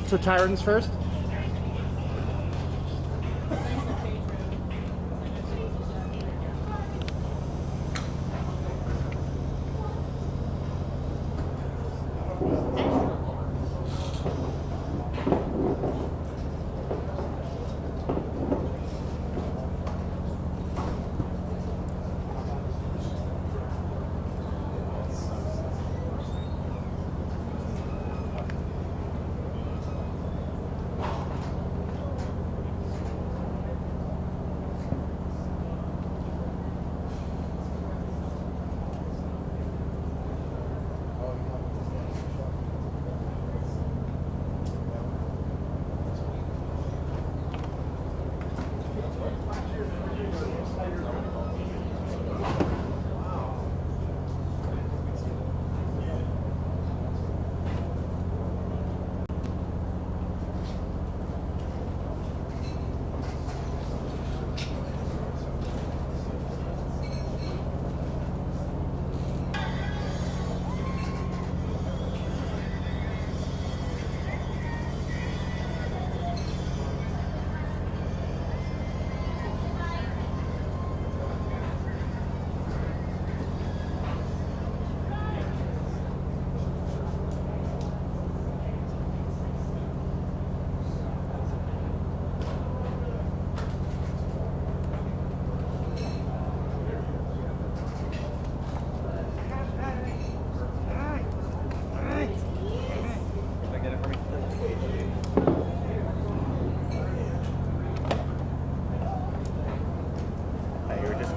So Tyrants first?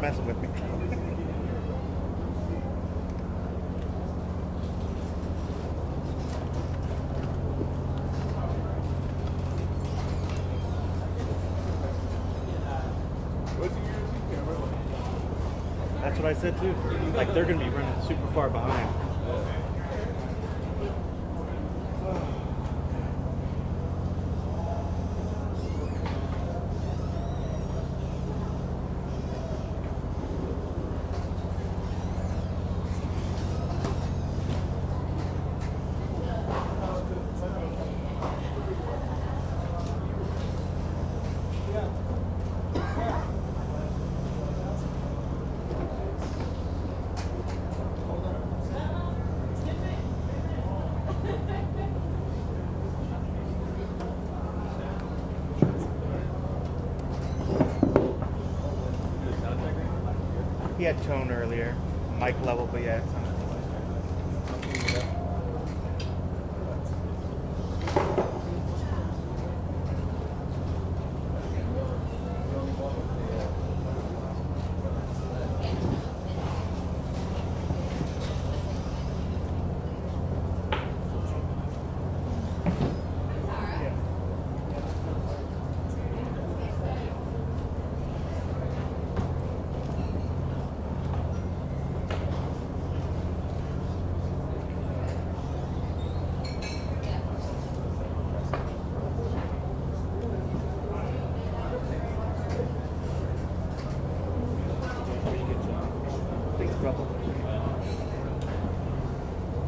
Messing with me. That's what I said too. Like they're gonna be running super far behind. He had tone earlier, mic level, but yeah, it's not.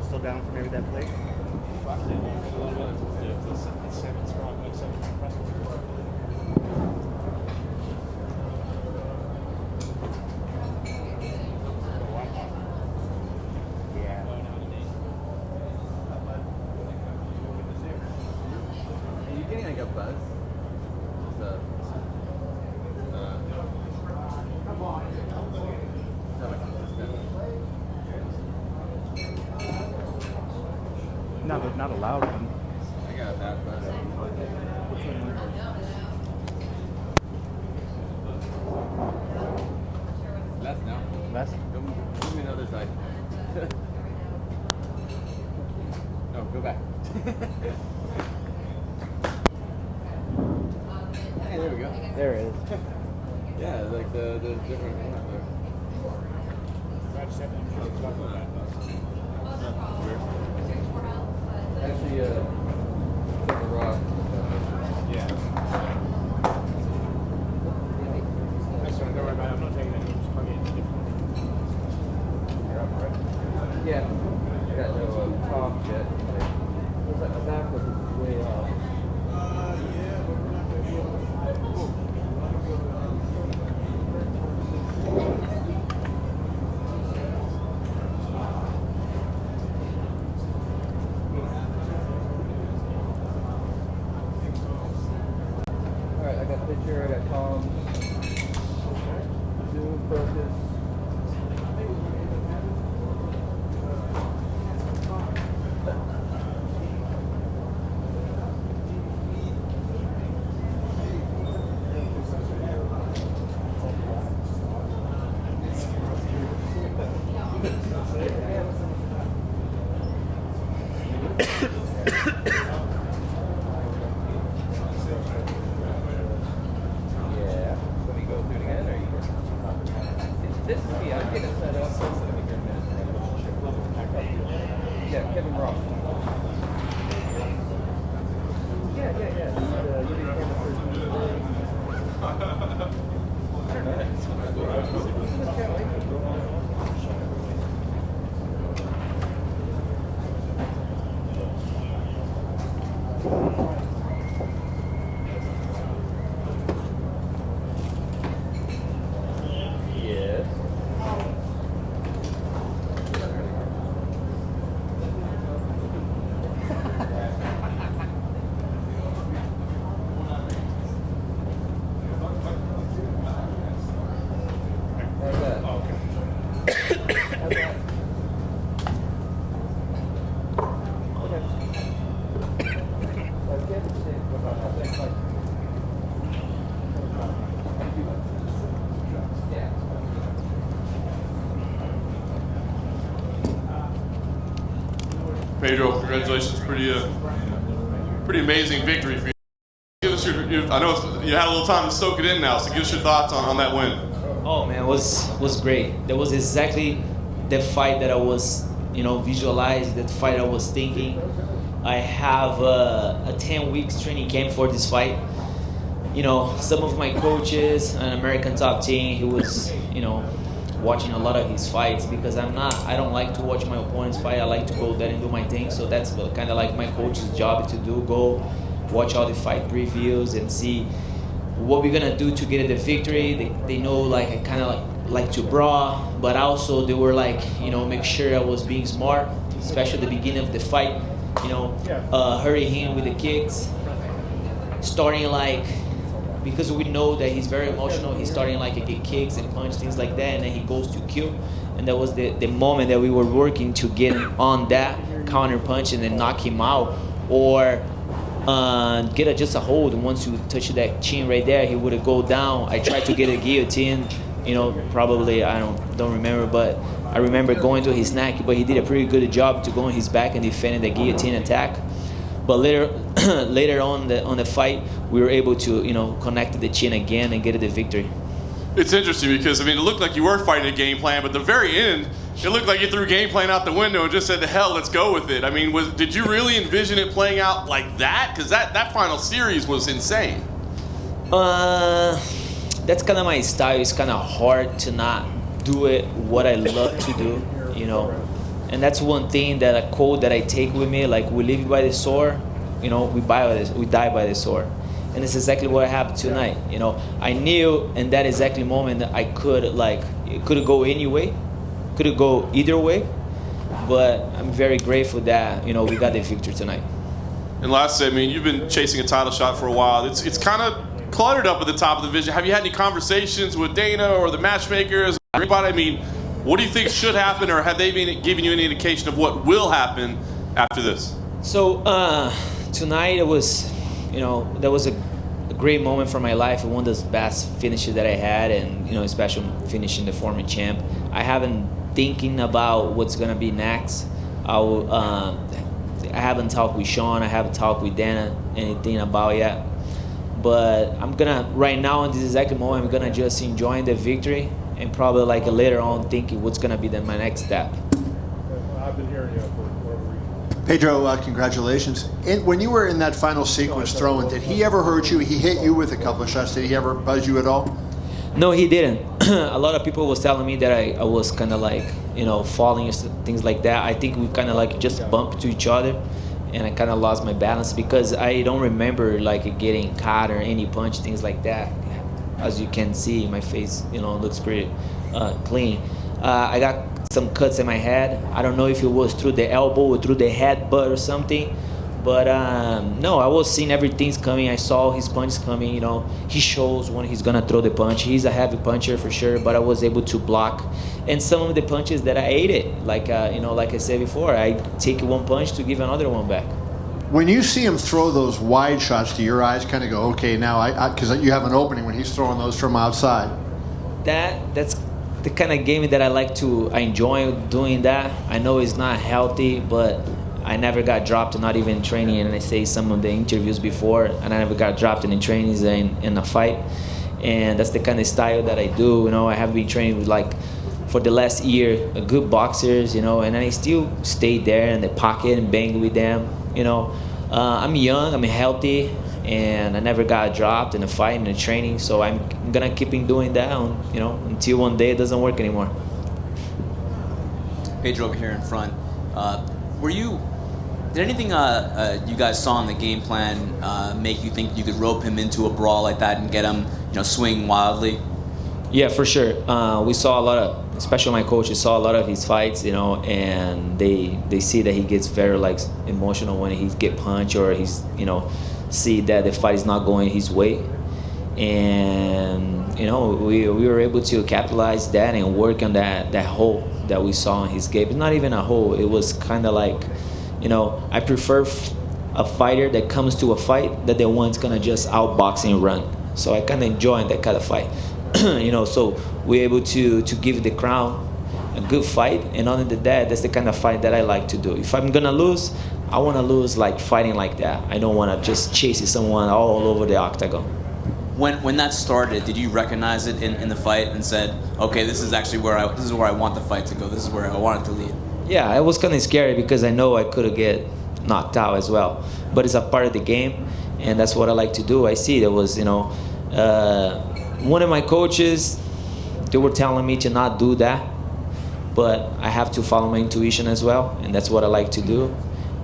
Still down for maybe that plate? Yeah. Are you getting like a buzz? Not a loud one. I got that buzz. Which one? Less now. Less? Give me another side. No, go back. Hey, there we go. There it is. Yeah, like the different one there. Actually, the rock. Yeah. That's right, don't worry about it. I'm not taking any. Just plug it in different. You're up, right? Yeah. I got no top yet. Looks like my back was way off. Alright, I got picture, I got column. Zoom, focus. Yeah. Let me go through it again, or you this is me, I'm getting set up. Yeah, Kevin Ross. Yeah. You did camera first. I don't Yes. How's that? Oh, okay. How's that? Okay. That's good. Yeah. Pedro, congratulations! Pretty amazing victory for you. Give us I know you had a little time to soak it in now, so give us your thoughts on that win. Oh man, it was great. That was exactly the fight that I was, visualized. That fight I was thinking. I have a 10 weeks training camp for this fight. Some of my coaches, an American top team, he was, watching a lot of his fights because I don't like to watch my opponents fight. I like to go there and do my thing. So that's kind of like my coach's job to do. Go watch all the fight previews and see what we're gonna do to get the victory. They know like I kind of like to brawl, but also they were like, make sure I was being smart, especially at the beginning of the fight. Hurry him with the kicks, starting like, because we know that he's very emotional, he's starting like to get kicks and punch, things like that, and then he goes to kill. And that was the moment that we were working to get on that counter punch and then knock him out, or get just a hold. Once you touch that chin right there, he would go down. I tried to get a guillotine, probably I don't remember, but I remember going to his neck, but he did a pretty good job to go on his back and defending the guillotine attack. But later on the fight, we were able to connect the chin again and get the victory. It's interesting because it looked like you were fighting a game plan, but at the very end, it looked like you threw game plan out the window and just said, "To hell, let's go with it." Did you really envision it playing out like that? Because that final series was insane. That's kind of my style. It's kind of hard to not do it what I love to do, And that's one thing that a quote that I take with me, like we live by the sword, we die by the sword. And it's exactly what happened tonight. I knew in that exactly moment that it could go any way, could go either way, but I'm very grateful that, we got the victory tonight. And lastly, you've been chasing a title shot for a while. It's kind of cluttered up at the top of the division. Have you had any conversations with Dana or the matchmakers? Everybody, what do you think should happen, or have they been giving you any indication of what will happen after this? So tonight it was, that was a great moment for my life. One of the best finishes that I had, and especially finishing the former champ. I haven't thinking about what's gonna be next. I haven't talked with Sean. I haven't talked with Dana anything about yet. But I'm gonna right now in this exact moment, I'm gonna just enjoy the victory and probably later on thinking what's gonna be my next step. I've been hearing you for whatever reason. Pedro, congratulations. When you were in that final sequence throwing, did he ever hurt you? He hit you with a couple of shots. Did he ever buzz you at all? No, he didn't. A lot of people was telling me that I was kind of falling or things like that. I think we kind of just bumped to each other, and I kind of lost my balance because I don't remember like getting caught or any punch, things like that. As you can see, my face, looks pretty clean. I got some cuts in my head. I don't know if it was through the elbow or through the headbutt or something. But no, I was seeing everything's coming. I saw his punches coming. He shows when he's gonna throw the punch. He's a heavy puncher for sure. But I was able to block, and some of the punches that I ate it, like like I said before, I take one punch to give another one back. When you see him throw those wide shots, do your eyes kind of go, okay, now because you have an opening when he's throwing those from outside? That's the kind of game that I enjoy doing that. I know it's not healthy, but I never got dropped, not even in training, and I say some of the interviews before, and I never got dropped in the trainings in a fight. And that's the kind of style that I do. I have been training with, for the last year, good boxers, and I still stay there in the pocket and bang with them. I'm young, I'm healthy, and I never got dropped in a fight, in a training, so I'm gonna keep doing that, until one day it doesn't work anymore. Pedro over here in front. Did anything you guys saw in the game plan make you think you could rope him into a brawl like that and get him, swinging wildly? Yeah, for sure. We saw a lot of, especially my coaches, saw a lot of his fights, and they see that he gets very emotional when he get punched or he's, see that the fight is not going his way. And, we were able to capitalize that and work on that hole that we saw in his game. It's not even a hole. It was kind of like, I prefer a fighter that comes to a fight that the one's gonna just outbox and run. So I kind of enjoy that kind of fight. So we're able to give the crowd a good fight, and other than that, that's the kind of fight that I like to do. If I'm gonna lose, I want to lose fighting like that. I don't want to just chase someone all over the octagon. When that started, did you recognize it in the fight and said, okay, this is actually where I want the fight to go. This is where I want it to lead? Yeah, it was kind of scary because I know I could get knocked out as well. But it's a part of the game, and that's what I like to do. I see there was, one of my coaches, they were telling me to not do that, but I have to follow my intuition as well, and that's what I like to do.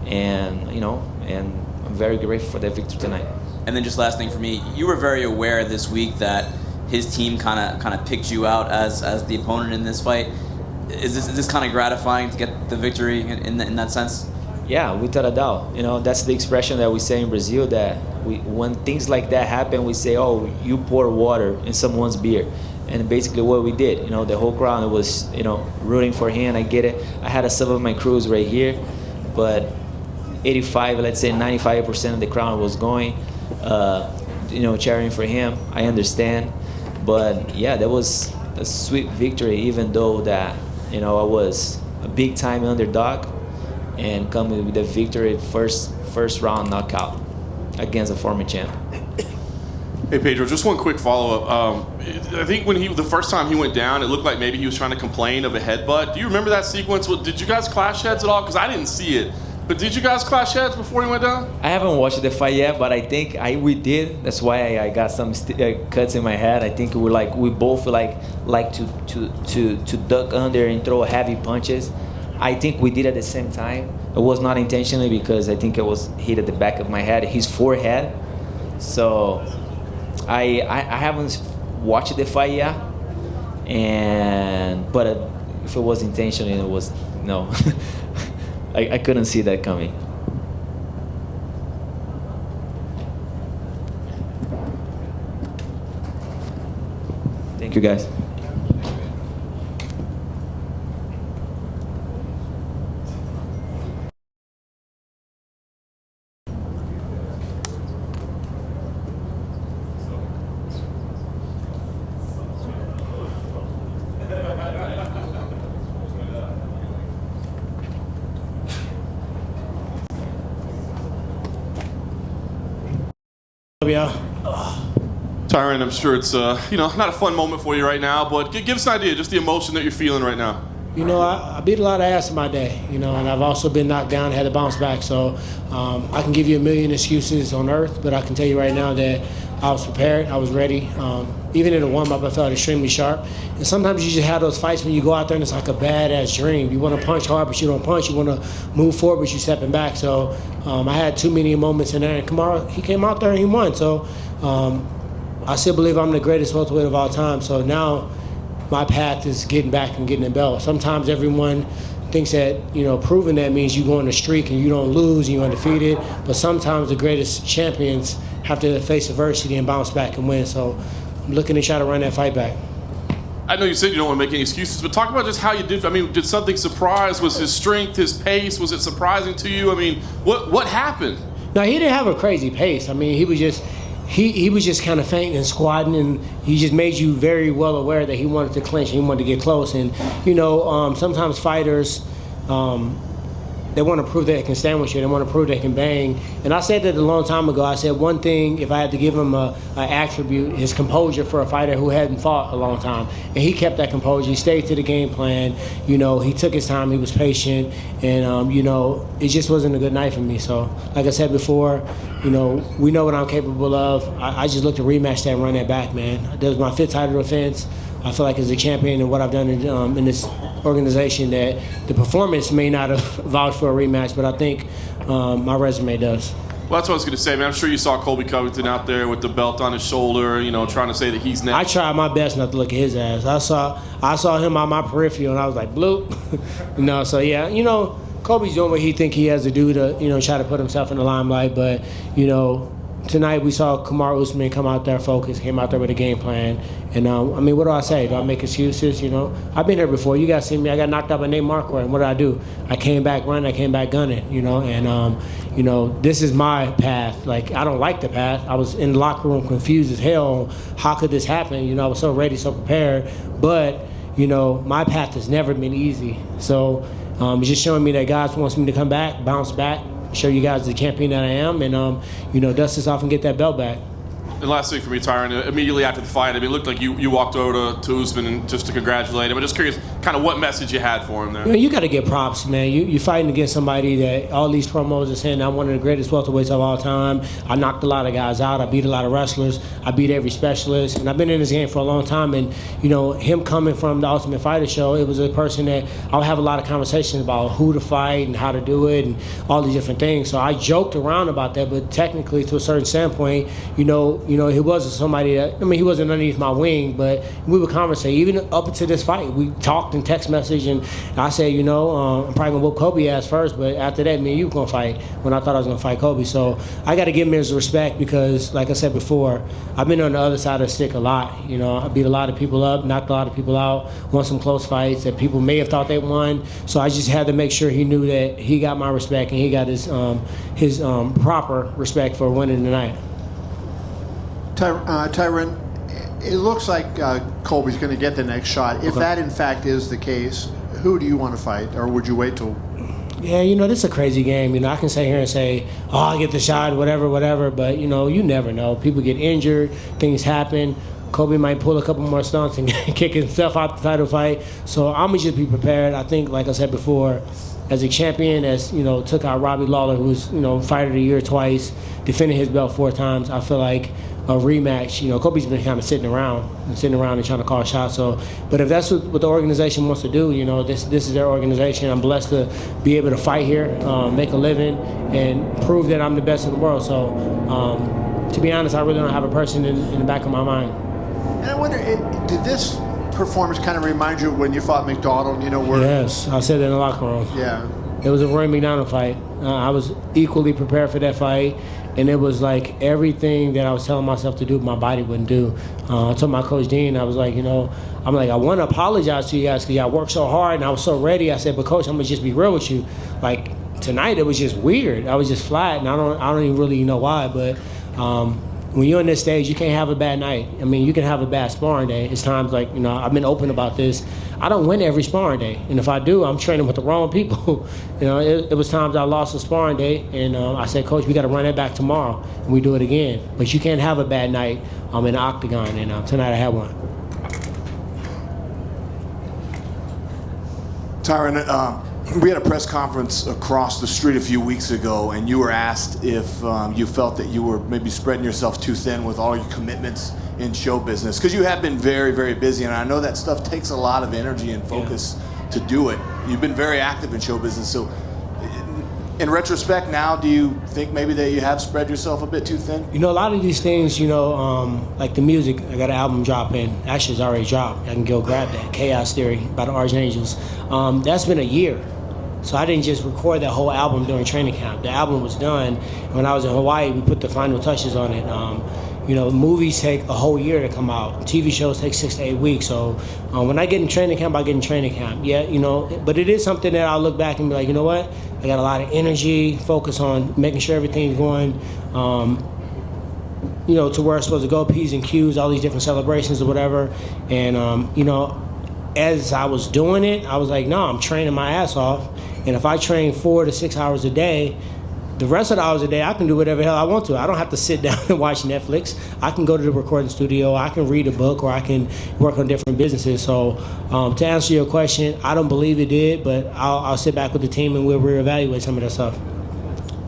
And, and I'm very grateful for that victory tonight. And then just last thing for me, you were very aware this week that his team kind of picked you out as the opponent in this fight. Is this kind of gratifying to get the victory in that sense? Yeah, without a doubt. That's the expression that we say in Brazil, that when things like that happen, we say, oh, you pour water in someone's beer. And basically what we did, the whole crowd was, rooting for him. I get it. I had some of my crews right here, but 85, let's say 95% of the crowd was going, cheering for him. I understand. But yeah, that was a sweet victory, even though that, I was a big time underdog and coming with the victory, first round knockout against a former champ. Hey, Pedro, just one quick follow-up. I think when the first time he went down, it looked like maybe he was trying to complain of a headbutt. Do you remember that sequence? Did you guys clash heads at all? Because I didn't see it. But did you guys clash heads before he went down? I haven't watched the fight yet, but I think we did. That's why I got some cuts in my head. I think we both like to duck under and throw heavy punches. I think we did at the same time. It was not intentionally because I think it was hit at the back of my head, his forehead. So I haven't watched the fight yet, but if it was intentional, it was no. I couldn't see that coming. Thank you, guys. Yeah. Tyron, I'm sure it's not a fun moment for you right now, but give us an idea, just the emotion that you're feeling right now. I beat a lot of ass in my day, and I've also been knocked down, had to bounce back. So I can give you a million excuses on earth, but I can tell you right now that I was prepared. I was ready. Even in the warm-up, I felt extremely sharp. And sometimes you just have those fights when you go out there and it's like a badass dream. You want to punch hard, but you don't punch. You want to move forward, but you're stepping back. So I had too many moments in there. And Kamaru, he came out there and he won. So I still believe I'm the greatest welterweight of all time. So now my path is getting back and getting a belt. Sometimes everyone thinks that, proving that means you go on a streak and you don't lose and you're undefeated. But sometimes the greatest champions have to face adversity and bounce back and win. So I'm looking to try to run that fight back. I know you said you don't want to make any excuses, but talk about just how you did. I mean, did something surprise? Was his strength, his pace, was it surprising to you? I mean, what happened? No, he didn't have a crazy pace. I mean, he was just kind of fainting and squatting, and he just made you very well aware that he wanted to clinch and he wanted to get close. And, sometimes fighters, they want to prove that they can stand with you. They want to prove they can bang. And I said that a long time ago. I said one thing, if I had to give him an attribute, his composure for a fighter who hadn't fought a long time. And he kept that composure. He stayed to the game plan. He took his time. He was patient. And, it just wasn't a good night for me. So, like I said before, we know what I'm capable of. I just looked to rematch that and run that back, man. That was my 5th title defense. I feel like as a champion and what I've done in this organization, that the performance may not have vouched for a rematch, but I think my resume does. Well, that's what I was going to say, man. I'm sure you saw Colby Covington out there with the belt on his shoulder, trying to say that he's next. I tried my best not to look at his ass. I saw him on my peripheral, and I was like, bloop. So yeah, Kobe's doing what he think he has to do to, try to put himself in the limelight. But, tonight we saw Kamaru Usman come out there focused, came out there with a game plan. And, what do I say? Do I make excuses? I've been here before. You guys seen me. I got knocked out by Nate Marquardt. And what did I do? I came back running. I came back gunning, And, this is my path. Like, I don't like the path. I was in the locker room confused as hell. How could this happen? I was so ready, so prepared. But, my path has never been easy. So it's just showing me that God wants me to come back, bounce back, show you guys the champion that I am, and, dust this off and get that belt back. And last thing for me, Tyron, immediately after the fight, it looked like you walked over to Usman and just to congratulate him. I'm just curious kind of what message you had for him there. You got to get props, man. You're fighting against somebody that all these promos are saying, I'm one of the greatest welterweights of all time. I knocked a lot of guys out. I beat a lot of wrestlers. I beat every specialist. And I've been in this game for a long time. And, him coming from the Ultimate Fighter show, it was a person that I'll have a lot of conversations about who to fight and how to do it and all these different things. So I joked around about that, but technically to a certain standpoint, he wasn't somebody that, he wasn't underneath my wing, but we would conversate. Even up until this fight, we talked in text message, and I said, I'm probably going to whoop Kobe ass first, but after that, me and you were going to fight when I thought I was going to fight Kobe. So I got to give him his respect because, like I said before, I've been on the other side of the stick a lot. I beat a lot of people up, knocked a lot of people out, won some close fights that people may have thought they won. So I just had to make sure he knew that he got my respect and he got his proper respect for winning tonight. Tyron, it looks like Colby's going to get the next shot. If that, in fact, is the case, who do you want to fight, or would you wait till? Yeah, this is a crazy game. I can sit here and say, I get the shot, whatever, but, you never know. People get injured, things happen. Kobe might pull a couple more stunts and kick himself out the title fight. So I'm going to just be prepared. I think, like I said before, as a champion, took out Robbie Lawler, who's, fighter of the year twice, defended his belt 4 times, I feel like a rematch. Kobe's been kind of sitting around and trying to call shots. So, but if that's what the organization wants to do, this is their organization. I'm blessed to be able to fight here, make a living, and prove that I'm the best in the world. So, to be honest, I really don't have a person in the back of my mind. And I wonder, did this performance kind of remind you of when you fought McDonald? Where? Yes, I said that in the locker room. Yeah. It was a Roy McDonald fight. I was equally prepared for that fight. And it was like everything that I was telling myself to do, my body wouldn't do. I told my coach Dean, I was like, I want to apologize to you guys because y'all worked so hard and I was so ready. I said, but coach, I'm gonna just be real with you. Like tonight, it was just weird. I was just flat, and I don't even really know why. But when you're on this stage, you can't have a bad night. You can have a bad sparring day. It's times like, I've been open about this. I don't win every sparring day. And if I do, I'm training with the wrong people. It was times I lost a sparring day, and I said, Coach, we got to run it back tomorrow, and we do it again. But you can't have a bad night in the octagon, and tonight I had one. Tyron, We had a press conference across the street a few weeks ago, and you were asked if you felt that you were maybe spreading yourself too thin with all your commitments in show business, because you have been very, very busy, and I know that stuff takes a lot of energy and focus to do it. You've been very active in show business, so in retrospect now, do you think maybe that you have spread yourself a bit too thin? You know, a lot of these things, like the music, I got an album dropping. Actually, it's already dropped. I can go grab that. Chaos Theory by the Archangels. That's been a year. So I didn't just record that whole album during training camp. The album was done. When I was in Hawaii, we put the final touches on it. Movies take a whole year to come out. TV shows take 6 to 8 weeks. So when I get in training camp, I get in training camp. Yeah, but it is something that I'll look back and be like, you know what? I got a lot of energy, focus on making sure everything's going, to where it's supposed to go, P's and Q's, all these different celebrations or whatever. And, as I was doing it, I was like, no, I'm training my ass off. And if I train 4 to 6 hours a day, the rest of the hours a day, I can do whatever the hell I want to. I don't have to sit down and watch Netflix. I can go to the recording studio. I can read a book, or I can work on different businesses. So to answer your question, I don't believe it did, but I'll sit back with the team and we'll reevaluate some of that stuff.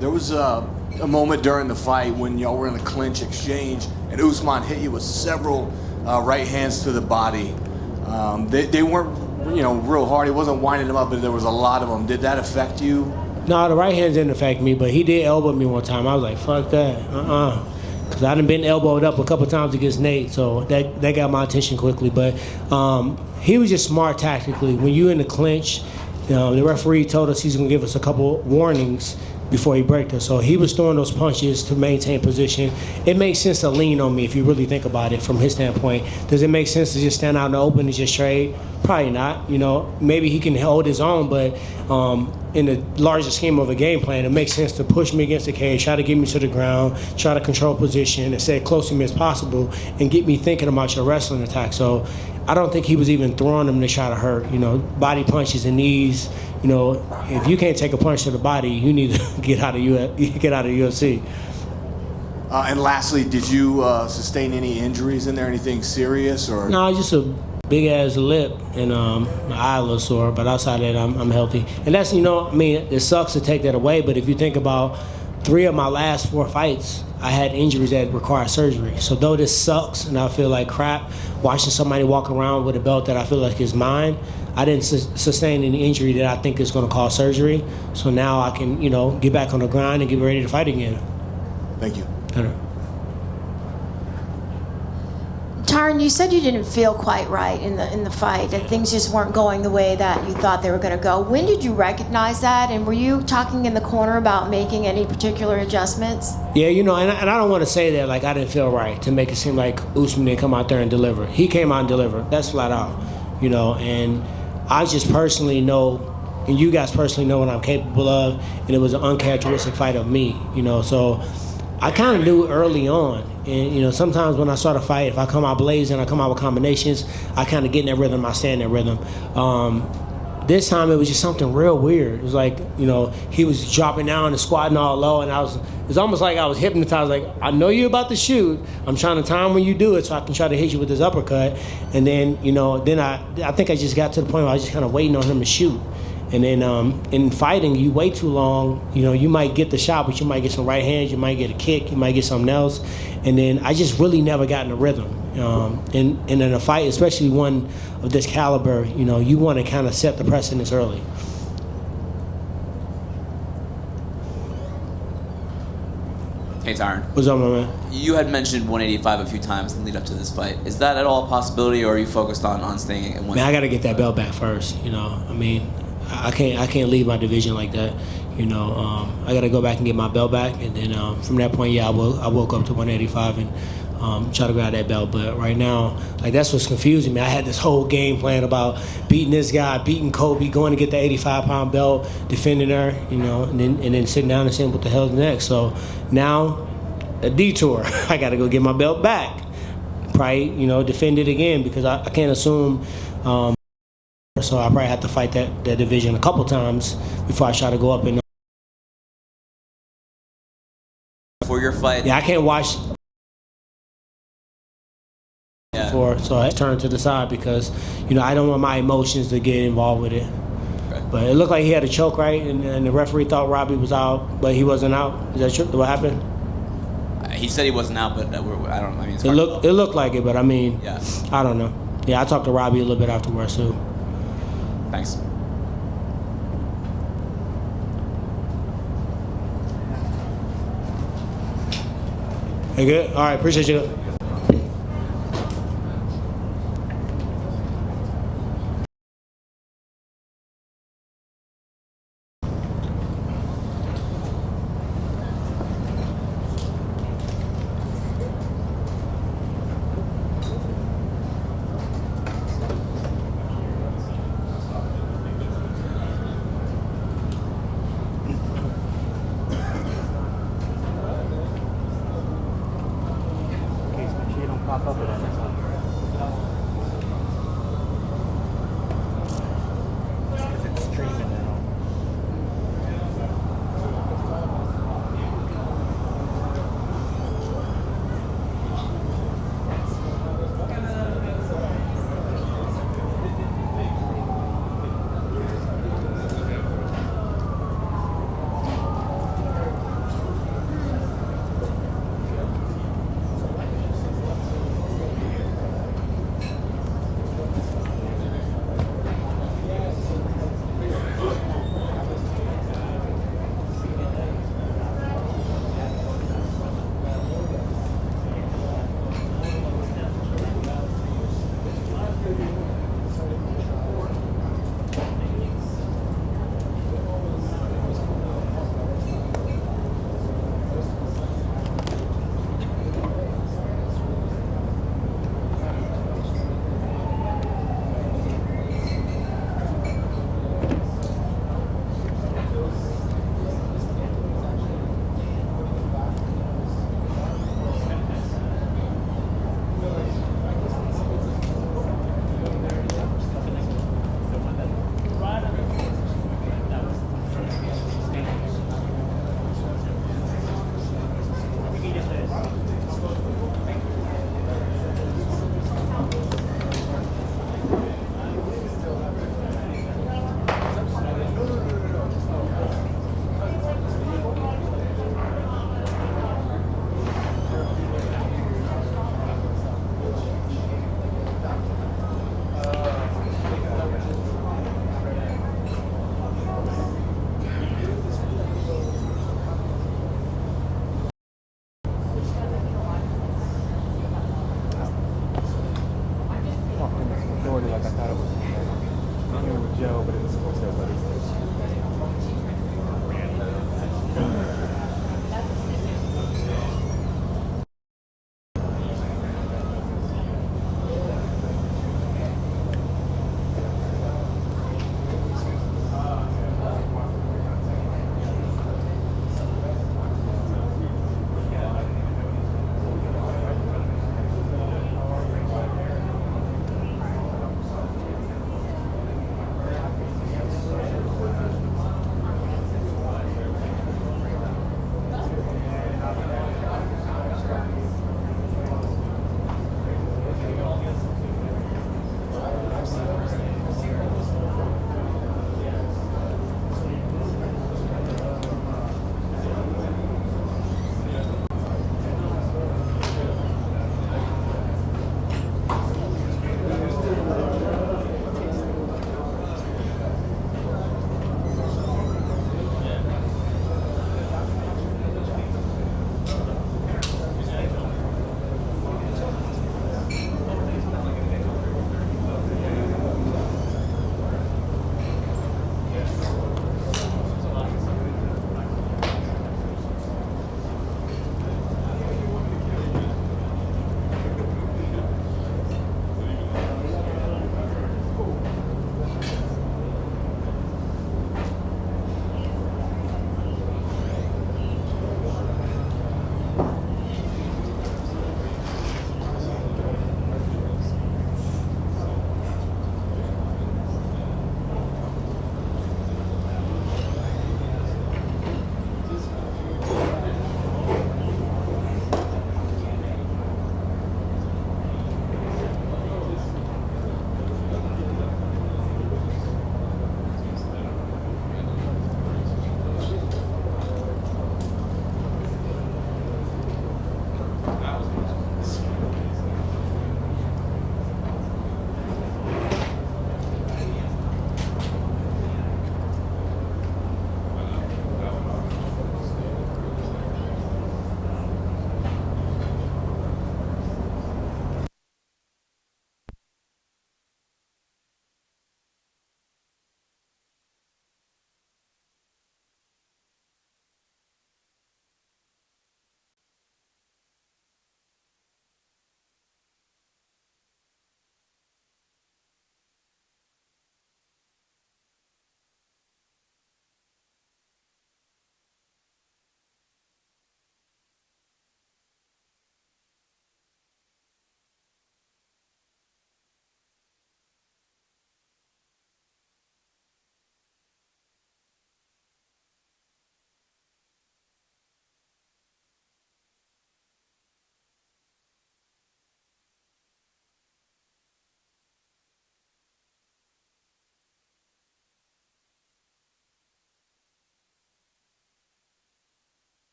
There was a moment during the fight when y'all were in a clinch exchange, and Usman hit you with several right hands to the body. They weren't, real hard. He wasn't winding them up, but there was a lot of them. Did that affect you? No, the right hand didn't affect me, but he did elbow me one time. I was like, fuck that, because I done been elbowed up a couple times against Nate, so that got my attention quickly. But he was just smart tactically. When you in the clinch, the referee told us he's going to give us a couple warnings before he breaks us. So he was throwing those punches to maintain position. It makes sense to lean on me if you really think about it from his standpoint. Does it make sense to just stand out in the open and just trade? Probably not. Maybe he can hold his own, but in the larger scheme of a game plan, it makes sense to push me against the cage, try to get me to the ground, try to control position, and stay close to me as possible, and get me thinking about your wrestling attack. So I don't think he was even throwing them to try to hurt. Body punches and knees. If you can't take a punch to the body, you need to get out of UFC. And lastly, did you sustain any injuries in there? Anything serious or? No, just a big ass lip and my eye a little sore. But outside of that, I'm healthy. And that's it sucks to take that away. But if you think about 3 of my last 4 fights, I had injuries that required surgery. So though this sucks and I feel like crap, watching somebody walk around with a belt that I feel like is mine, I didn't sustain any injury that I think is going to cause surgery. So now I can, get back on the grind and get ready to fight again. Thank you. Tyron, you said you didn't feel quite right in the fight, that things just weren't going the way that you thought they were going to go. When did you recognize that, and were you talking in the corner about making any particular adjustments? Yeah, and I don't want to say that like I didn't feel right to make it seem like Usman didn't come out there and deliver. He came out and delivered. That's flat out, and I just personally know, and you guys personally know what I'm capable of, and it was an uncharacteristic fight of me, so I kind of knew early on. And, sometimes when I start a fight, if I come out blazing, I come out with combinations, I kind of get in that rhythm, I stay in that rhythm. This time it was just something real weird. It was like, he was dropping down and squatting all low, and it was almost like I was hypnotized. Like, I know you're about to shoot. I'm trying to time when you do it so I can try to hit you with this uppercut. And then, then I think I just got to the point where I was just kind of waiting on him to shoot. And then in fighting, you wait too long. You might get the shot, but you might get some right hands. You might get a kick. You might get something else. And then I just really never got in a rhythm. And in a fight, especially one of this caliber, you want to kind of set the precedence early. Hey, Tyron. What's up, my man? You had mentioned 185 a few times in the lead up to this fight. Is that at all a possibility, or are you focused on staying at 185? Man, I got to get that belt back first. I can't leave my division like that. I got to go back and get my belt back, and then from that point, I woke up to 185 and try to grab that belt. But right now, that's what's confusing me. I had this whole game plan about beating this guy, beating Kobe, going to get the 85-pound belt, defending her, and then sitting down and saying what the hell's next. So now, a detour. I got to go get my belt back. Probably, defend it again, because I can't assume. So I probably have to fight that division a couple times before I try to go up in. For your fight? Yeah, I can't watch. Yeah. So I turn to the side because, I don't want my emotions to get involved with it. Okay. But it looked like he had a choke, right? And the referee thought Robbie was out, but he wasn't out. Is that true? What happened? He said he wasn't out, but I don't. I mean, it's It hard to looked tell. it looked like it, but I mean, Yeah. I don't know. Yeah, I talked to Robbie a little bit afterwards too. Thanks. Hey, good. All right, appreciate you.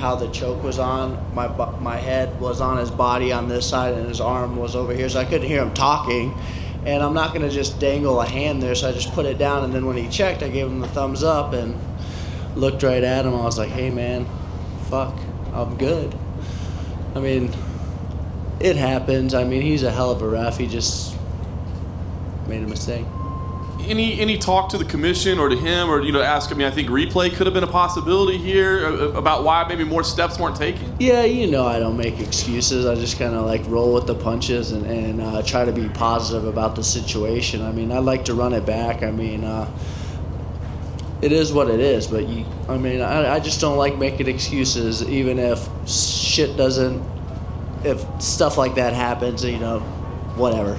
how the choke was on. My head was on his body on this side, and his arm was over here, so I couldn't hear him talking. And I'm not going to just dangle a hand there, so I just put it down. And then when he checked, I gave him the thumbs up and looked right at him. I was like, hey, man, fuck, I'm good. I mean, it happens. I mean, he's a hell of a ref. He just made a mistake. Any talk to the commission or to him, or ask? I mean, I think replay could have been a possibility here about why maybe more steps weren't taken. Yeah, I don't make excuses. I just kind of like roll with the punches and try to be positive about the situation. I mean, I'd like to run it back. I mean, it is what it is. But I just don't like making excuses, even if if stuff like that happens. Whatever.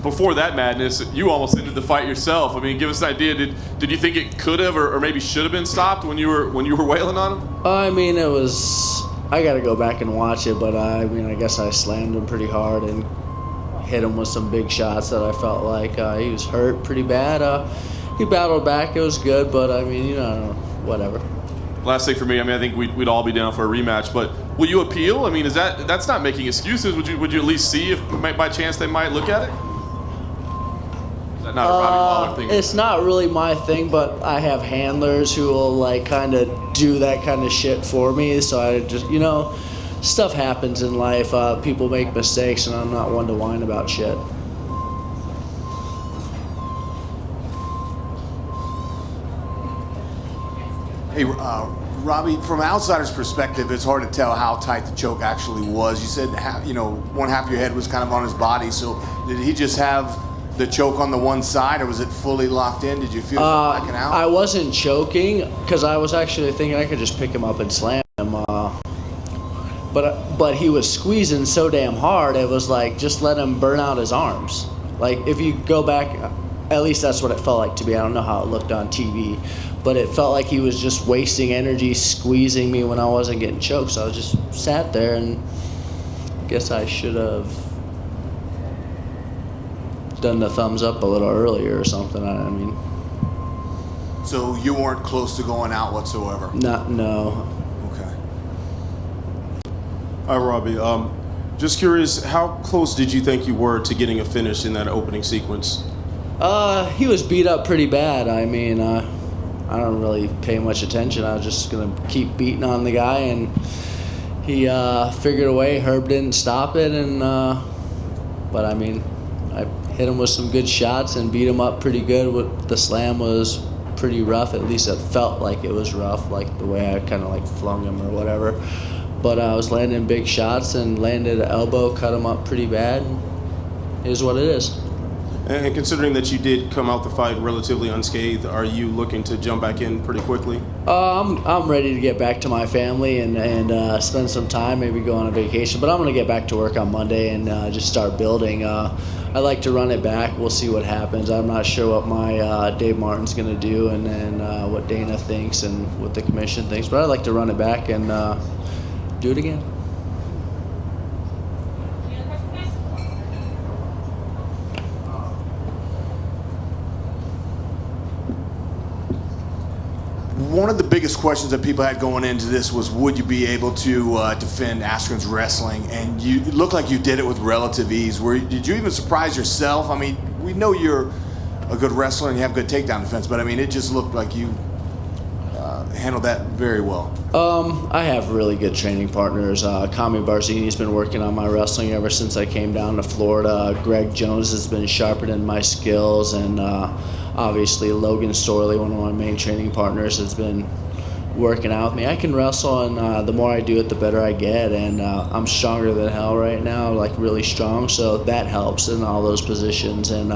Before that madness, you almost ended the fight yourself. I mean, give us an idea. Did you think it could have or maybe should have been stopped when you were wailing on him? I mean, it was. I got to go back and watch it, but I guess I slammed him pretty hard and hit him with some big shots that I felt like he was hurt pretty bad. He battled back. It was good, but I mean, whatever. Last thing for me, I think we'd all be down for a rematch, but will you appeal? I mean, that's not making excuses. Would you at least see if by chance they might look at it? Not a Robbie Lawler thing. It's not really my thing, but I have handlers who will kind of do that kind of shit for me. So I just, stuff happens in life. People make mistakes, and I'm not one to whine about shit. Hey, Robbie, from an outsider's perspective, it's hard to tell how tight the choke actually was. You said, one half of your head was kind of on his body. So did he just have the choke on the one side, or was it fully locked in? Did you feel it blacking out? I wasn't choking because I was actually thinking I could just pick him up and slam him. But he was squeezing so damn hard, it was like, just let him burn out his arms. Like, if you go back, at least that's what it felt like to me. I don't know how it looked on TV, but it felt like he was just wasting energy squeezing me when I wasn't getting choked. So I just sat there, and I guess I should have done the thumbs up a little earlier or something. I mean. So you weren't close to going out whatsoever? No. Okay. Hi, Robbie. Just curious, how close did you think you were to getting a finish in that opening sequence? He was beat up pretty bad. I mean, I don't really pay much attention. I was just going to keep beating on the guy, and he figured a way. Herb didn't stop it, and but I mean, I hit him with some good shots and beat him up pretty good. The slam was pretty rough. At least it felt like it was rough, like the way I kind of flung him or whatever. But I was landing big shots and landed an elbow, cut him up pretty bad. It is what it is. And considering that you did come out the fight relatively unscathed, are you looking to jump back in pretty quickly? I'm ready to get back to my family and spend some time, maybe go on a vacation. But I'm going to get back to work on Monday and just start building. I like to run it back. We'll see what happens. I'm not sure what my Dave Martin's going to do, and then what Dana thinks and what the commission thinks. But I'd like to run it back and do it again. One of the biggest questions that people had going into this was, would you be able to defend Askren's wrestling? And you look like you did it with relative ease. Did you even surprise yourself? I mean, we know you're a good wrestler and you have good takedown defense, but I mean, it just looked like you handled that very well. I have really good training partners. Kami Barzini's been working on my wrestling ever since I came down to Florida. Greg Jones has been sharpening my skills, and obviously Logan Storley, one of my main training partners, has been working out with me. I can wrestle, and the more I do it, the better I get, and I'm stronger than hell right now, like really strong, so that helps in all those positions. And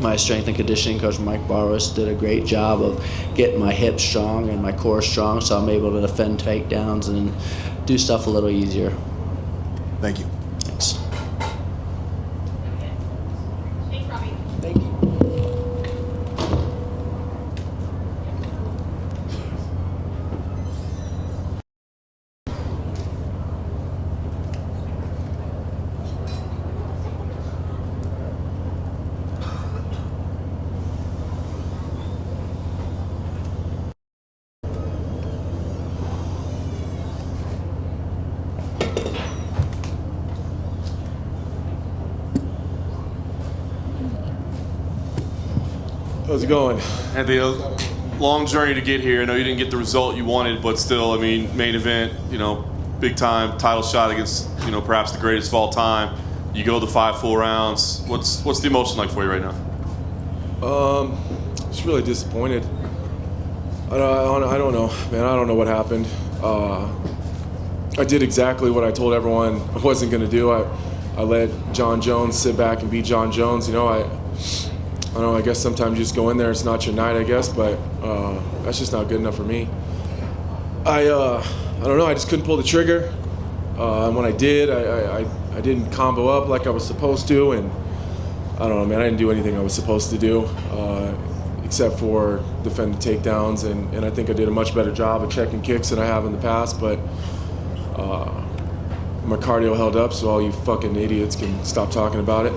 my strength and conditioning coach, Mike Barros, did a great job of getting my hips strong and my core strong, so I'm able to defend takedowns and do stuff a little easier. Thank you. Thanks. Thanks, Robbie. Thank you. How's it going? And the long journey to get here. I know you didn't get the result you wanted, but still, I mean, main event, big time title shot against, perhaps the greatest of all time. You go the 5 full rounds. What's the emotion like for you right now? Just really disappointed. I don't know, man. I don't know what happened. I did exactly what I told everyone I wasn't going to do. I let Jon Jones sit back and be Jon Jones. I don't know, I guess sometimes you just go in there, it's not your night, I guess, but that's just not good enough for me. I don't know, I just couldn't pull the trigger. And when I did, I didn't combo up like I was supposed to, and I don't know, man, I didn't do anything I was supposed to do, except for defend the takedowns, and I think I did a much better job of checking kicks than I have in the past, but my cardio held up, so all you fucking idiots can stop talking about it.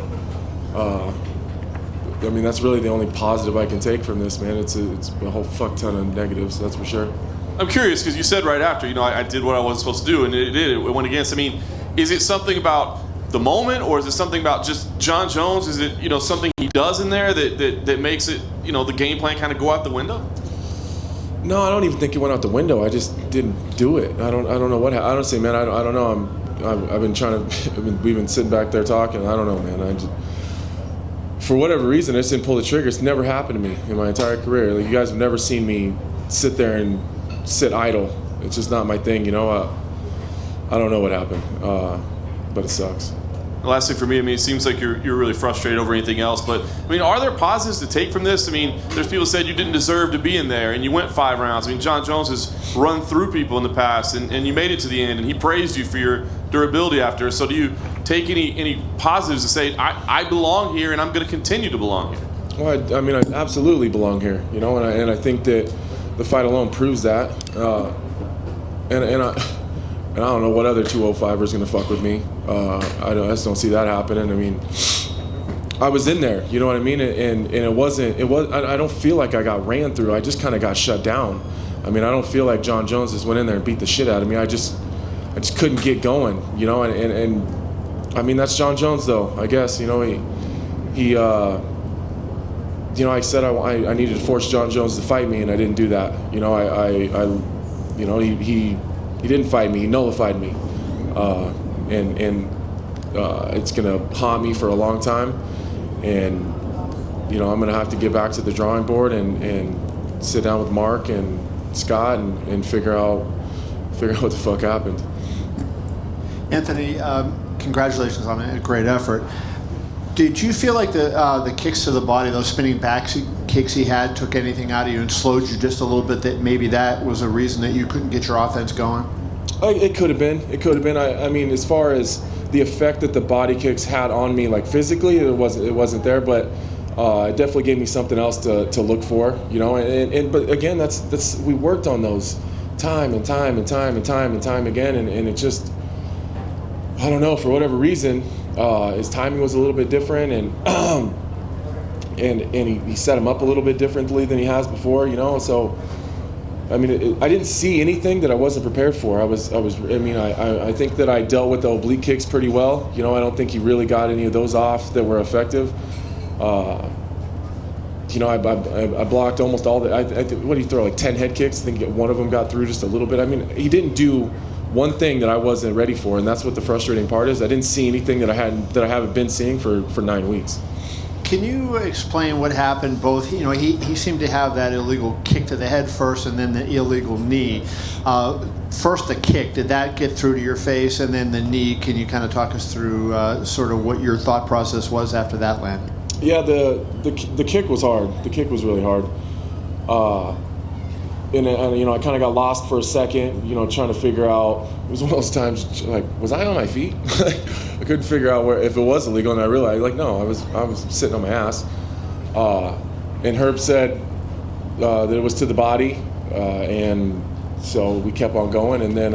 I mean, that's really the only positive I can take from this, man. It's a whole fuck ton of negatives, that's for sure. I'm curious because you said right after, I did what I wasn't supposed to do, and it went against. I mean, is it something about the moment, or is it something about just Jon Jones? Is it something he does in there that makes it the game plan kind of go out the window? No, I don't even think it went out the window. I just didn't do it. I don't know what happened. Honestly, man, I don't know. I've been trying to. We've been sitting back there talking. I don't know, man. For whatever reason, I just didn't pull the trigger. It's never happened to me in my entire career. Like, you guys have never seen me sit there and sit idle. It's just not my thing, I don't know what happened, but it sucks. Lastly, for me, I mean, it seems like you're really frustrated over anything else. But I mean, are there positives to take from this? I mean, there's people who said you didn't deserve to be in there, and you went 5 rounds. I mean, Jon Jones has run through people in the past, and you made it to the end, and he praised you for your durability after. So, do you take any positives to say I belong here, and I'm going to continue to belong here? Well, I mean, I absolutely belong here, and I think that the fight alone proves that. And I don't know what other 205er is going to fuck with me. I just don't see that happening. I mean, I was in there, you know what I mean? And it wasn't. I don't feel like I got ran through. I just kind of got shut down. I mean, I don't feel like Jon Jones just went in there and beat the shit out of me. I just couldn't get going, And I mean, that's Jon Jones, though. I guess he. I said I needed to force Jon Jones to fight me, and I didn't do that. He didn't fight me. He nullified me, and it's gonna haunt me for a long time. And I'm gonna have to get back to the drawing board and sit down with Mark and Scott and figure out what the fuck happened. Anthony, congratulations on a great effort. Did you feel like the kicks to the body, those spinning back kicks he had, took anything out of you and slowed you just a little bit, that maybe that was a reason that you couldn't get your offense going? It could have been. I mean, as far as the effect that the body kicks had on me, like physically, it wasn't there, but it definitely gave me something else to look for, but again, that's we worked on those time and time again, and it just, I don't know, for whatever reason, his timing was a little bit different, and he set him up a little bit differently than he has before, so I mean, I didn't see anything that I wasn't prepared for. I think that I dealt with the oblique kicks pretty well. I don't think he really got any of those off that were effective. I blocked almost all the. What did he throw? Like 10 head kicks. I think one of them got through just a little bit. I mean, he didn't do one thing that I wasn't ready for, and that's what the frustrating part is. I didn't see anything that I haven't been seeing for 9 weeks. Can you explain what happened? Both, he seemed to have that illegal kick to the head first, and then the illegal knee. First, the kick, did that get through to your face, and then the knee? Can you kind of talk us through sort of what your thought process was after that landed? Yeah, the kick was hard. The kick was really hard. And I kind of got lost for a second, trying to figure out. It was one of those times, like, was I on my feet? I couldn't figure out if it was illegal, and I realized, like, no, I was sitting on my ass. And Herb said that it was to the body, and so we kept on going, and then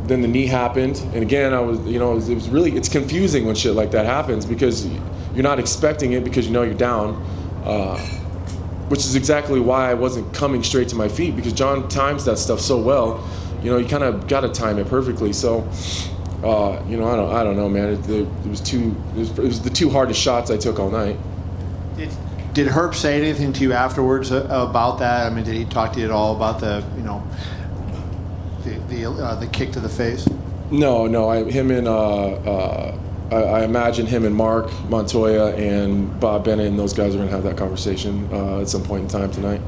the knee happened, and again, I was, it was really, it's confusing when shit like that happens because you're not expecting it because you're down. Which is exactly why I wasn't coming straight to my feet, because Jon times that stuff so well. You kind of got to time it perfectly. So, I don't know, man. It was the two hardest shots I took all night. Did Herb say anything to you afterwards about that? I mean, did he talk to you at all about the kick to the face? No. I imagine him and Mark Montoya and Bob Bennett and those guys are going to have that conversation at some point in time tonight.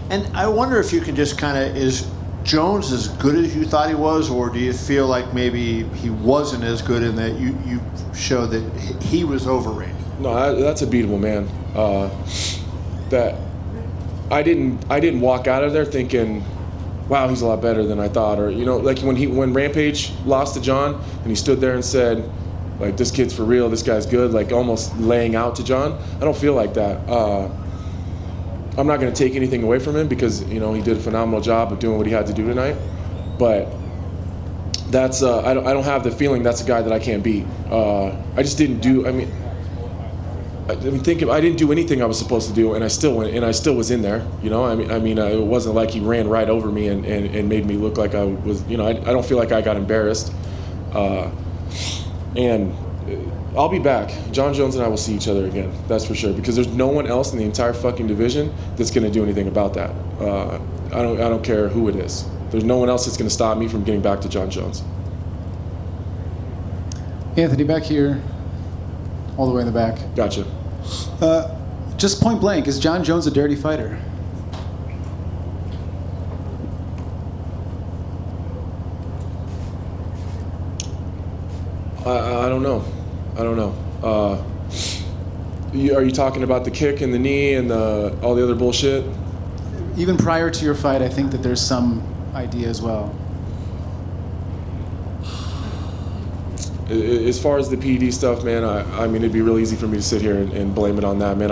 And I wonder if you can just is Jones as good as you thought he was, or do you feel like maybe he wasn't as good in that you showed that he was overrated? No, that's a beatable man. That I didn't walk out of there thinking, wow, he's a lot better than I thought, or like when Rampage lost to Jon and he stood there and said, like, this kid's for real, this guy's good, like almost laying out to Jon. I don't feel like that. I'm not going to take anything away from him because he did a phenomenal job of doing what he had to do tonight. But that's I don't have the feeling that's a guy that I can't beat. I just didn't do. I didn't do anything I was supposed to do, and I still went, and I still was in there. It wasn't like he ran right over me and made me look like I was. I don't feel like I got embarrassed. And I'll be back. Jon Jones and I will see each other again. That's for sure. Because there's no one else in the entire fucking division that's going to do anything about that. I don't care who it is. There's no one else that's going to stop me from getting back to Jon Jones. Anthony, back here, all the way in the back. Gotcha. Just point blank, is Jon Jones a dirty fighter? I don't know. Are you talking about the kick and the knee and all the other bullshit? Even prior to your fight, I think that there's some idea as well. As far as the PED stuff, man, I mean, it'd be real easy for me to sit here and blame it on that, man.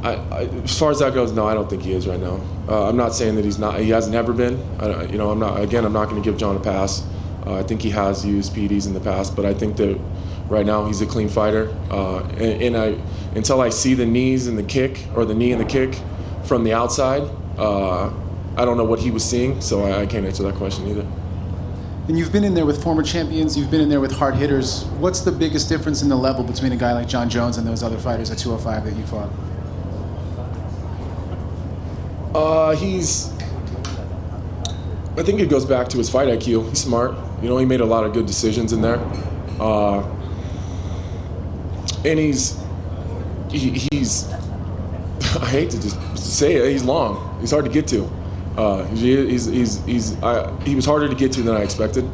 As far as that goes, no, I don't think he is right now. I'm not saying that he's not. He hasn't ever been. I'm not. Again, I'm not going to give Jon a pass. I think he has used PEDs in the past, but I think that right now he's a clean fighter. Until I see the knees and the kick, or the knee and the kick from the outside, I don't know what he was seeing, so I can't answer that question either. And you've been in there with former champions, you've been in there with hard hitters. What's the biggest difference in the level between a guy like Jon Jones and those other fighters at 205 that you fought? I think it goes back to his fight IQ. He's smart. He made a lot of good decisions in there. And he's I hate to just say it, he's long. He's hard to get to. He was harder to get to than I expected.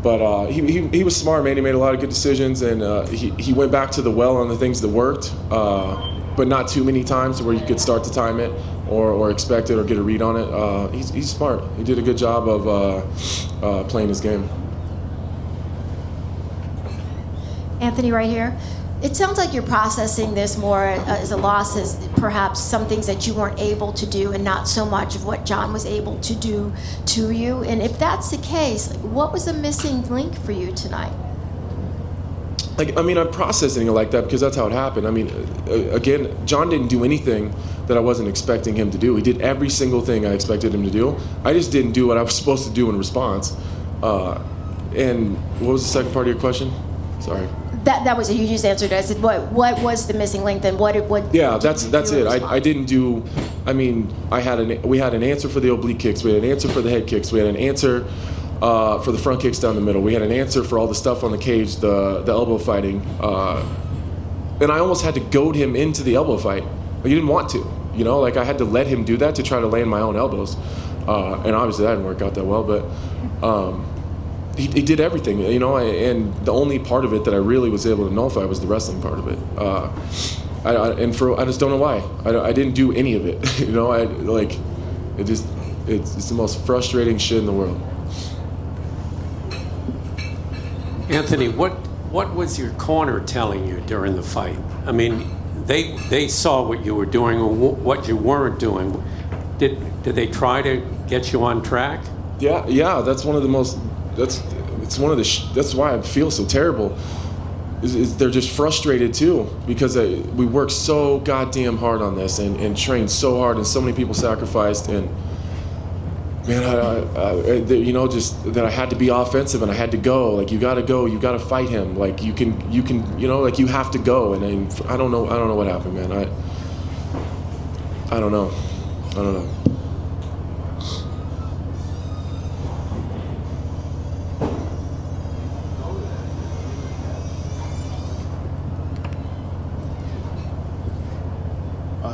But he was smart, man. He made a lot of good decisions, and he went back to the well on the things that worked, but not too many times where you could start to time it or expect it or get a read on it. He's smart. He did a good job of playing his game. Anthony, right here. It sounds like you're processing this more as a loss, as perhaps some things that you weren't able to do and not so much of what Jon was able to do to you. And if that's the case, what was the missing link for you tonight? I'm processing it like that because that's how it happened. Again, Jon didn't do anything that I wasn't expecting him to do. He did every single thing I expected him to do. I just didn't do what I was supposed to do in response. And what was the second part of your question? Sorry. That was it. You just answered it. I said, what was the missing link then? Yeah, that's it. I didn't do. We had an answer for the oblique kicks. We had an answer for the head kicks. We had an answer for the front kicks down the middle. We had an answer for all the stuff on the cage, the elbow fighting. And I almost had to goad him into the elbow fight. He didn't want to. I had to let him do that to try to land my own elbows. And obviously that didn't work out that well, but. He did everything, and the only part of it that I really was able to nullify was the wrestling part of it. I just don't know why. I didn't do any of it. It's the most frustrating shit in the world. Anthony, what was your corner telling you during the fight? They saw what you were doing or what you weren't doing. Did they try to get you on track? Yeah. That's one of the most. That's why I feel so terrible. Is they're just frustrated too because we worked so goddamn hard on this and trained so hard and so many people sacrificed and Man, just that I had to be offensive and I had to go. Like, you got to go. You got to fight him. Like, you can, like, you have to go. And I don't know what happened, man. I don't know.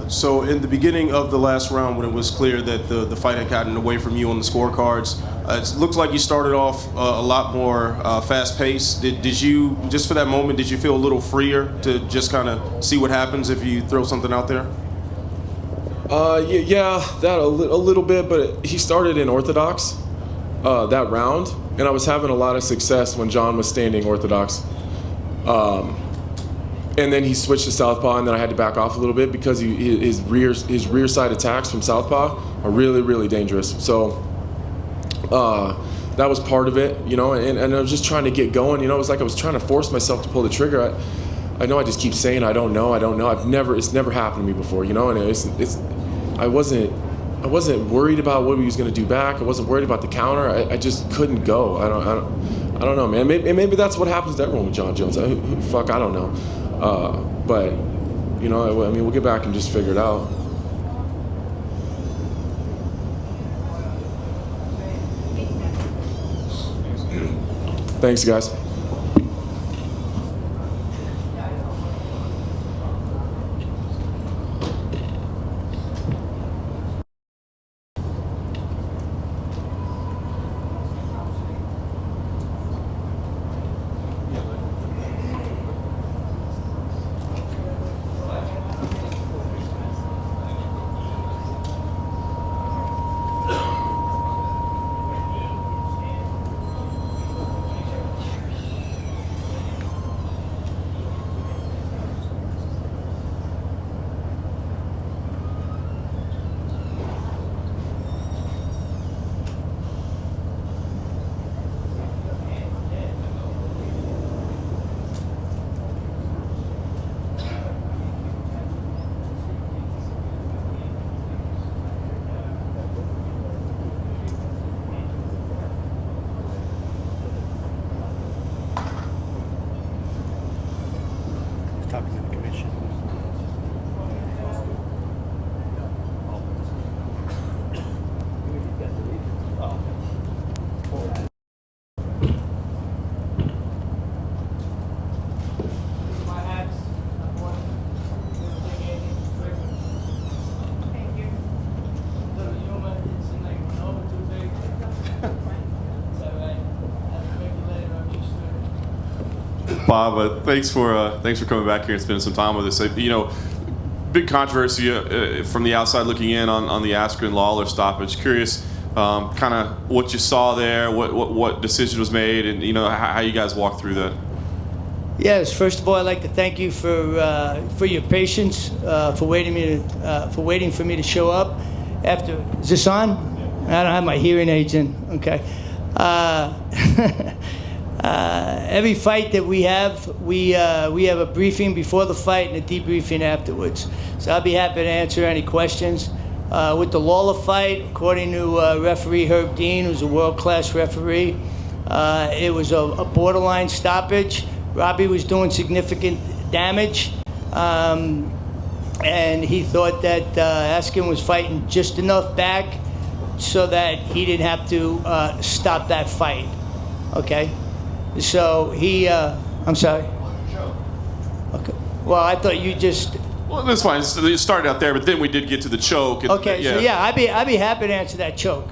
So in the beginning of the last round, when it was clear that the fight had gotten away from you on the scorecards, it looked like you started off a lot more fast-paced. Did you, just for that moment, did you feel a little freer to just kind of see what happens if you throw something out there? Yeah, that a little bit, but he started in orthodox that round, and I was having a lot of success when Jon was standing orthodox. And then he switched to southpaw, and then I had to back off a little bit because his rear side attacks from southpaw are really, really dangerous. So that was part of it, and I was just trying to get going. It was like I was trying to force myself to pull the trigger. I know I just keep saying I don't know. It's never happened to me before, and I wasn't worried about what he was going to do back. I wasn't worried about the counter. I just couldn't go. I don't know, man. Maybe that's what happens to everyone with Jon Jones. I don't know. But, we'll get back and just figure it out. Thanks, guys. Talking to the commission. Bob, thanks for coming back here and spending some time with us. Big controversy from the outside looking in on the Askren Lawler stoppage. Curious, kind of what you saw there, what decision was made, and how you guys walked through that. Yes, first of all, I'd like to thank you for your patience, for waiting for me to show up. Is this on? I don't have my hearing aids in. Okay. Every fight that we have a briefing before the fight and a debriefing afterwards. So I'll be happy to answer any questions. With the Lawler fight, according to referee Herb Dean, who's a world-class referee, it was a borderline stoppage. Robbie was doing significant damage, and he thought that Askren was fighting just enough back so that he didn't have to stop that fight. Okay? So he, I'm sorry. Okay. Well, I thought you just. Well, that's fine. So you started out there, but then we did get to the choke. Okay. So yeah, I'd be happy to answer that choke.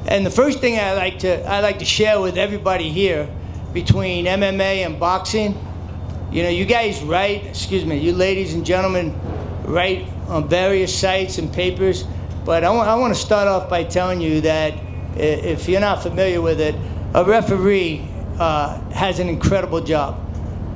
And the first thing I like to share with everybody here, between MMA and boxing, you guys write. You ladies and gentlemen write on various sites and papers. But I want to start off by telling you that if you're not familiar with it, a referee has an incredible job.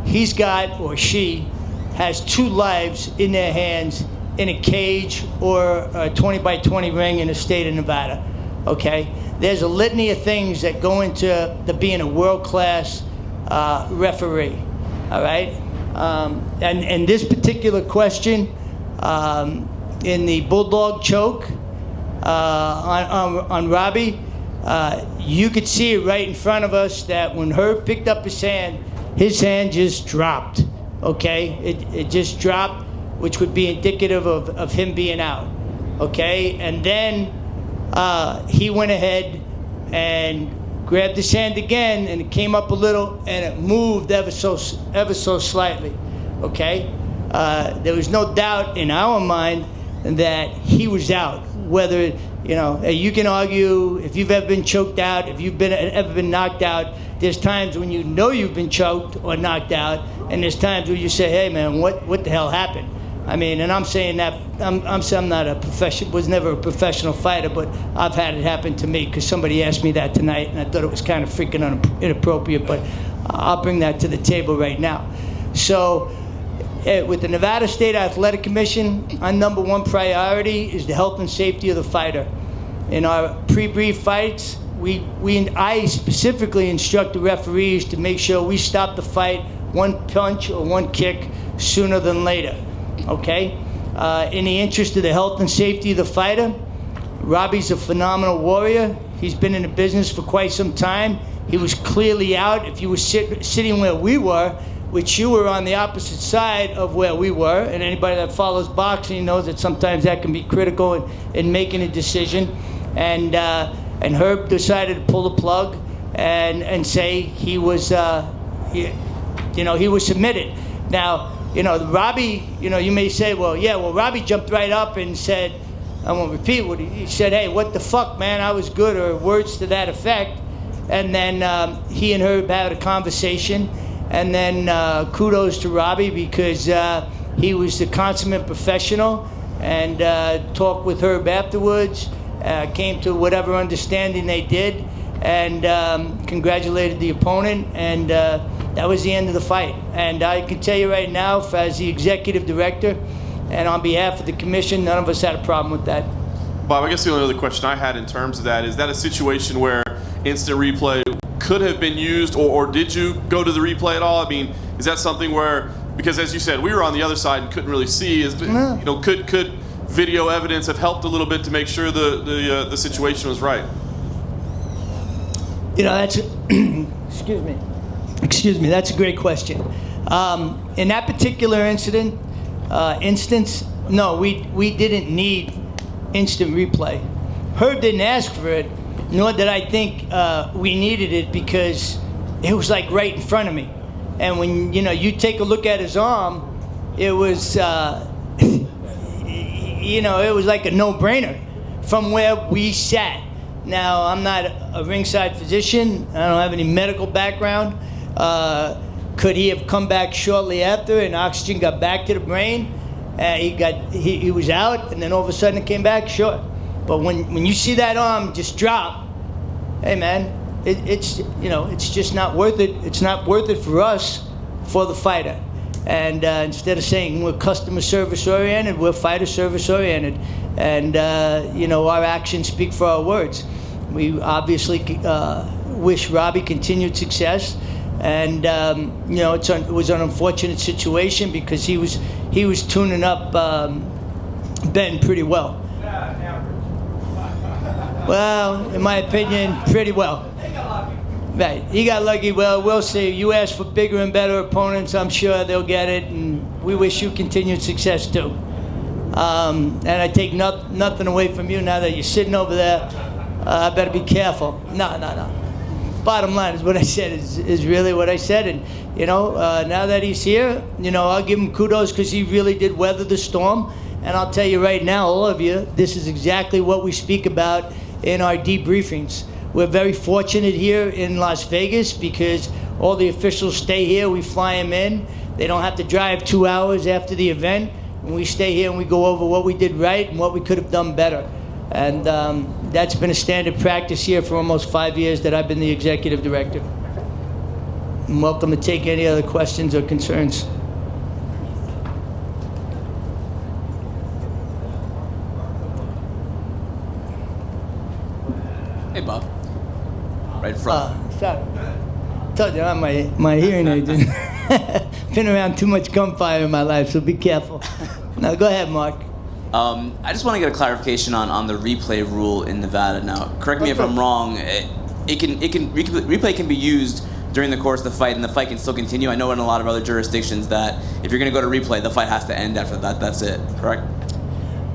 He's got, or she, has 2 lives in their hands in a cage or a 20 by 20 ring in the state of Nevada, okay? There's a litany of things that go into being a world-class referee, all right? And this particular question, in the Bulldog choke, on Robbie, you could see it right in front of us that when Herb picked up his hand just dropped, okay? It just dropped, which would be indicative of him being out, okay? And then he went ahead and grabbed his hand again, and it came up a little, and it moved ever so slightly, okay? There was no doubt in our mind that he was out. Whether, you know, you can argue if you've ever been choked out, if you've ever been knocked out. There's times when you know you've been choked or knocked out, and there's times where you say, hey man, what the hell happened? I mean, and I'm saying that I'm not a was never a professional fighter, but I've had it happen to me because somebody asked me that tonight, and I thought it was kind of freaking inappropriate, but I'll bring that to the table right now. So with the Nevada State Athletic Commission, our number one priority is the health and safety of the fighter. In our pre-brief fights, I specifically instruct the referees to make sure we stop the fight one punch or one kick sooner than later, okay? In the interest of the health and safety of the fighter, Robbie's a phenomenal warrior. He's been in the business for quite some time. He was clearly out. If you were sitting where we were, which you were on the opposite side of where we were, and anybody that follows boxing knows that sometimes that can be critical in making a decision. And Herb decided to pull the plug and say he was, he was submitted. Now, Robbie, you may say, well, Robbie jumped right up and said, I won't repeat what he said, hey, what the fuck, man, I was good, or words to that effect. And then he and Herb had a conversation. And then kudos to Robbie because he was the consummate professional and talked with Herb afterwards, came to whatever understanding they did, and congratulated the opponent, and that was the end of the fight. And I can tell you right now, as the executive director and on behalf of the commission, none of us had a problem with that. Bob, I guess the only other question I had in terms of that is that a situation where instant replay could have been used, or did you go to the replay at all? I mean, is that something where, because as you said, we were on the other side and couldn't really see, could video evidence have helped a little bit to make sure the situation was right? That's excuse me, that's a great question. In that particular instance, no, we didn't need instant replay. Herb didn't ask for it, nor did I think we needed it, because it was like right in front of me. And when you take a look at his arm, it was it was like a no-brainer from where we sat. Now, I'm not a ringside physician. I don't have any medical background. Could he have come back shortly after and oxygen got back to the brain? He was out, and then all of a sudden it came back? Sure. But when you see that arm just drop, hey man, it's just not worth it. It's not worth it for us, for the fighter. And instead of saying we're customer service oriented, we're fighter service oriented. And our actions speak for our words. We obviously wish Robbie continued success. And it was an unfortunate situation because he was tuning up Ben pretty well. Well, in my opinion, pretty well. Right, he got lucky. Well, we'll see. You ask for bigger and better opponents, I'm sure they'll get it, and we wish you continued success too. And I take nothing away from you now that you're sitting over there. I better be careful. No. Bottom line is what I said is really what I said, and now that he's here, I'll give him kudos because he really did weather the storm. And I'll tell you right now, all of you, this is exactly what we speak about in our debriefings. We're very fortunate here in Las Vegas because all the officials stay here. We fly them in. They don't have to drive 2 hours after the event. And we stay here and we go over what we did right and what we could have done better. And that's been a standard practice here for almost 5 years that I've been the executive director. I'm welcome to take any other questions or concerns. Hey, Bob. Right in front. Sorry. Told you, my hearing aid. Been around too much gunfire in my life, so be careful. Now, go ahead, Mark. I just want to get a clarification on the replay rule in Nevada. Now, correct me if I'm wrong. Replay can be used during the course of the fight, and the fight can still continue. I know in a lot of other jurisdictions that if you're going to go to replay, the fight has to end after that. That's it. Correct?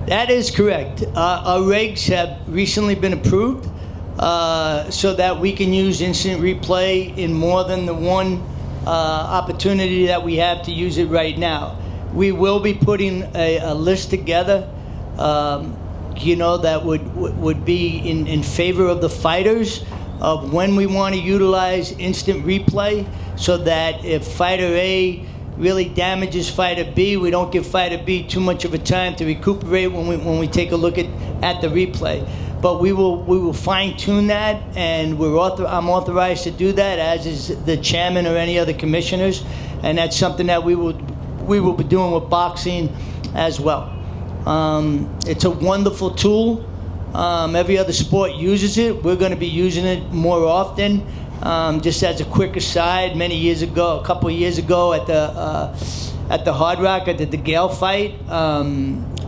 That is correct. Our regs have recently been approved so that we can use instant replay in more than the one opportunity that we have to use it right now. We will be putting a list together, that would be in favor of the fighters of when we want to utilize instant replay, so that if fighter A really damages fighter B, we don't give fighter B too much of a time to recuperate when we take a look at the replay. But we will fine tune that, and I'm authorized to do that, as is the chairman or any other commissioners, and that's something that we will be doing with boxing as well. It's a wonderful tool. Every other sport uses it. We're going to be using it more often. Just as a quick aside, a couple of years ago at the Hard Rock at the DeGale fight,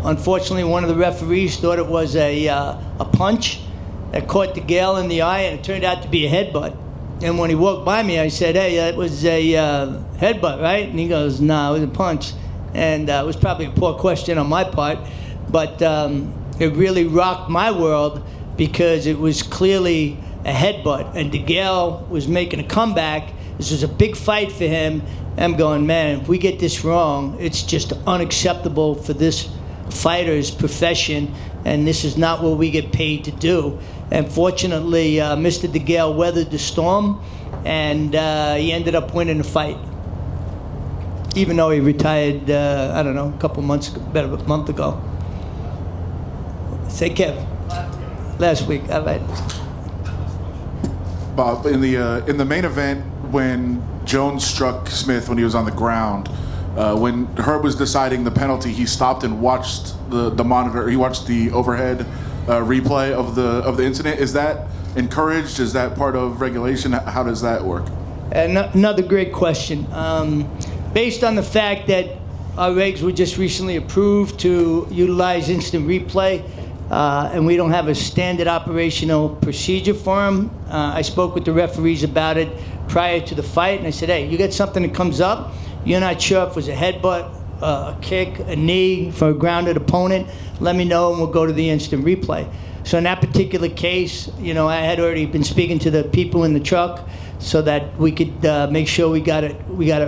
unfortunately one of the referees thought it was a punch that caught DeGale in the eye, and it turned out to be a headbutt. And when he walked by me, I said, "Hey, that was a headbutt, right?" And he goes, "No, it was a punch." And it was probably a poor question on my part, but it really rocked my world, because it was clearly a headbutt, and DeGale was making a comeback. This was a big fight for him. I'm going, man, if we get this wrong, it's just unacceptable for this fighter's profession, and this is not what we get paid to do. And fortunately, Mr. DeGale weathered the storm, and he ended up winning the fight, even though he retired, a couple months ago, about a month ago. Say, Kev. Last week, all right. Bob, in the main event, when Jones struck Smith when he was on the ground, when Herb was deciding the penalty, he stopped and watched the monitor. He watched the overhead replay of the incident. Is that encouraged? Is that part of regulation? How does that work? Another great question. Based on the fact that our regs were just recently approved to utilize instant replay, and we don't have a standard operational procedure for them. I spoke with the referees about it prior to the fight, and I said, hey, you get something that comes up, you're not sure if it was a headbutt, a kick, a knee for a grounded opponent, let me know and we'll go to the instant replay. So in that particular case, I had already been speaking to the people in the truck so that we could make sure we got it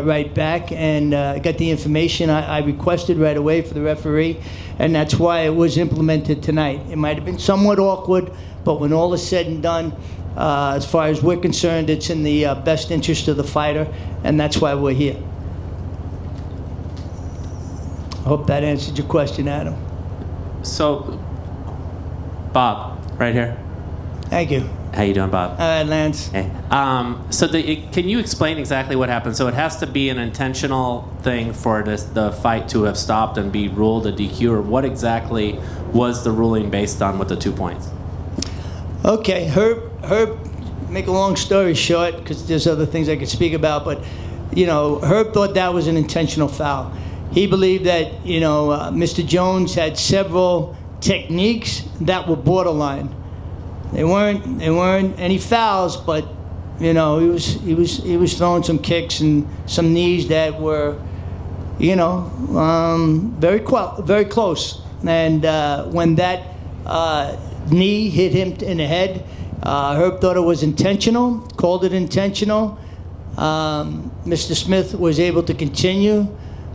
right back, and got the information I requested right away for the referee, and that's why it was implemented tonight. It might have been somewhat awkward, but when all is said and done, as far as we're concerned, it's in the best interest of the fighter, and that's why we're here. I hope that answered your question, Adam. So, Bob, right here. Thank you. How you doing, Bob? All right, Lance. Hey. Can you explain exactly what happened? So it has to be an intentional thing for the fight to have stopped and be ruled a DQ, or what exactly was the ruling based on with the 2 points? Okay, Herb, make a long story short, because there's other things I could speak about, but, Herb thought that was an intentional foul. He believed that, Mr. Jones had several techniques that were borderline. They weren't any fouls, but he was throwing some kicks and some knees that were, very close. And when that knee hit him in the head, Herb thought it was intentional, called it intentional. Mr. Smith was able to continue,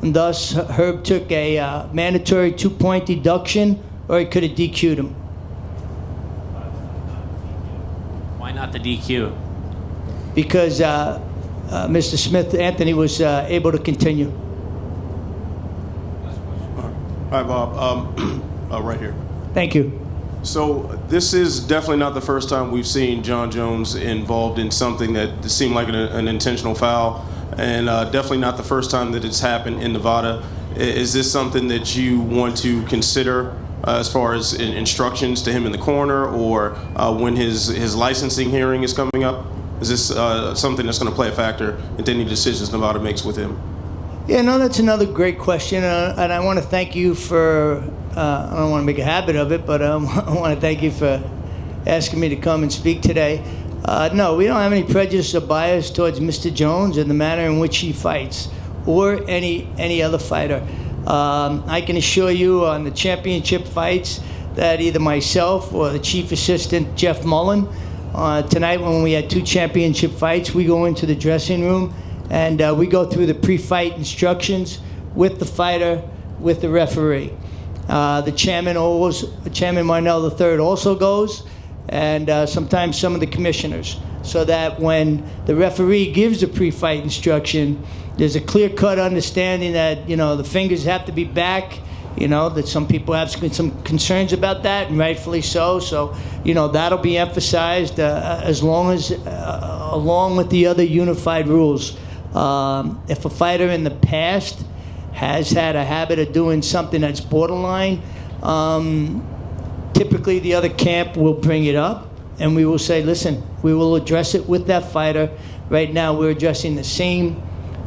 and thus Herb took a mandatory 2-point deduction, or he could have DQ'd him. Why not the DQ? Because Mr. Smith, Anthony, was able to continue. Hi, Bob. Right here. Thank you. So this is definitely not the first time we've seen Jon Jones involved in something that seemed like an intentional foul, and definitely not the first time that it's happened in Nevada. Is this something that you want to consider as far as instructions to him in the corner, or when his licensing hearing is coming up? Is this something that's going to play a factor in any decisions Nevada makes with him? Yeah, no, that's another great question, and I want to thank you for I don't want to make a habit of it, but I want to thank you for asking me to come and speak today. No, we don't have any prejudice or bias towards Mr. Jones and the manner in which he fights, or any other fighter. I can assure you on the championship fights that either myself or the chief assistant, Jeff Mullen, tonight when we had 2 championship fights, we go into the dressing room and we go through the pre-fight instructions with the fighter, with the referee. The chairman Marnell III also goes, and sometimes some of the commissioners, so that when the referee gives a pre-fight instruction, there's a clear-cut understanding that, the fingers have to be back, that some people have some concerns about that, and rightfully so. So, that'll be emphasized along with the other unified rules. If a fighter in the past has had a habit of doing something that's borderline, typically the other camp will bring it up, and we will say, listen, we will address it with that fighter. Right now, we're addressing the same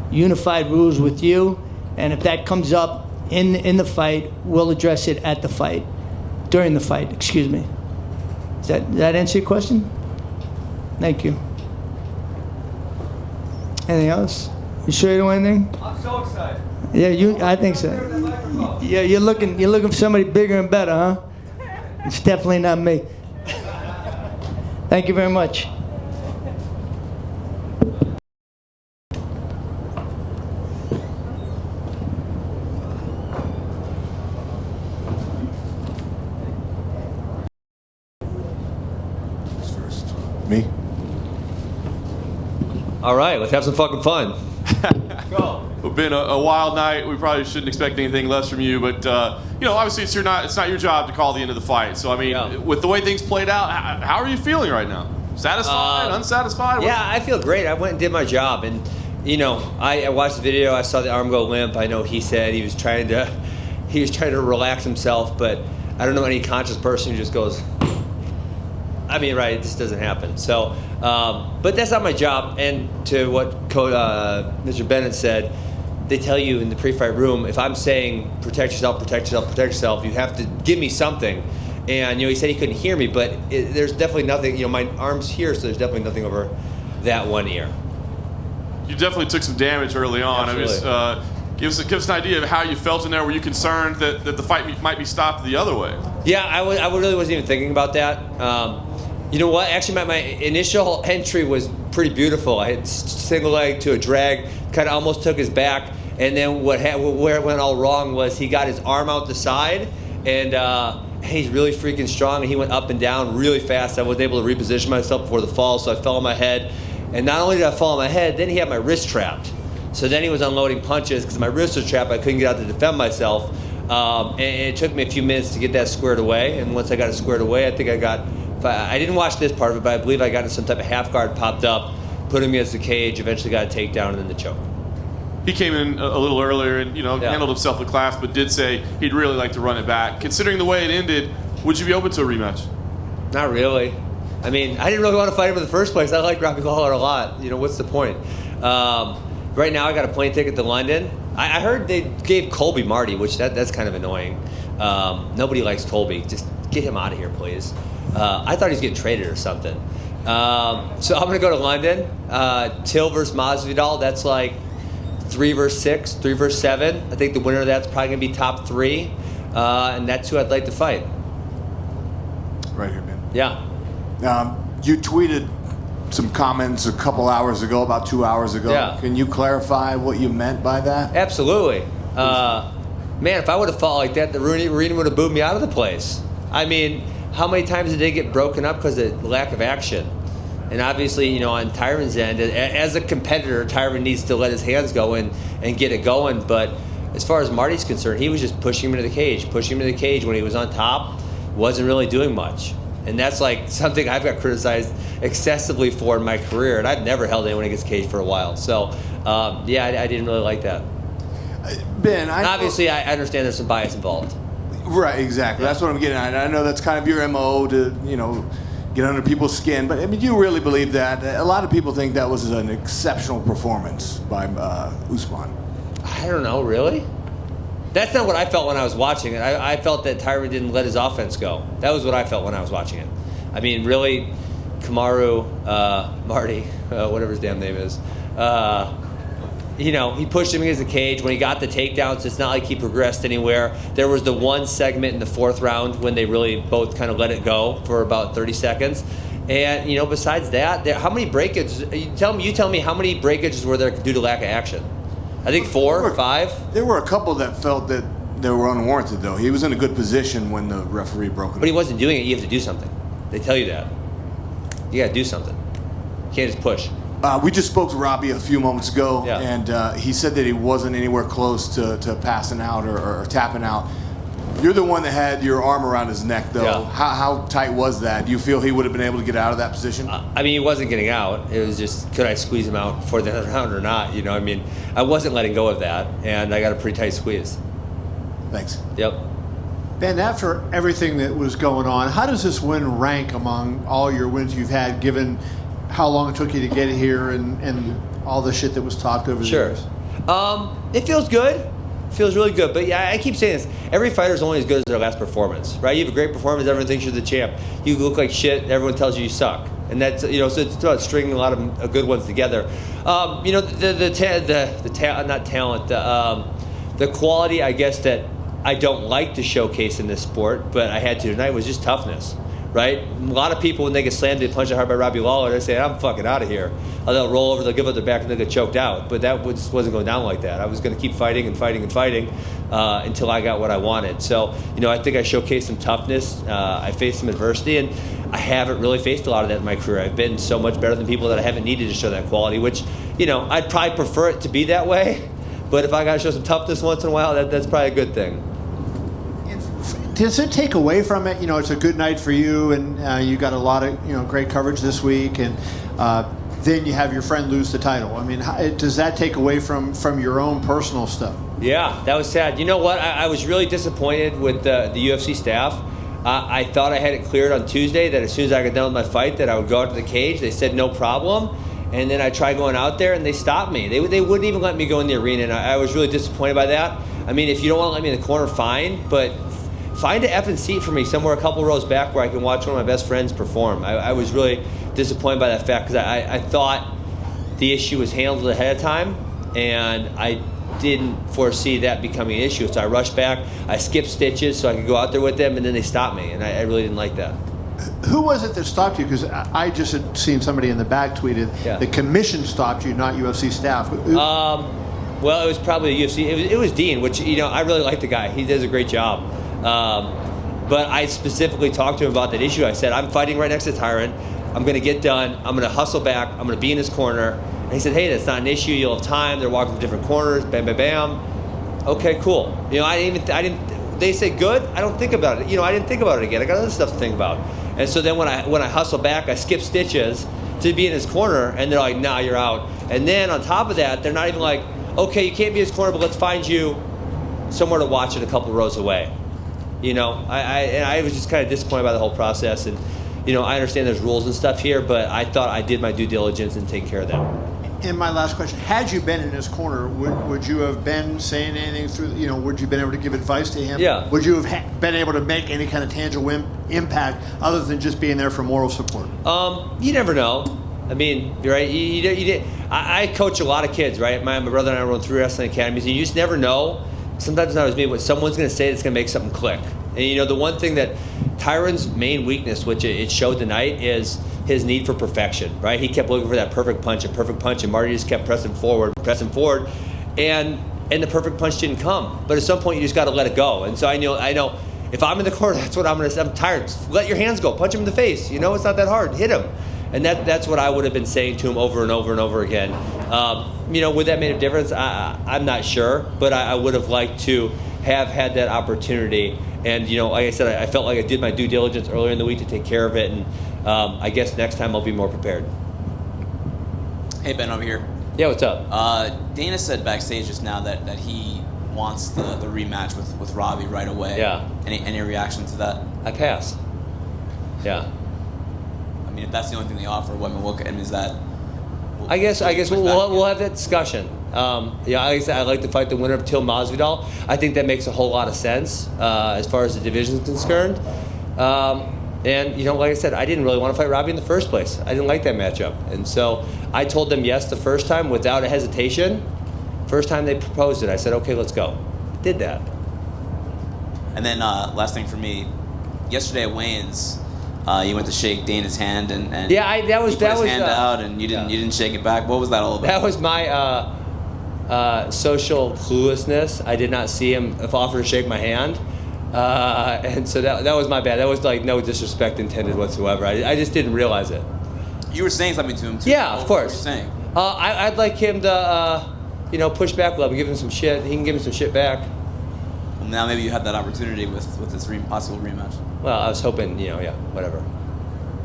unified rules with you, and if that comes up in the fight, we'll address it at the fight, during the fight, excuse me. Does that answer your question? Thank you. Anything else? You sure you don't want anything? I'm so excited. Yeah, I think so. Yeah, you're looking for somebody bigger and better, huh? It's definitely not me. Thank you very much. Me? All right, let's have some fucking fun. It's been a wild night. We probably shouldn't expect anything less from you, but obviously it's not your job to call the end of the fight. So I mean, with the way things played out, how are you feeling right now? Satisfied? Unsatisfied? Yeah, I feel great. I went and did my job, and I watched the video. I saw the arm go limp. I know he said he was trying to relax himself, but I don't know any conscious person who just goes, I mean, right, this doesn't happen. So, but that's not my job. And to what Mr. Bennett said, they tell you in the pre-fight room, if I'm saying protect yourself, protect yourself, protect yourself, you have to give me something. And he said he couldn't hear me, but there's definitely nothing. My arm's here, so there's definitely nothing over that one ear. You definitely took some damage early on. Absolutely. I mean, give us an idea of how you felt in there. Were you concerned that the fight might be stopped the other way? Yeah, I really wasn't even thinking about that. You know what? Actually, my initial entry was pretty beautiful. I had single leg to a drag, kind of almost took his back, and then where it went all wrong was he got his arm out the side, and he's really freaking strong, and he went up and down really fast. I was able to reposition myself before the fall, so I fell on my head. And not only did I fall on my head, then he had my wrist trapped. So then he was unloading punches because my wrist was trapped. I couldn't get out to defend myself. And it took me a few minutes to get that squared away. And once I got it squared away, I didn't watch this part of it, but I believe I got in some type of half guard, popped up, put him against the cage, eventually got a takedown, and then the choke. He came in a little earlier and handled himself with class, but did say he'd really like to run it back. Considering the way it ended, would you be open to a rematch? Not really. I mean, I didn't really want to fight him in the first place. I like Robbie Lawler a lot. What's the point? Right now, I got a plane ticket to London. I heard they gave Colby Marty, which that's kind of annoying. Nobody likes Colby. Just get him out of here, please. I thought he was getting traded or something. So I'm going to go to London. Till versus Masvidal, that's like 3 versus 6, 3 versus 7. I think the winner of that's probably going to be top 3. And that's who I'd like to fight. Right here, man. Yeah. You tweeted some comments a couple hours ago, about 2 hours ago. Yeah. Can you clarify what you meant by that? Absolutely. Man, if I would have fought like that, the arena would have booed me out of the place. I mean, how many times did they get broken up because of lack of action? And obviously, on Tyron's end, as a competitor, Tyron needs to let his hands go and get it going. But as far as Marty's concerned, he was just pushing him into the cage when he was on top, wasn't really doing much. And that's like something I've got criticized excessively for in my career, and I've never held anyone against the cage for a while. So, I didn't really like that. Ben, obviously, I understand there's some bias involved. Right, exactly. That's what I'm getting at. I know that's kind of your MO to, get under people's skin, but I mean, you really believe that? A lot of people think that was an exceptional performance by Usman. I don't know, really? That's not what I felt when I was watching it. I felt that Tyron didn't let his offense go. That was what I felt when I was watching it. I mean, really, Kamaru, Marty, whatever his damn name is, he pushed him against the cage. When he got the takedowns, it's not like he progressed anywhere. There was the one segment in the 4th round when they really both kind of let it go for about 30 seconds. And, besides that, how many breakages? You tell me how many breakages were there due to lack of action? I think 4 or 5. There were a couple that felt that they were unwarranted, though. He was in a good position when the referee broke it. But he wasn't doing it. You have to do something. They tell you that. You got to do something. You can't just push. We just spoke to Robbie a few moments ago, Yeah. and he said that he wasn't anywhere close to passing out or tapping out. You're the one that had your arm around his neck, though. Yeah. How tight was that? Do you feel he would have been able to get out of that position? I mean, he wasn't getting out. It was just, could I squeeze him out for the other round or not? I wasn't letting go of that, and I got a pretty tight squeeze. Thanks. Yep. Ben, after everything that was going on, how does this win rank among all your wins you've had, given how long it took you to get here and all the shit that was talked over the years? It feels good. It feels really good. But yeah, I keep saying this. Every fighter is only as good as their last performance, right? You have a great performance, everyone thinks you're the champ. You look like shit, everyone tells you suck. And that's, so it's about stringing a lot of good ones together. The quality, I guess, that I don't like to showcase in this sport, but I had to tonight, was just toughness, right? A lot of people, when they get slammed, they punch it hard by Robbie Lawler, they say, I'm fucking out of here. Or they'll roll over, they'll give up their back, and they'll get choked out. But that wasn't going down like that. I was going to keep fighting until I got what I wanted. So, I think I showcased some toughness. I faced some adversity, and I haven't really faced a lot of that in my career. I've been so much better than people that I haven't needed to show that quality, which, I'd probably prefer it to be that way. But if I got to show some toughness once in a while, that's probably a good thing. Does it take away from it? It's a good night for you, and you got a lot of great coverage this week, and then you have your friend lose the title. I mean, does that take away from your own personal stuff? Yeah, that was sad. You know what? I was really disappointed with the UFC staff. I thought I had it cleared on Tuesday that as soon as I got done with my fight that I would go out to the cage. They said no problem. And then I tried going out there, and they stopped me. They wouldn't even let me go in the arena, and I was really disappointed by that. I mean, if you don't want to let me in the corner, fine, but find an effing seat for me somewhere a couple rows back where I can watch one of my best friends perform. I was really disappointed by that fact because I thought the issue was handled ahead of time, and I didn't foresee that becoming an issue. So I rushed back, I skipped stitches so I could go out there with them, and then they stopped me, and I really didn't like that. Who was it that stopped you? Because I just had seen somebody in the back tweeted the commission stopped you, not UFC staff. Well, it was probably the UFC. It was Dean, which, I really like the guy. He does a great job. But I specifically talked to him about that issue. I said, I'm fighting right next to Tyron. I'm going to get done. I'm going to hustle back. I'm going to be in his corner. And he said, hey, that's not an issue. You'll have time. They're walking from different corners. Bam, bam, bam. Okay, cool. I didn't. They say good. I don't think about it. I didn't think about it again. I got other stuff to think about. And so then when I hustle back, I skip stitches to be in his corner, and they're like, nah, you're out. And then on top of that, they're not even like, okay, you can't be in his corner, but let's find you somewhere to watch it a couple rows away. I was just kind of disappointed by the whole process, and I understand there's rules and stuff here, but I thought I did my due diligence and take care of them. And my last question: had you been in his corner, would you have been saying anything through? Would you have been able to give advice to him? Yeah. Would you have been able to make any kind of tangible impact other than just being there for moral support? You never know. I mean, you're right. I coach a lot of kids, right? My brother and I run 3 wrestling academies, and you just never know. Sometimes it's not as me, what someone's going to say that's going to make something click. And the one thing that Tyron's main weakness, which it showed tonight, is his need for perfection, right? He kept looking for that perfect punch, and Marty just kept pressing forward, and the perfect punch didn't come. But at some point, you just got to let it go. And so I know, if I'm in the corner, that's what I'm going to say. I'm tired. Let your hands go. Punch him in the face. It's not that hard. Hit him. And that's what I would have been saying to him over and over and over again. Would that make a difference? I'm not sure, but I would have liked to have had that opportunity. And, like I said, I felt like I did my due diligence earlier in the week to take care of it. And I guess next time I'll be more prepared. Hey, Ben, over here. Yeah, what's up? Dana said backstage just now that he wants the rematch with Robbie right away. Yeah. Any reaction to that? I pass. Yeah. I mean, if that's the only thing they offer, is that? I guess we'll have that discussion. Yeah, like I said, I'd like to fight the winner of Till Masvidal. I think that makes a whole lot of sense as far as the division is concerned. And, like I said, I didn't really want to fight Robbie in the first place. I didn't like that matchup. And so I told them yes the first time without a hesitation. First time they proposed it, I said, okay, let's go. Did that. And then last thing for me, yesterday at weigh-ins, you went to shake Dana's hand and yeah, that was he put his hand out and you didn't shake it back. What was that all about? That was my social cluelessness. I did not see him offer to shake my hand. And so that was my bad. That was like no disrespect intended whatsoever. I just didn't realize it. You were saying something to him too. Yeah, of course. What were you saying? I'd like him to, push back a little, give him some shit. He can give me some shit back. Well, now maybe you have that opportunity with this possible rematch. Well, I was hoping, whatever.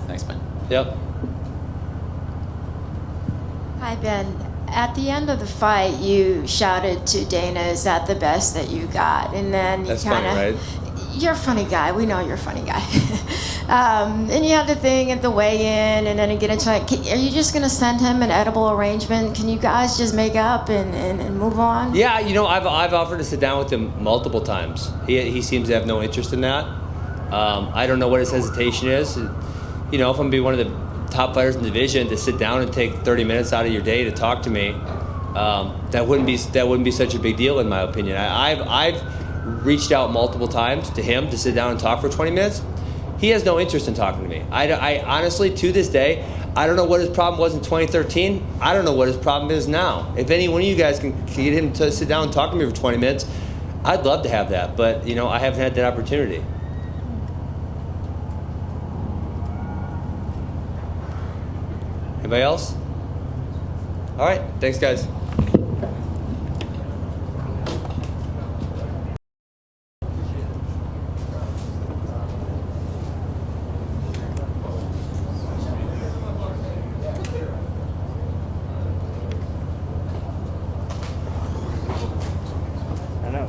Thanks, Ben. Yep. Hi, Ben. At the end of the fight, you shouted to Dana, "Is that the best that you got?" And then you That's kind of, funny, right? You're a funny guy. We know you're a funny guy. And you have the thing at the weigh-in, and then you get into like, are you just gonna send him an edible arrangement? Can you guys just make up and move on? Yeah, I've offered to sit down with him multiple times. He seems to have no interest in that. I don't know what his hesitation is. If I'm gonna be one of the top fighters in the division, to sit down and take 30 minutes out of your day to talk to me, that wouldn't be such a big deal in my opinion. I've reached out multiple times to him to sit down and talk for 20 minutes. He has no interest in talking to me. I honestly, to this day, I don't know what his problem was in 2013. I don't know what his problem is now. If any one of you guys can get him to sit down and talk to me for 20 minutes, I'd love to have that. But, I haven't had that opportunity. Anybody else? All right. Thanks, guys. I know.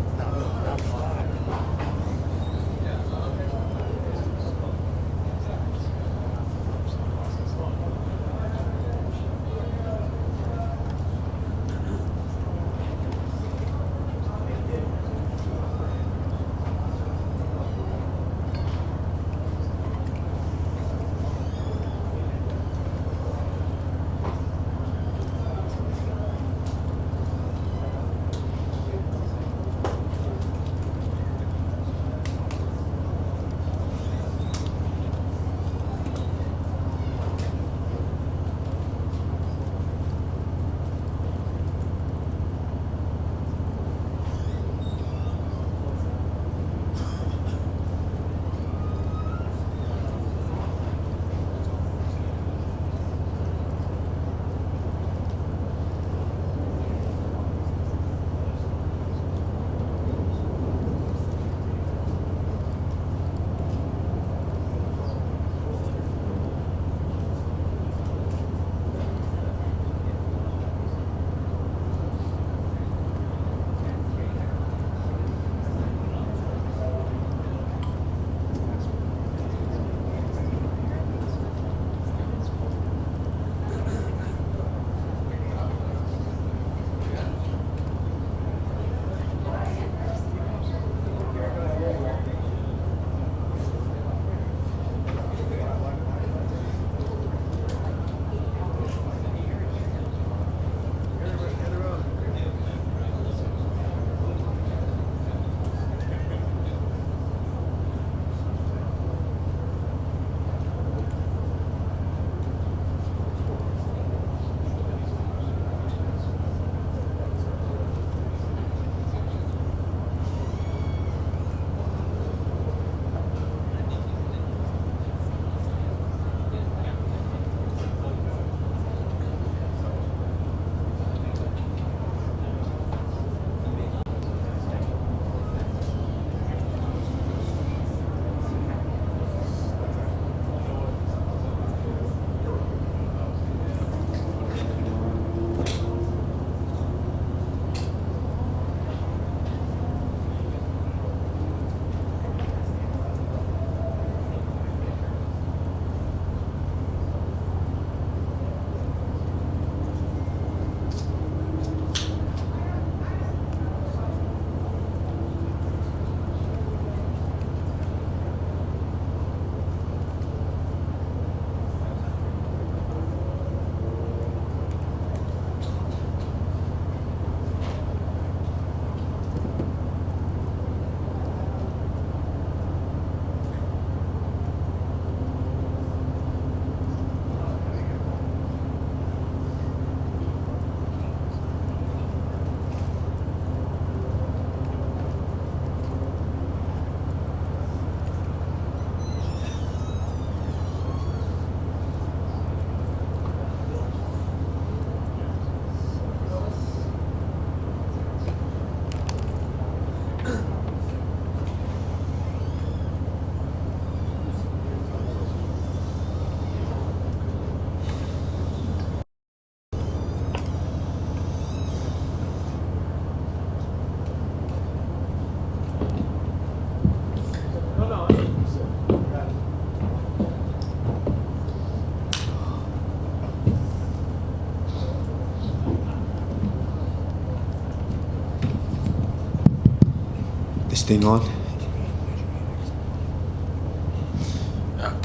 this thing on?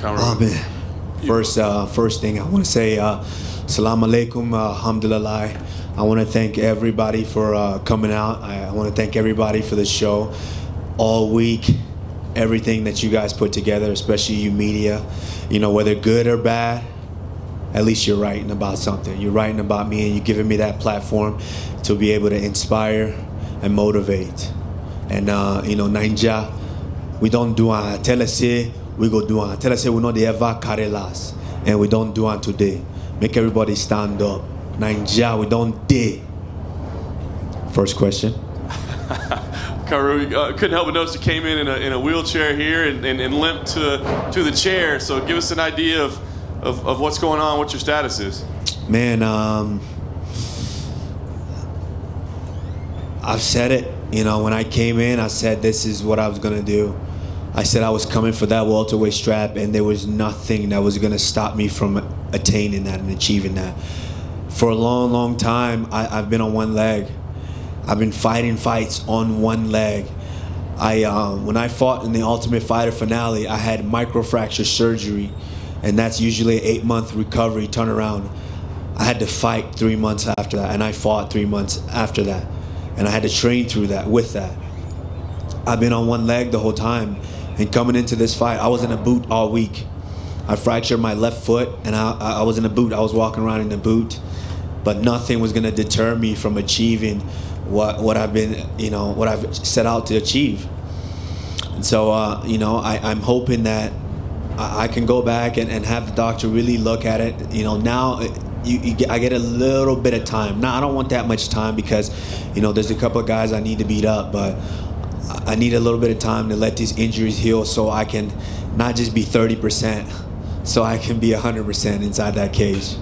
Oh man. First thing I want to say, Salam alaikum, alhamdulillah. I want to thank everybody for coming out. I want to thank everybody for the show all week. Everything that you guys put together, especially you media, you know, whether good or bad, at least you're writing about something. You're writing about me, and you're giving me that platform to be able to inspire and motivate. And you know, Naija, we don't do a telese, we go do a telese. We know the ever karelas, and we don't do it today. Make everybody stand up. Naija, we don't day. First question. Karu, couldn't help but notice you came in a wheelchair here and limped to the chair. So give us an idea of what's going on, what your status is. Man, I've said it. You know, when I came in, I said this is what I was gonna do. I said I was coming for that welterweight strap, and there was nothing that was gonna stop me from attaining that and achieving that. For a long, long time, I've been on one leg. I've been fighting fights on one leg. When I fought in the Ultimate Fighter finale, I had microfracture surgery, and that's usually an 8-month recovery turnaround. I had to fight 3 months after that, and I fought 3 months after that, and I had to train through that with that. I've been on one leg the whole time, and coming into this fight, I was in a boot all week. I fractured my left foot, and I was in a boot. I was walking around in a boot, but nothing was gonna deter me from achieving what I've been, you know, what I've set out to achieve. And so, you know, I'm hoping that I can go back and have the doctor really look at it. You know, now I get a little bit of time. Now, I don't want that much time because, you know, there's a couple of guys I need to beat up, but I need a little bit of time to let these injuries heal so I can not just be 30%, so I can be 100% inside that cage.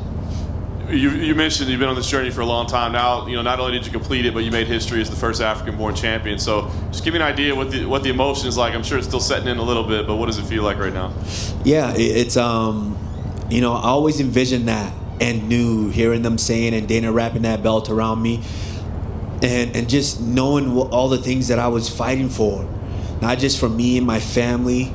You mentioned you've been on this journey for a long time now. You know, not only did you complete it, but you made history as the first African-born champion. So, just give me an idea what the emotion is like. I'm sure it's still setting in a little bit, but what does it feel like right now? Yeah, it's you know, I always envisioned that and knew hearing them saying and Dana wrapping that belt around me, and just knowing all the things that I was fighting for, not just for me and my family,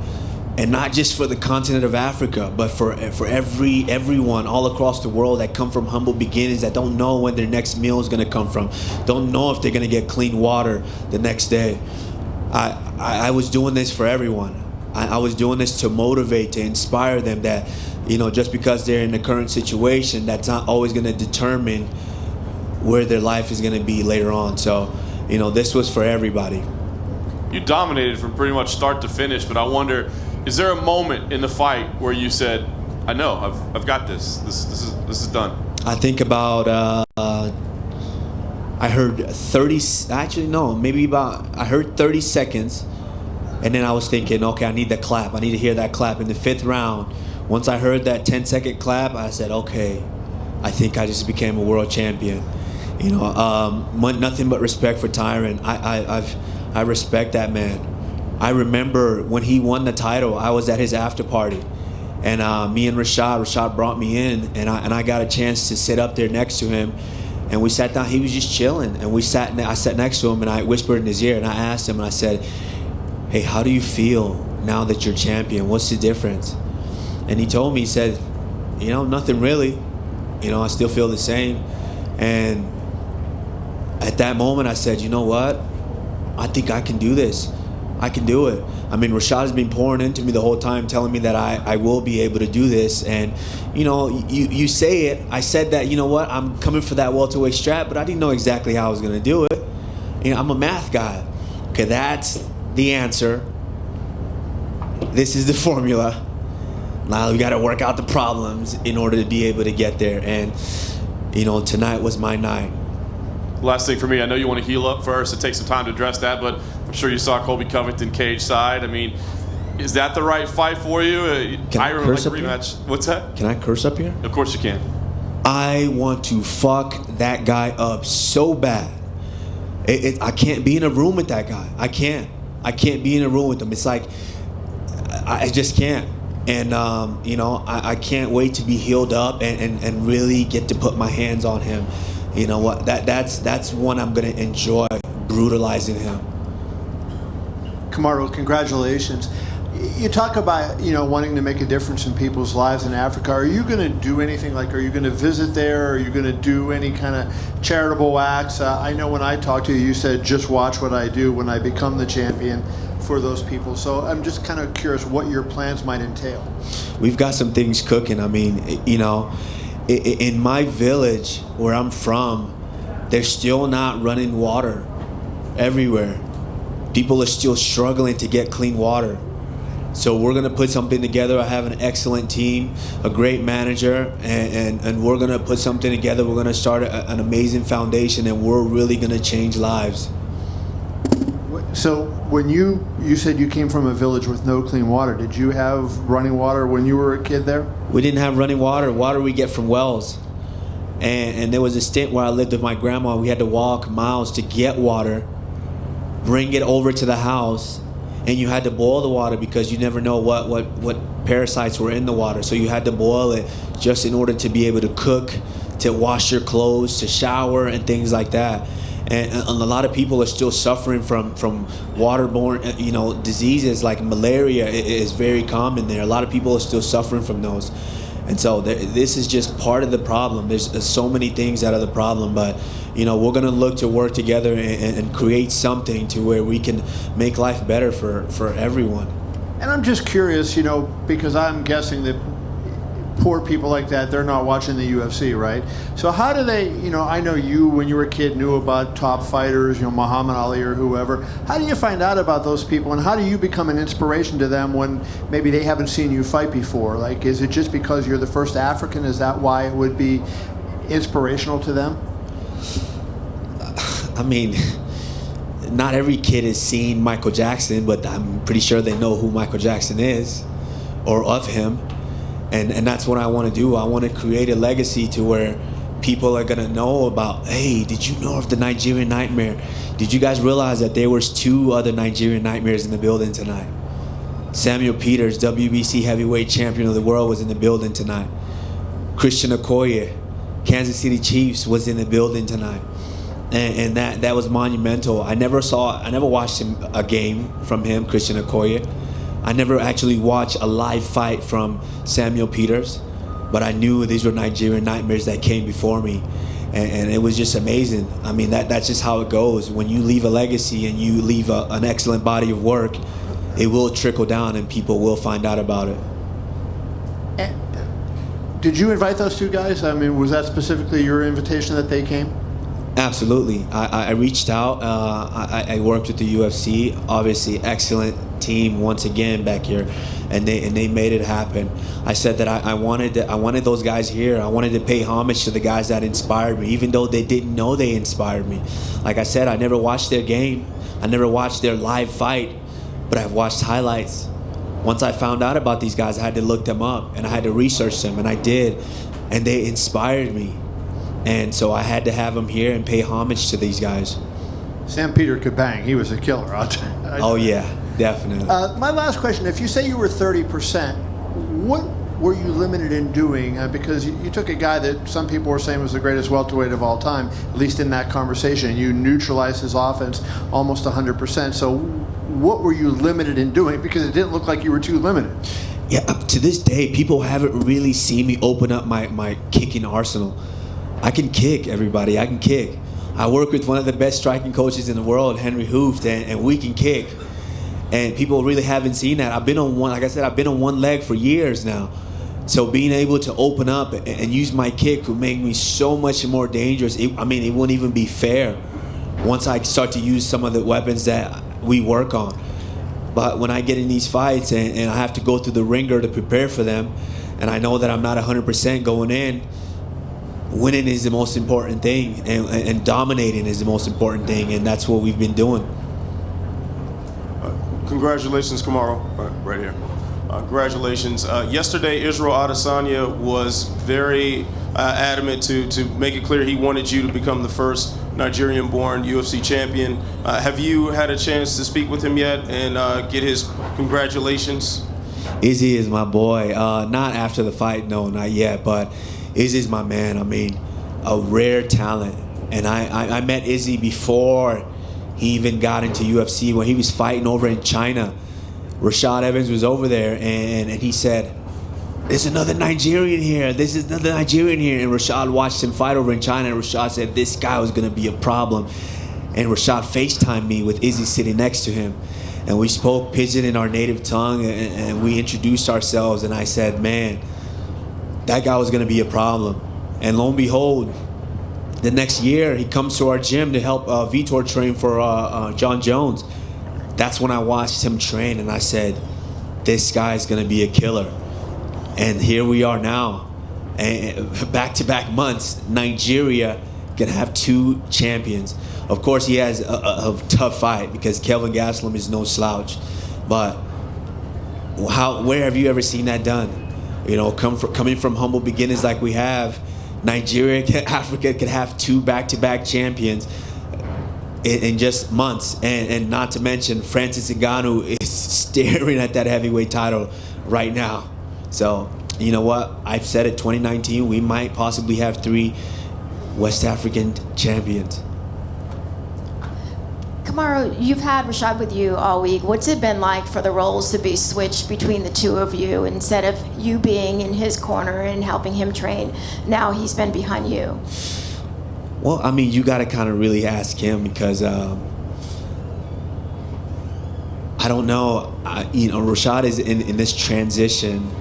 and not just for the continent of Africa, but for everyone all across the world that come from humble beginnings, that don't know when their next meal is going to come from, don't know if they're going to get clean water the next day. I was doing this for everyone. I was doing this to motivate, to inspire them that, you know, just because they're in the current situation, that's not always going to determine where their life is going to be later on. So, you know, this was for everybody. You dominated from pretty much start to finish, but I wonder, is there a moment in the fight where you said, I know, I've got this. This is done? I think about I heard 30, actually no, maybe about, I heard 30 seconds, and then I was thinking, okay, I need the clap. I need to hear that clap in the 5th round. Once I heard that 10-second clap, I said, okay, I think I just became a world champion. You know, nothing but respect for Tyron. I respect that man. I remember when he won the title, I was at his after party, and me and Rashad brought me in, and I got a chance to sit up there next to him, and we sat down. He was just chilling, and I sat next to him, and I whispered in his ear, and I asked him, and I said, hey, how do you feel now that you're champion? What's the difference? And he told me, he said, you know, nothing really. You know, I still feel the same. And at that moment, I said, you know what? I think I can do this. I can do it. I mean, Rashad has been pouring into me the whole time, telling me that I will be able to do this. And, you know, you say it. I said that, you know what, I'm coming for that welterweight strap, but I didn't know exactly how I was going to do it. You know, I'm a math guy. Okay, that's the answer. This is the formula. Now we got to work out the problems in order to be able to get there. And, you know, tonight was my night. Last thing for me, I know you want to heal up first. It takes some time to address that, but I'm sure you saw Colby Covington cage side. I mean, is that the right fight for you? Can I curse up rematch. here? What's that? Can I curse up here? Of course you can. I want to fuck that guy up so bad. I can't be in a room with that guy. I can't be in a room with him. It's like, I just can't. And, you know, I can't wait to be healed up and really get to put my hands on him. You know what? That's one I'm gonna enjoy, brutalizing him. Kamaru, congratulations. You talk about, wanting to make a difference in people's lives in Africa. Are you going to do anything are you going to visit there? Are you going to do any kind of charitable acts? I know when I talked to you, you said, just watch what I do when I become the champion for those people. So I'm just kind of curious what your plans might entail. We've got some things cooking. I mean, in my village where I'm from, they're still not running water everywhere. People are still struggling to get clean water. So we're going to put something together. I have an excellent team, a great manager, and we're going to put something together. We're going to start an amazing foundation, and we're really going to change lives. So when you said you came from a village with no clean water, did you have running water when you were a kid there? We didn't have running water. Water we get from wells. And there was a stint where I lived with my grandma. We had to walk miles to get water, bring it over to the house, and you had to boil the water because you never know what parasites were in the water. So you had to boil it just in order to be able to cook, to wash your clothes, to shower, and things like that. And a lot of people are still suffering from waterborne, diseases like malaria is very common there. A lot of people are still suffering from those. And so this is just part of the problem. There's so many things that are the problem, but we're going to look to work together and create something to where we can make life better for everyone. And I'm just curious, because I'm guessing that poor people like that, they're not watching the UFC, right? So how do they, I know you, when you were a kid, knew about top fighters, Muhammad Ali or whoever. How do you find out about those people, and how do you become an inspiration to them when maybe they haven't seen you fight before? Like, is it just because you're the first African? Is that why it would be inspirational to them? I mean, not every kid has seen Michael Jackson, but I'm pretty sure they know who Michael Jackson is, or of him. And that's what I want to do. I want to create a legacy to where people are going to know about, hey, did you know of the Nigerian Nightmare? Did you guys realize that there was 2 other Nigerian Nightmares in the building tonight? Samuel Peters, WBC heavyweight champion of the world, was in the building tonight. Christian Okoye, Kansas City Chiefs, was in the building tonight. And that was monumental. I never watched a game from him, Christian Okoye. I never actually watched a live fight from Samuel Peters, but I knew these were Nigerian Nightmares that came before me, and it was just amazing. I mean, that's just how it goes. When you leave a legacy and you leave an excellent body of work, it will trickle down and people will find out about it. Did you invite those 2 guys? I mean, was that specifically your invitation that they came? Absolutely. I reached out. I worked with the UFC. Obviously, excellent team once again back here, and they made it happen. I said that I wanted those guys here. I wanted to pay homage to the guys that inspired me, even though they didn't know they inspired me. Like I said, I never watched their game. I never watched their live fight, but I've watched highlights. Once I found out about these guys, I had to look them up, and I had to research them, and I did, and they inspired me. And so I had to have them here and pay homage to these guys. Sam Peter could bang. He was a killer. Oh, yeah, definitely. My last question, if you say you were 30%, what were you limited in doing? Because you took a guy that some people were saying was the greatest welterweight of all time, at least in that conversation. You neutralized his offense almost 100%. So what were you limited in doing? Because it didn't look like you were too limited. Yeah, to this day, people haven't really seen me open up my kicking arsenal. I can kick, everybody. I can kick. I work with one of the best striking coaches in the world, Henry Hooft, and we can kick. And people really haven't seen that. I've been on one leg for years now. So being able to open up and use my kick would make me so much more dangerous. It wouldn't even be fair once I start to use some of the weapons that we work on. But when I get in these fights and I have to go through the ringer to prepare for them, and I know that I'm not 100% going in, winning is the most important thing, and dominating is the most important thing, and that's what we've been doing. Congratulations, Kamaru. Right here. Congratulations. Yesterday, Israel Adesanya was very adamant to make it clear he wanted you to become the first Nigerian-born UFC champion. Have you had a chance to speak with him yet and get his congratulations? Izzy is my boy. Not after the fight, no, not yet, but Izzy's my man. I mean, a rare talent. And I met Izzy before He even got into UFC when he was fighting over in China. Rashad Evans was over there, and he said, "There's another Nigerian here. This is another Nigerian here." And Rashad watched him fight over in China, and Rashad said this guy was going to be a problem. And Rashad FaceTimed me with Izzy sitting next to him. And we spoke Pidgin in our native tongue, and we introduced ourselves. And I said, man, that guy was going to be a problem. And lo and behold, the next year, he comes to our gym to help Vitor train for Jon Jones. That's when I watched him train, and I said, this guy's going to be a killer. And here we are now. And back-to-back months, Nigeria can have 2 champions. Of course, he has a tough fight because Kelvin Gastelum is no slouch. But where have you ever seen that done? You know, coming from humble beginnings like we have, Nigeria, Africa could have 2 back-to-back champions in just months. And not to mention, Francis Ngannou is staring at that heavyweight title right now. So, you know what? I've said it, 2019, we might possibly have 3 West African champions. Kamaru, you've had Rashad with you all week. What's it been like for the roles to be switched between the two of you? Instead of you being in his corner and helping him train, now he's been behind you. Well, I mean, you got to kind of really ask him because I don't know. Rashad is in this transition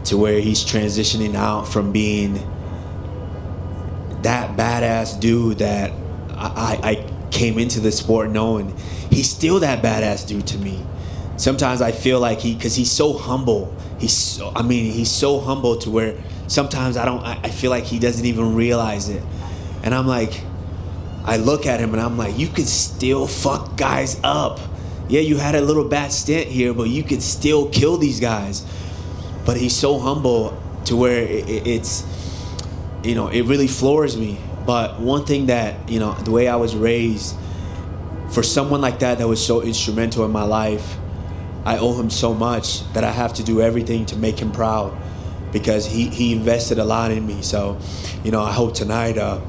to where he's transitioning out from being that badass dude that I came into the sport knowing. He's still that badass dude to me. Sometimes I feel like because he's so humble. He's so humble to where sometimes I feel like he doesn't even realize it. And I'm like, I look at him and I'm like, you could still fuck guys up. Yeah, you had a little bad stint here, but you could still kill these guys. But he's so humble to where it's, it really floors me. But one thing that, the way I was raised, for someone like that was so instrumental in my life, I owe him so much that I have to do everything to make him proud because he invested a lot in me. So, I hope tonight I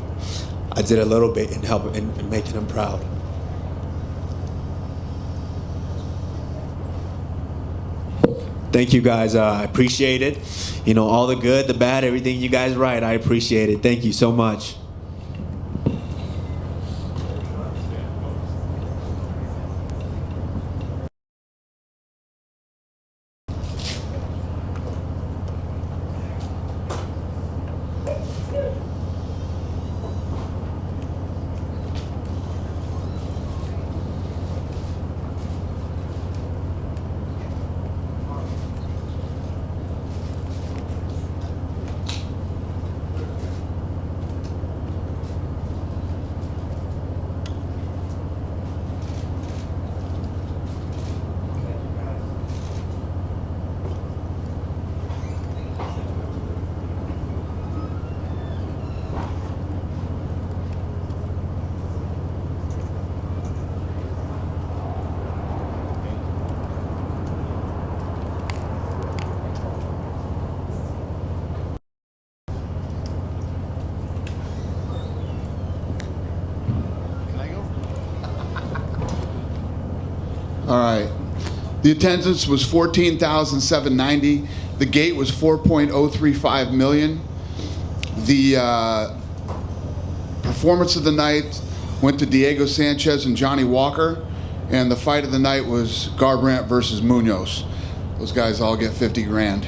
did a little bit in helping in making him proud. Thank you guys. I appreciate it. All the good, the bad, everything you guys write, I appreciate it. Thank you so much. All right. The attendance was 14,790. The gate was 4.035 million. The performance of the night went to Diego Sanchez and Johnny Walker, and the fight of the night was Garbrandt versus Munoz. Those guys all get 50 grand.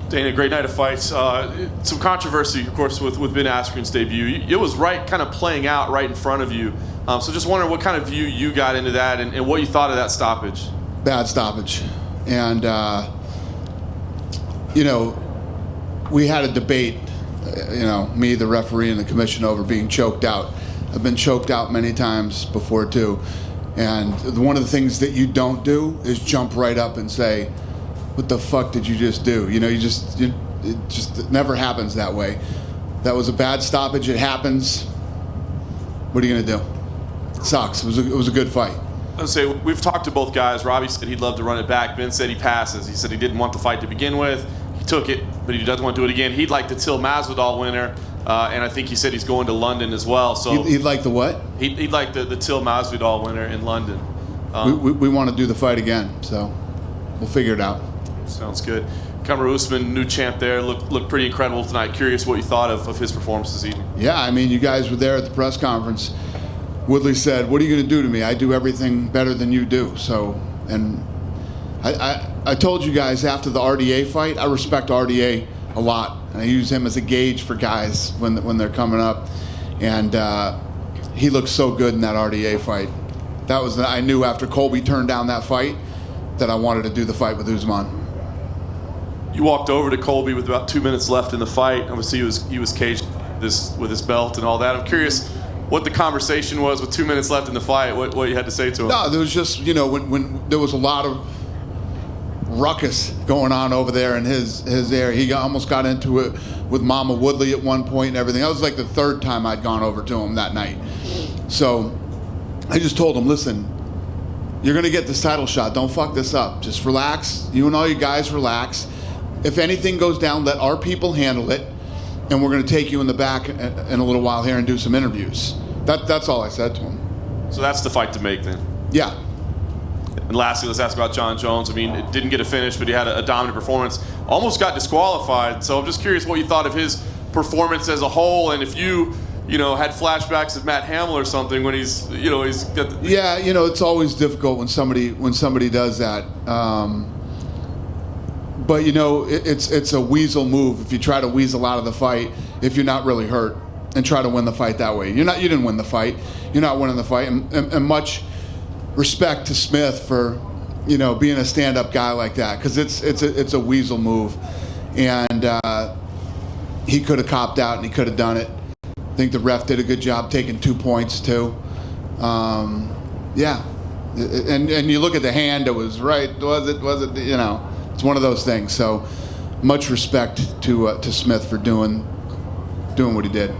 Dana, great night of fights. Some controversy, of course, with Ben Askren's debut. It was kind of playing out right in front of you. So just wondering what kind of view you got into that and what you thought of that stoppage. Bad stoppage. And, we had a debate, me, the referee, and the commission over being choked out. I've been choked out many times before, too. And one of the things that you don't do is jump right up and say, what the fuck did you just do? It never happens that way. That was a bad stoppage. It happens. What are you going to do? It sucks. It was a good fight. I would say we've talked to both guys. Robbie said he'd love to run it back. Ben said he passes. He said he didn't want the fight to begin with. He took it, but he doesn't want to do it again. He'd like the Till Masvidal winner. and I think he said he's going to London as well. So He'd like the what? He'd like the Till Masvidal winner in London. We want to do the fight again, so we'll figure it out. Sounds good. Kamaru Usman, new champ there, looked pretty incredible tonight. Curious what you thought of his performance this evening. Yeah, I mean, you guys were there at the press conference. Woodley said, "What are you going to do to me? I do everything better than you do." So, and I told you guys after the RDA fight, I respect RDA a lot. And I use him as a gauge for guys when they're coming up. And he looked so good in that RDA fight. That was I knew after Colby turned down that fight that I wanted to do the fight with Usman. You walked over to Colby with about 2 minutes left in the fight. Obviously, he was caged with his belt and all that. I'm curious what the conversation was with 2 minutes left in the fight. What you had to say to him? No, there was just when there was a lot of ruckus going on over there in his area. He almost got into it with Mama Woodley at one point and everything. That was like the third time I'd gone over to him that night. So I just told him, listen, you're going to get this title shot. Don't fuck this up. Just relax. You and all you guys relax. If anything goes down, let our people handle it, and we're going to take you in the back in a little while here and do some interviews. That's all I said to him. So that's the fight to make then? Yeah. And lastly, let's ask about Jon Jones. I mean, it didn't get a finish, but he had a dominant performance. Almost got disqualified. So I'm just curious what you thought of his performance as a whole, and if you had flashbacks of Matt Hamill or something when he's got the... Yeah, it's always difficult when somebody does that. But it's a weasel move if you try to weasel out of the fight if you're not really hurt and try to win the fight that way. You didn't win the fight. You're not winning the fight. And much respect to Smith for being a stand-up guy like that, because it's a weasel move, and he could have copped out and he could have done it. I think the ref did a good job taking 2 points too. Yeah, and you look at the hand; it was right. Was it? It's one of those things. So much respect to Smith for doing what he did.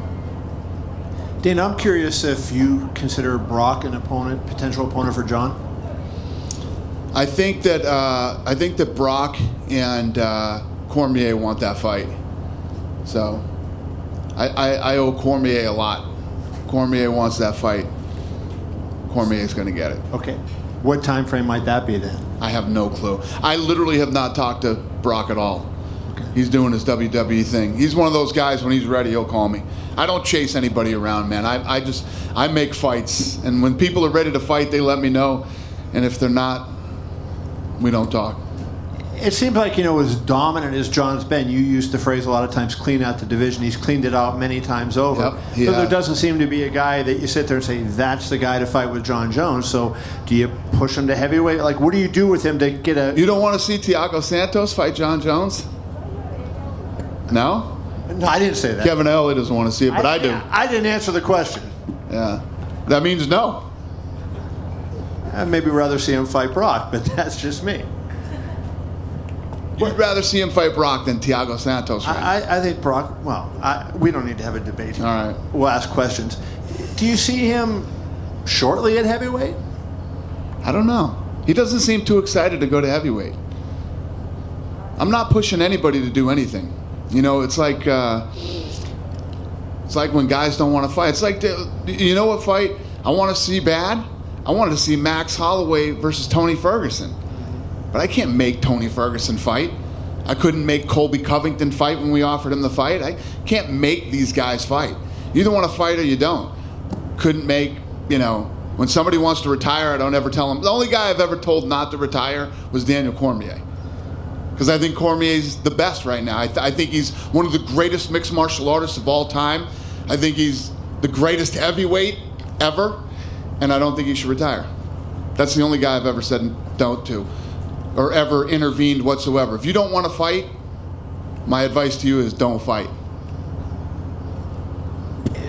Dana, I'm curious if you consider Brock an potential opponent for Jon. I think that Brock and Cormier want that fight. So I owe Cormier a lot. Cormier wants that fight. Cormier's going to get it. Okay. What time frame might that be then? I have no clue. I literally have not talked to Brock at all. Okay. He's doing his WWE thing. He's one of those guys, when he's ready, he'll call me. I don't chase anybody around, man. I make fights. And when people are ready to fight, they let me know. And if they're not, we don't talk. It seems like, as dominant as Jon's been, you used the phrase a lot of times, clean out the division. He's cleaned it out many times over. Yep, So there doesn't seem to be a guy that you sit there and say, that's the guy to fight with Jon Jones. So do you push him to heavyweight? Like, what do you do with him to get a... You don't want to see Thiago Santos fight Jon Jones? No? No, I didn't say that. Kevin Elliott doesn't want to see it, but I do. I didn't answer the question. Yeah. That means no. I'd maybe rather see him fight Brock, but that's just me. You'd rather see him fight Brock than Thiago Santos, right? I think Brock, we don't need to have a debate here. All right. We'll ask questions. Do you see him shortly at heavyweight? I don't know. He doesn't seem too excited to go to heavyweight. I'm not pushing anybody to do anything. It's like when guys don't want to fight. It's like, what fight I want to see bad? I wanted to see Max Holloway versus Tony Ferguson. But I can't make Tony Ferguson fight. I couldn't make Colby Covington fight when we offered him the fight. I can't make these guys fight. You either want to fight or you don't. Couldn't make, when somebody wants to retire, I don't ever tell them. The only guy I've ever told not to retire was Daniel Cormier. Because I think Cormier's the best right now. I think he's one of the greatest mixed martial artists of all time. I think he's the greatest heavyweight ever. And I don't think he should retire. That's the only guy I've ever said don't to, or ever intervened whatsoever. If you don't want to fight, my advice to you is don't fight.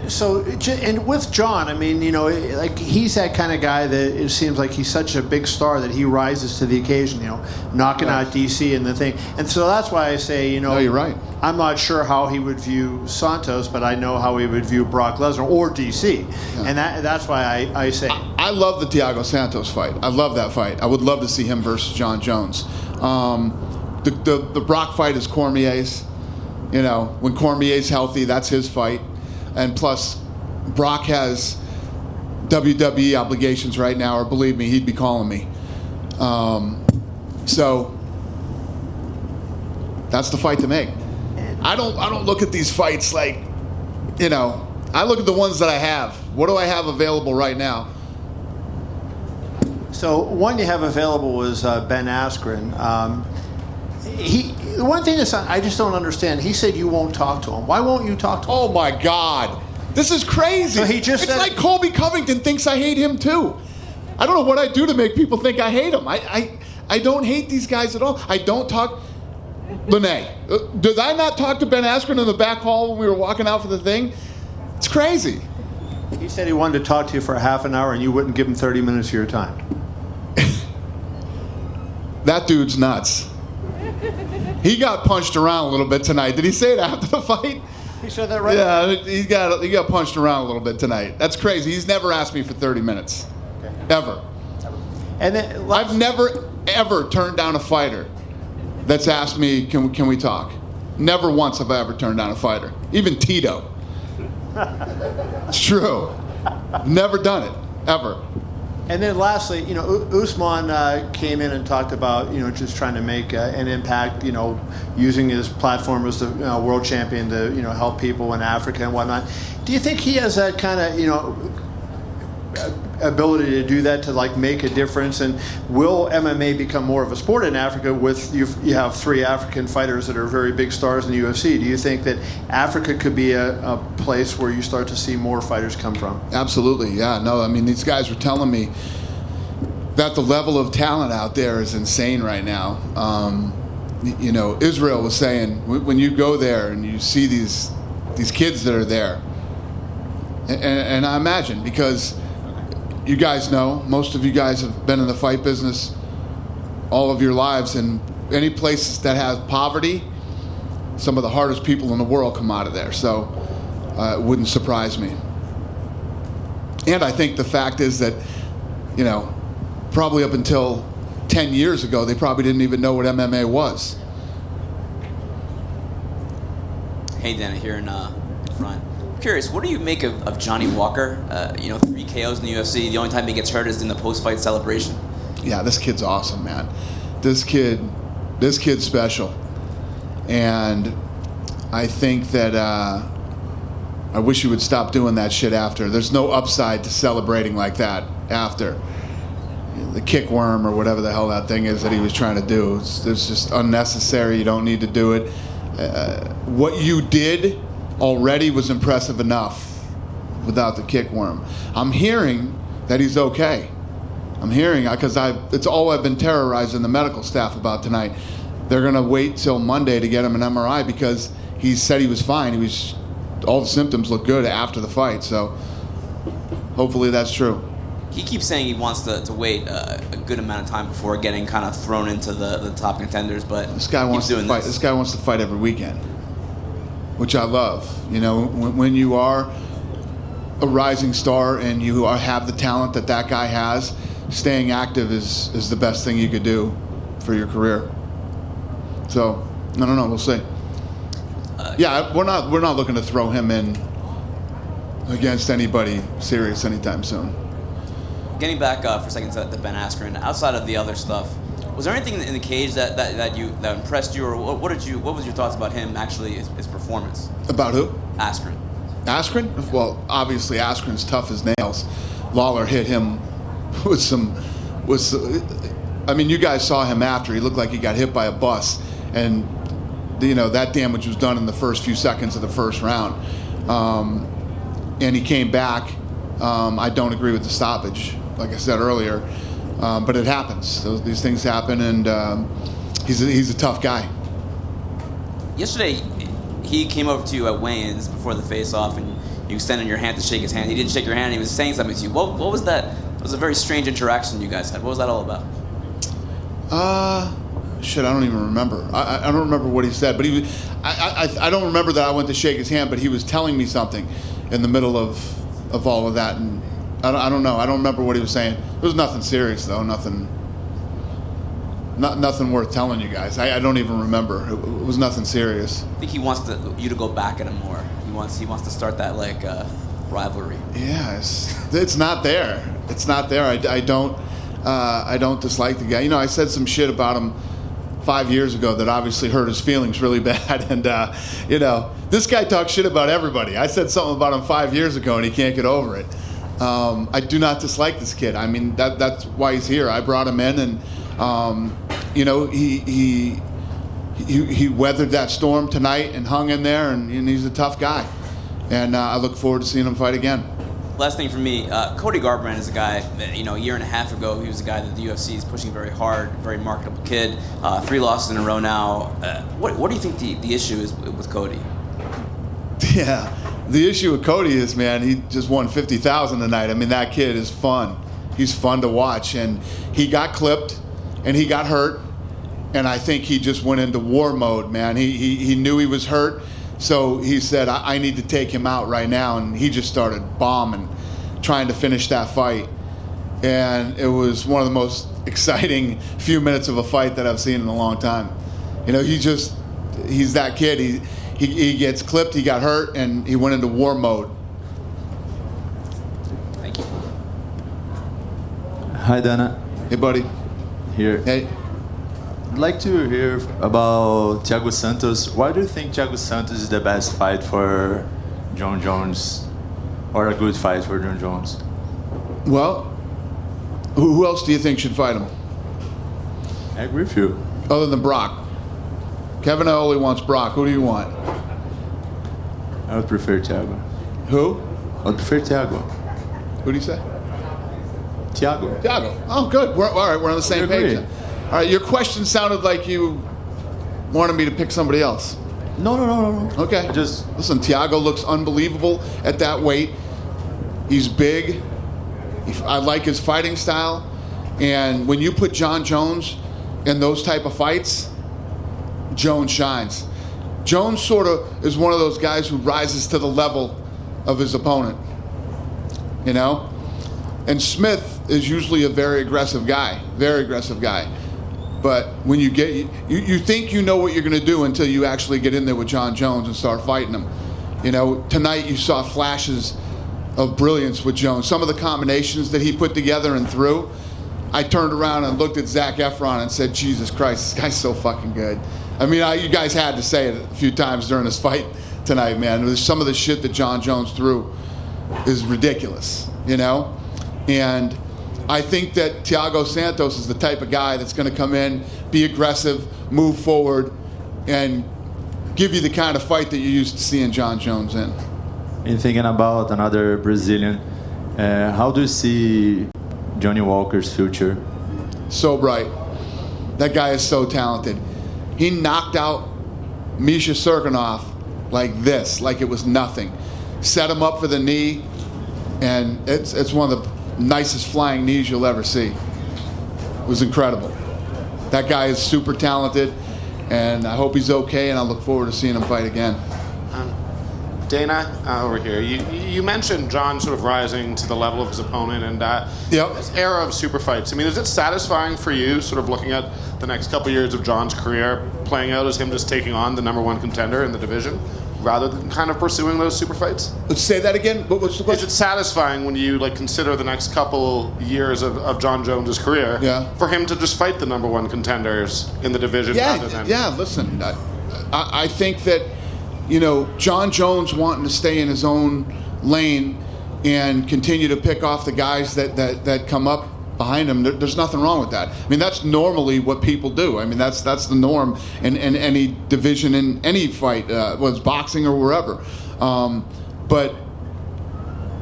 So, and with Jon, like he's that kind of guy that it seems like he's such a big star that he rises to the occasion, knocking out DC and the thing. And so that's why I say, No, you're right. I'm not sure how he would view Santos, but I know how he would view Brock Lesnar or DC. Yeah. And that's why I say. I love the Thiago Santos fight. I love that fight. I would love to see him versus Jon Jones. The Brock fight is Cormier's. You know, when Cormier's healthy, that's his fight. And plus, Brock has WWE obligations right now, or believe me, he'd be calling me. So that's the fight to make. I don't look at these fights like, you know, I look at the ones that I have. What do I have available right now? So one you have available is Ben Askren. The one thing I just don't understand. He said you won't talk to him. Why won't you talk to him? Oh my God, this is crazy. So he just it's said, like Colby Covington thinks I hate him too. I don't know what I do to make people think I hate him. I don't hate these guys at all. I don't talk. Lene, did I not talk to Ben Askren in the back hall when we were walking out for the thing? It's crazy. He said he wanted to talk to you for a half an hour and you wouldn't give him 30 minutes of your time. That dude's nuts. He got punched around a little bit tonight. Did he say it after the fight? He said that right? Yeah, he got punched around a little bit tonight. That's crazy. He's never asked me for 30 minutes. Okay. Ever. And then, I've never, ever turned down a fighter that's asked me, can we talk? Never once have I ever turned down a fighter. Even Tito. It's true. Never done it, ever. And then lastly, you know, Usman came in and talked about, you know, just trying to make an impact, you know, using his platform as the world champion to, you know, help people in Africa and whatnot. Do you think he has that kind of, you know, ability to do that, to like make a difference? And will MMA become more of a sport in Africa with you have 3 African fighters that are very big stars in the UFC? Do you think that Africa could be a place where you start to see more fighters come from? Absolutely, yeah. No, I mean, these guys were telling me that the level of talent out there is insane right now. You know, Israel was saying, when you go there and you see these kids that are there, and I imagine, because you guys know, most of you guys have been in the fight business all of your lives, and any places that have poverty, some of the hardest people in the world come out of there. So it wouldn't surprise me. And I think the fact is that, you know, probably up until 10 years ago, they probably didn't even know what MMA was. Hey, Dana, here in front. I'm curious, what do you make of Johnny Walker? You know, 3 KOs in the UFC. The only time he gets hurt is in the post-fight celebration. Yeah, this kid's awesome, man. This kid's special. And I think that I wish you would stop doing that shit after. There's no upside to celebrating like that after. The kick worm or whatever the hell that thing is that he was trying to do. It's just unnecessary. You don't need to do it. What you did already was impressive enough without the kick worm. I'm hearing that he's okay. I'm hearing, because it's all I've been terrorizing the medical staff about tonight. They're going to wait till Monday to get him an MRI because he said he was fine. All the symptoms look good after the fight, so hopefully that's true. He keeps saying he wants to wait a good amount of time before getting kind of thrown into the top contenders, but this guy wants to fight. This guy wants to fight every weekend, which I love. You know, when you are a rising star and you have the talent that guy has, staying active is the best thing you could do for your career. So, I don't know. We'll see. Yeah, we're not looking to throw him in against anybody serious anytime soon. Getting back for a second to Ben Askren, outside of the other stuff, was there anything in the cage that impressed you, or what was your thoughts about him actually, his performance? About who? Askren. Askren? Well, obviously Askren's tough as nails. Lawler hit him with I mean, you guys saw him after. He looked like he got hit by a bus, and you know that damage was done in the first few seconds of the first round. And he came back. I don't agree with the stoppage, like I said earlier, but it happens. These things happen, and he's a tough guy. Yesterday, he came over to you at weigh-ins before the face-off, and you extended your hand to shake his hand. He didn't shake your hand. He was saying something to you. What was that? It was a very strange interaction you guys had. What was that all about? Shit, I don't even remember. I don't remember what he said, but I don't remember that I went to shake his hand, but he was telling me something in the middle of all of that, and I don't know. I don't remember what he was saying. It was nothing serious, though. Nothing nothing worth telling you guys. I don't even remember. It was nothing serious. I think he wants you to go back at him more. He wants to start that like rivalry. Yeah, it's not there. It's not there. I don't dislike the guy. You know, I said some shit about him 5 years ago that obviously hurt his feelings really bad. And, you know, this guy talks shit about everybody. I said something about him 5 years ago and he can't get over it. I do not dislike this kid. I mean, that's why he's here. I brought him in and, you know, he weathered that storm tonight and hung in there, and he's a tough guy. And I look forward to seeing him fight again. Last thing for me, Cody Garbrandt is a guy that, you know, a year and a half ago, he was a guy that the UFC is pushing very hard, very marketable kid. 3 losses in a row now. What do you think the issue is with Cody? Yeah, the issue with Cody is, man, he just won $50,000 tonight. I mean, that kid is fun. He's fun to watch. And he got clipped, and he got hurt. And I think he just went into war mode, man. He knew he was hurt. So he said, I need to take him out right now. And he just started bombing, trying to finish that fight. And it was one of the most exciting few minutes of a fight that I've seen in a long time. You know, he's that kid. He gets clipped, he got hurt, and he went into war mode. Thank you. Hi, Dana. Hey, buddy. Here. Hey. I'd like to hear about Thiago Santos. Why do you think Thiago Santos is the best fight for Jon Jones, or a good fight for Jon Jones? Well, who else do you think should fight him? I agree with you. Other than Brock. Kevin Ollie wants Brock. Who do you want? I would prefer Thiago. Who? I would prefer Thiago. Who do you say? Thiago. Thiago. Oh, good. All right, we're on the same page then. All right, your question sounded like you wanted me to pick somebody else. No. Okay. Just listen, Thiago looks unbelievable at that weight. He's big. I like his fighting style. And when you put Jon Jones in those type of fights, Jones shines. Jones sort of is one of those guys who rises to the level of his opponent, you know? And Smith is usually a very aggressive guy. But when you think you know what you're going to do until you actually get in there with Jon Jones and start fighting him. You know, tonight you saw flashes of brilliance with Jones. Some of the combinations that he put together and threw, I turned around and looked at Zac Efron and said, Jesus Christ, this guy's so fucking good. I mean, you guys had to say it a few times during this fight tonight, man. Some of the shit that Jon Jones threw is ridiculous, you know? And I think that Thiago Santos is the type of guy that's going to come in, be aggressive, move forward, and give you the kind of fight that you're used to seeing Jon Jones in. And thinking about another Brazilian, how do you see Johnny Walker's future? So bright. That guy is so talented. He knocked out Misha Serkinov like this, like it was nothing. Set him up for the knee, and it's one of the nicest flying knees you'll ever see. It was incredible. That guy is super talented, and I hope he's okay, and I look forward to seeing him fight again. Dana, over here, you mentioned Jon sort of rising to the level of his opponent, and this era of super fights. I mean, is it satisfying for you, sort of looking at the next couple years of Jon's career playing out as him just taking on the #1 contender in the division, rather than kind of pursuing those super fights? Let's say that again. What's the question? Is it satisfying when you consider the next couple years of Jon Jones' career for him to just fight the #1 contenders in the division rather than? Yeah, listen, I think that, you know, Jon Jones wanting to stay in his own lane and continue to pick off the guys that come up behind him, there's nothing wrong with that. I mean, that's normally what people do. I mean, that's the norm in any division, in any fight, whether it's boxing or wherever. But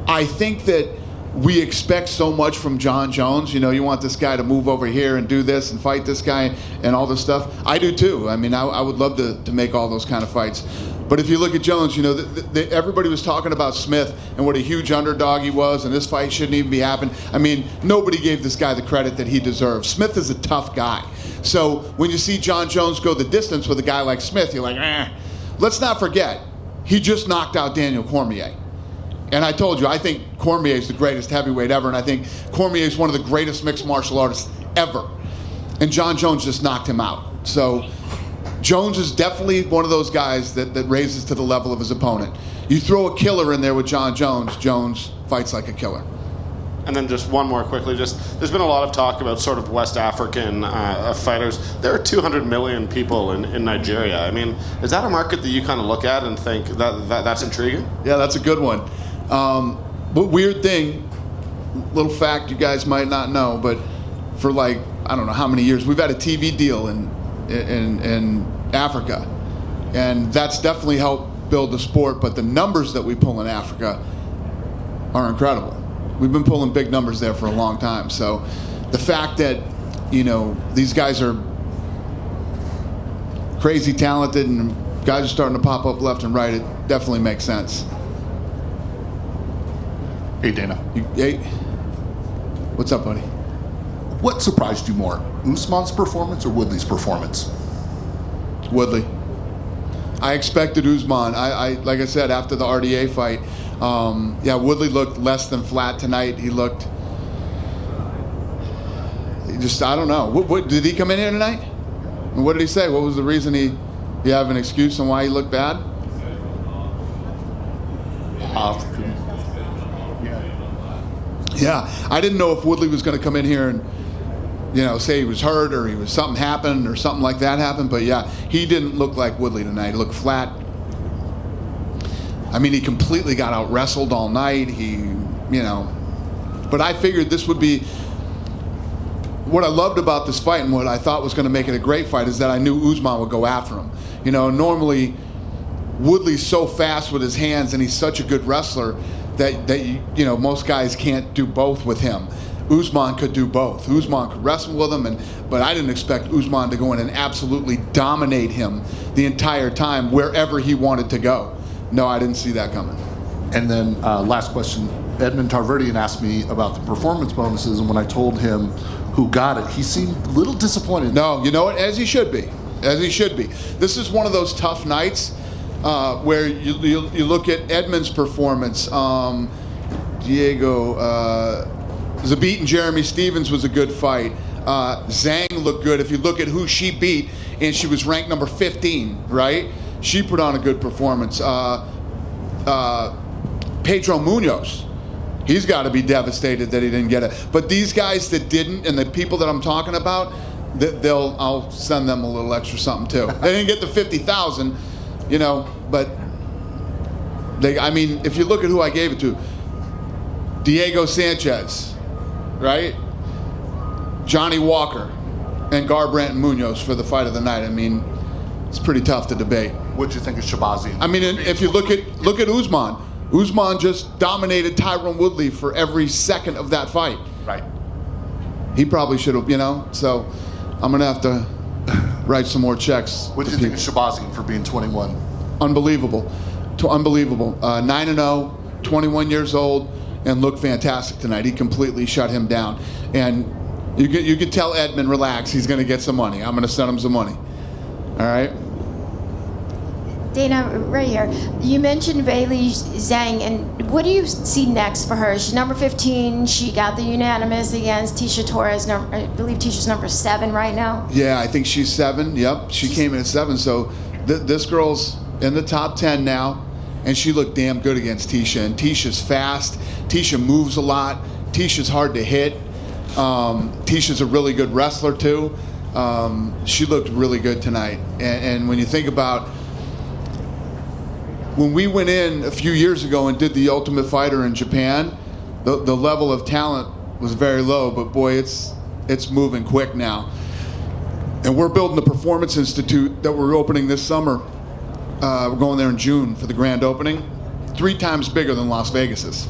I think that we expect so much from Jon Jones. You know, you want this guy to move over here and do this and fight this guy and all this stuff. I do too. I mean, I would love to make all those kind of fights. But if you look at Jones, you know, everybody was talking about Smith and what a huge underdog he was, and this fight shouldn't even be happening. I mean, nobody gave this guy the credit that he deserves. Smith is a tough guy. So when you see Jon Jones go the distance with a guy like Smith, you're like, eh. Let's not forget, he just knocked out Daniel Cormier. And I told you, I think Cormier is the greatest heavyweight ever, and I think Cormier is one of the greatest mixed martial artists ever. and Jon Jones just knocked him out. So Jones is definitely one of those guys that raises to the level of his opponent. You throw a killer in there with Jon Jones, Jones fights like a killer. And then just one more quickly, there's been a lot of talk about sort of West African fighters. There are 200 million people in Nigeria. I mean, is that a market that you kind of look at and think that's intriguing? Yeah, that's a good one. But weird thing, little fact you guys might not know, but for like, I don't know how many years, we've had a TV deal in Africa. And that's definitely helped build the sport, but the numbers that we pull in Africa are incredible. We've been pulling big numbers there for a long time. So the fact that, these guys are crazy talented and guys are starting to pop up left and right, it definitely makes sense. Hey, Dana. Hey. What's up, buddy? What surprised you more, Usman's performance or Woodley's performance? Woodley. I expected Usman. I like I said, after the RDA fight, Woodley looked less than flat tonight. He just, I don't know. What did he come in here tonight? And what did he say? What was the reason you have an excuse on why he looked bad? Yeah, I didn't know if Woodley was going to come in here and, say he was hurt or something happened or something like that happened. But yeah, he didn't look like Woodley tonight. He looked flat. I mean, he completely got out wrestled all night. But I figured this would be what I loved about this fight and what I thought was going to make it a great fight is that I knew Usman would go after him. Normally Woodley's so fast with his hands and he's such a good wrestler that most guys can't do both with him. Usman could do both. Usman could wrestle with him, but I didn't expect Usman to go in and absolutely dominate him the entire time wherever he wanted to go. No, I didn't see that coming. And then last question, Edmund Tarverdian asked me about the performance bonuses, and when I told him who got it, he seemed a little disappointed. No, you know what? As he should be. As he should be. This is one of those tough nights where you look at Edmund's performance. Diego Zabit and Jeremy Stevens was a good fight. Zhang looked good. If you look at who she beat, and she was ranked number 15, right? She put on a good performance. Pedro Munoz, he's got to be devastated that he didn't get it. But these guys that didn't, and the people that I'm talking about, I'll send them a little extra something too. They didn't get the 50,000, but if you look at who I gave it to, Diego Sanchez, right? Johnny Walker and Garbrandt and Munoz for the fight of the night. It's pretty tough to debate. What'd you think of Shabazi? If you look at Usman just dominated Tyron Woodley for every second of that fight. Right. He probably should have, so I'm going to have to write some more checks. What did you think of Shabazi for being 21? Unbelievable. Unbelievable. 9-0, 21 years old, and looked fantastic tonight. He completely shut him down. And you could tell Edmund, relax, he's going to get some money. I'm going to send him some money. All right? Dana, right here. You mentioned Weili Zhang, and what do you see next for her? She's number 15. She got the unanimous against Tisha Torres. I believe Tisha's number 7 right now. Yeah, I think she's 7. Yep, she came in at 7. So this girl's in the top 10 now, and she looked damn good against Tisha. And Tisha's fast. Tisha moves a lot. Tisha's hard to hit. Tisha's a really good wrestler too. She looked really good tonight. And when you think about when we went in a few years ago and did the Ultimate Fighter in Japan, the level of talent was very low, but boy, it's moving quick now. And we're building the Performance Institute that we're opening this summer. We're going there in June for the grand opening. 3 times bigger than Las Vegas's.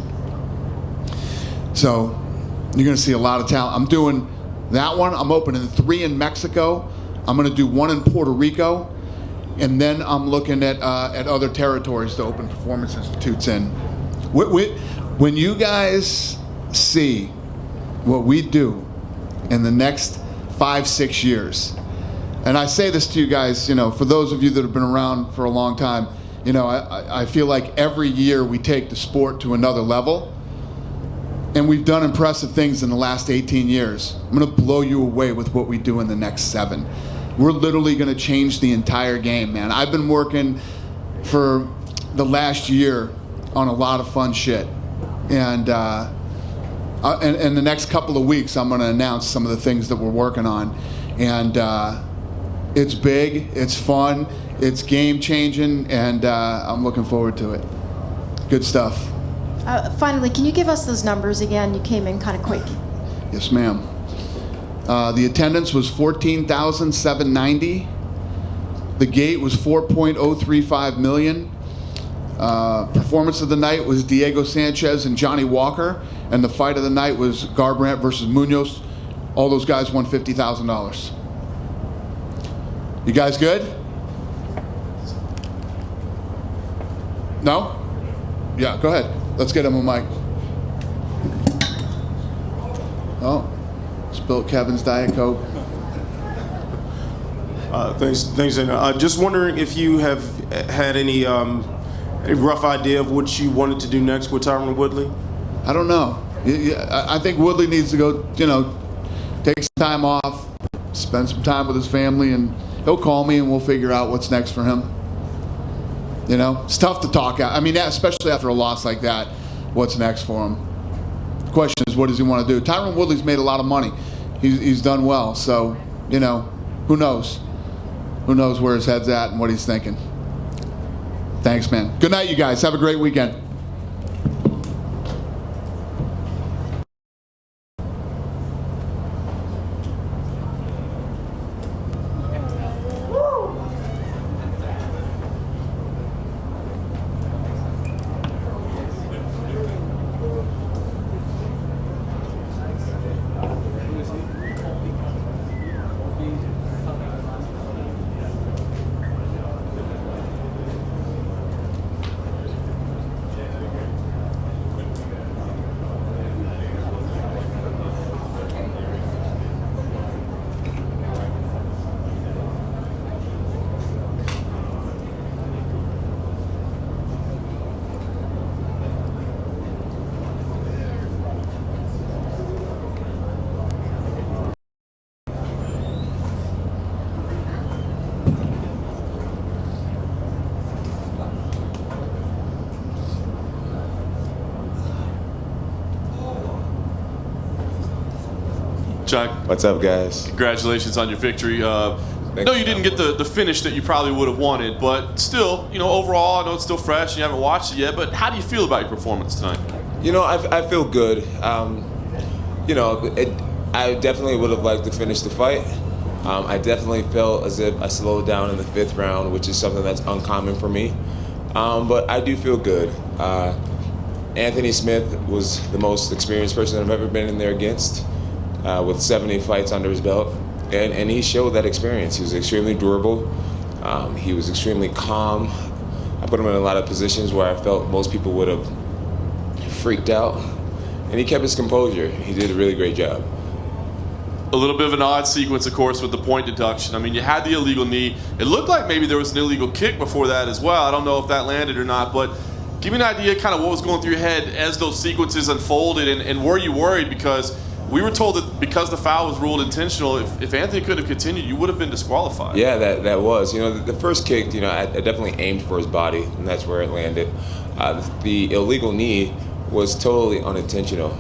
So you're going to see a lot of talent. I'm doing that one. I'm opening 3 in Mexico. I'm going to do 1 in Puerto Rico. And then I'm looking at other territories to open Performance Institutes in. When you guys see what we do in the next 5-6 years, and I say this to you guys, for those of you that have been around for a long time, I feel like every year we take the sport to another level. and we've done impressive things in the last 18 years. I'm going to blow you away with what we do in the next 7. We're literally going to change the entire game, man. I've been working for the last year on a lot of fun shit. And in the next couple of weeks, I'm going to announce some of the things that we're working on. And it's big, it's fun, it's game-changing, and I'm looking forward to it. Good stuff. Finally, can you give us those numbers again? You came in kind of quick. Yes, ma'am. The attendance was 14,790. The gate was 4.035 million. Performance of the night was Diego Sanchez and Johnny Walker, and the fight of the night was Garbrandt versus Munoz. All those guys won $50,000. You guys good? No? Yeah, go ahead. Let's get him a mic. Oh, spilled Kevin's Diet Coke. Thanks, Dana. Just wondering if you have had any rough idea of what you wanted to do next with Tyron Woodley? I don't know. I think Woodley needs to go, take some time off, spend some time with his family, and he'll call me and we'll figure out what's next for him. It's tough to talk out. I mean, especially after a loss like that, what's next for him? The question is, what does he want to do? Tyron Woodley's made a lot of money. He's done well. So, who knows? Who knows where his head's at and what he's thinking? Thanks, man. Good night, you guys. Have a great weekend. John, what's up, guys? Congratulations on your victory. No, you didn't get the finish that you probably would have wanted, but still, overall, I know it's still fresh and you haven't watched it yet, but how do you feel about your performance tonight? I feel good. I definitely would have liked to finish the fight. I definitely felt as if I slowed down in the 5th round, which is something that's uncommon for me. But I do feel good. Anthony Smith was the most experienced person I've ever been in there against, with 70 fights under his belt. And he showed that experience. He was extremely durable. He was extremely calm. I put him in a lot of positions where I felt most people would have freaked out. And he kept his composure. He did a really great job. A little bit of an odd sequence, of course, with the point deduction. I mean, you had the illegal knee. It looked like maybe there was an illegal kick before that as well. I don't know if that landed or not, but give me an idea kind of what was going through your head as those sequences unfolded, and were you worried? Because we were told that because the foul was ruled intentional, if Anthony could have continued, you would have been disqualified. Yeah, that was. The first kick, I definitely aimed for his body, and that's where it landed. The illegal knee was totally unintentional.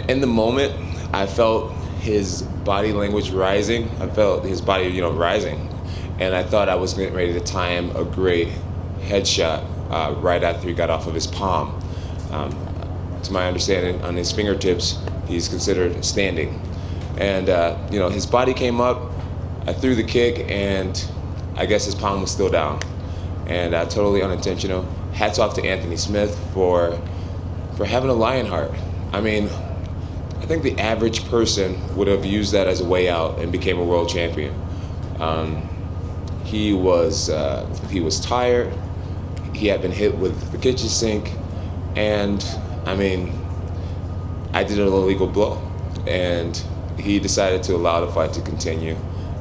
In the moment, I felt his body language rising. I felt his body, rising. And I thought I was getting ready to time a great headshot right after he got off of his palm. To my understanding, on his fingertips, he's considered standing. And, his body came up. I threw the kick, and I guess his palm was still down. And totally unintentional. Hats off to Anthony Smith for having a lion heart. I mean, I think the average person would have used that as a way out and became a world champion. He was tired. He had been hit with the kitchen sink, and I mean, I did an illegal blow, and he decided to allow the fight to continue.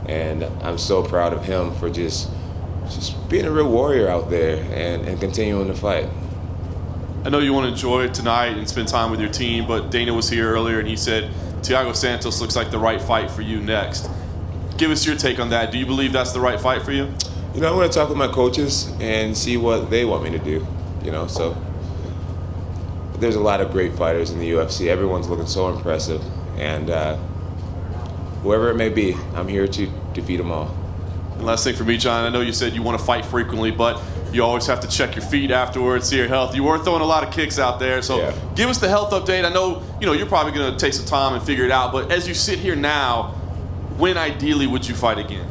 And I'm so proud of him for just being a real warrior out there and continuing the fight. I know you want to enjoy tonight and spend time with your team, but Dana was here earlier and he said Thiago Santos looks like the right fight for you next. Give us your take on that. Do you believe that's the right fight for you? You know, I'm going to talk with my coaches and see what they want me to do. You know, so there's a lot of great fighters in the UFC. Everyone's looking so impressive, and whoever it may be, I'm here to defeat them all. And last thing for me, Jon, I know you said you want to fight frequently, but you always have to check your feet afterwards, see your health. You were throwing a lot of kicks out there, so give us the health update. I know you're probably going to take some time and figure it out, but as you sit here now, when ideally would you fight again?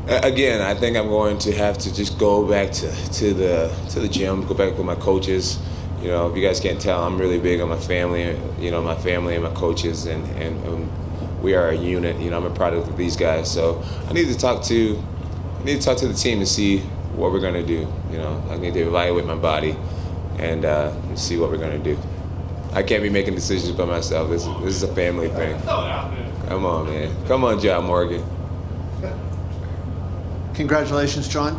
Again, I think I'm going to have to just go back to the gym, go back with my coaches. You know, if you guys can't tell, I'm really big on my family. You know, my family and my coaches, and we are a unit. You know, I'm a product of these guys, so I need to talk to the team to see what we're gonna do. You know, I need to evaluate my body and see what we're gonna do. I can't be making decisions by myself. This is a family thing. Come on, man. Come on, John Morgan. Congratulations, Jon.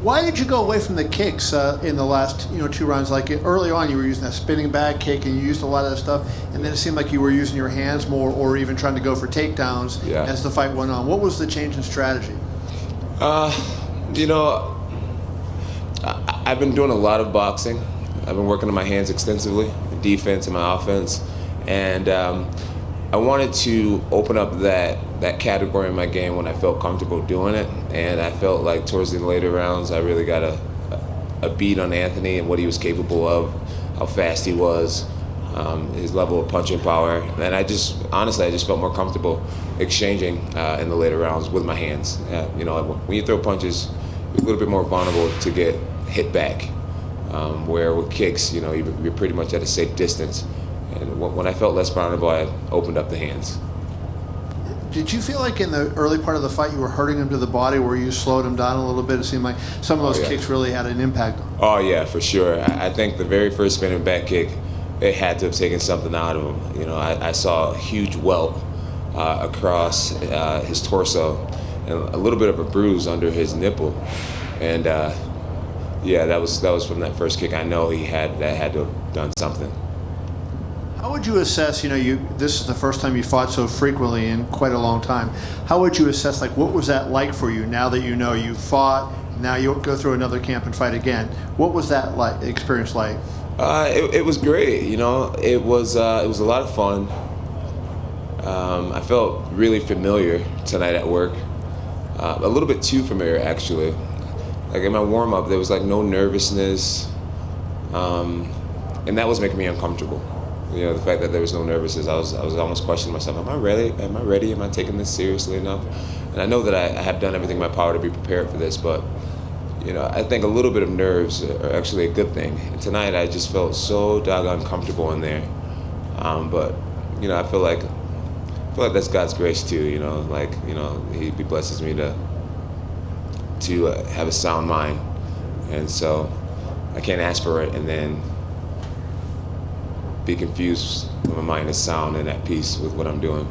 Why did you go away from the kicks in the last 2 rounds? Like early on, you were using that spinning back kick, and you used a lot of that stuff, and then it seemed like you were using your hands more, or even trying to go for takedowns as the fight went on. What was the change in strategy? You know, I've been doing a lot of boxing. I've been working on my hands extensively, my defense and my offense, and I wanted to open up that category in my game when I felt comfortable doing it, and I felt like towards the later rounds I really got a beat on Anthony and what he was capable of, how fast he was, his level of punching power, and I just felt more comfortable exchanging in the later rounds with my hands. You know, when you throw punches, you're a little bit more vulnerable to get hit back, where with kicks, you know, you're pretty much at a safe distance. And when I felt less vulnerable, I opened up the hands. Did you feel like in the early part of the fight you were hurting him to the body, where you slowed him down a little bit? It seemed like some of those kicks really had an impact on him. Oh, yeah, for sure. I think the very first spinning back kick, it had to have taken something out of him. You know, I saw a huge welt across his torso and a little bit of a bruise under his nipple. And, that was from that first kick. I know that had to have done something. How would you assess, this is the first time you fought so frequently in quite a long time. How would you assess, what was that like for you now that you fought, now you go through another camp and fight again? What was that experience like? It was great, It was a lot of fun. I felt really familiar tonight at work. A little bit too familiar, actually. Like in my warm-up, there was no nervousness. And that was making me uncomfortable. The fact that there was no nervousness, I was almost questioning myself. Am I ready? Am I taking this seriously enough? And I know that I have done everything in my power to be prepared for this, but I think a little bit of nerves are actually a good thing. And tonight I just felt so doggone comfortable in there. But I feel like that's God's grace too. He blesses me to have a sound mind, and so I can't ask for it and then be confused when my mind is sound and at peace with what I'm doing.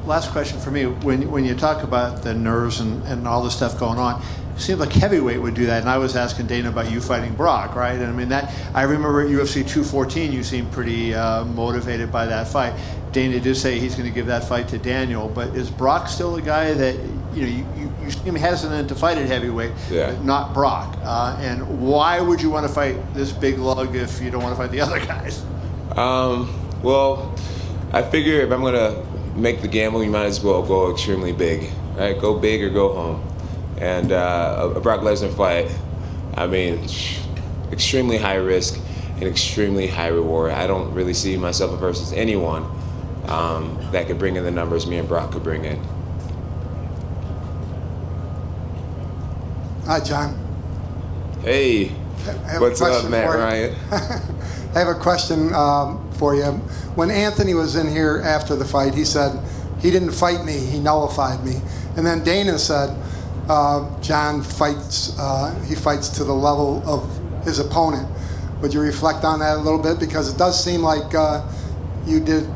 Last question for me. When you talk about the nerves and all this stuff going on, it seems like heavyweight would do that. And I was asking Dana about you fighting Brock, right? And I remember at UFC 214, you seemed pretty motivated by that fight. Dana did say he's going to give that fight to Daniel, but is Brock still a guy that you seem hesitant to fight at heavyweight, but not Brock? And why would you want to fight this big lug if you don't want to fight the other guys? Well, I figure if I'm going to make the gamble, you might as well go extremely big, right? Go big or go home. And a Brock Lesnar fight, extremely high risk and extremely high reward. I don't really see myself versus anyone that could bring in the numbers me and Brock could bring in. Hi, Jon. Hey, what's up, Matt Ryan? I have a question for you. When Anthony was in here after the fight, he said he didn't fight me, he nullified me. And then Dana said Jon fights, he fights to the level of his opponent. Would you reflect on that a little bit? Because it does seem like you didn't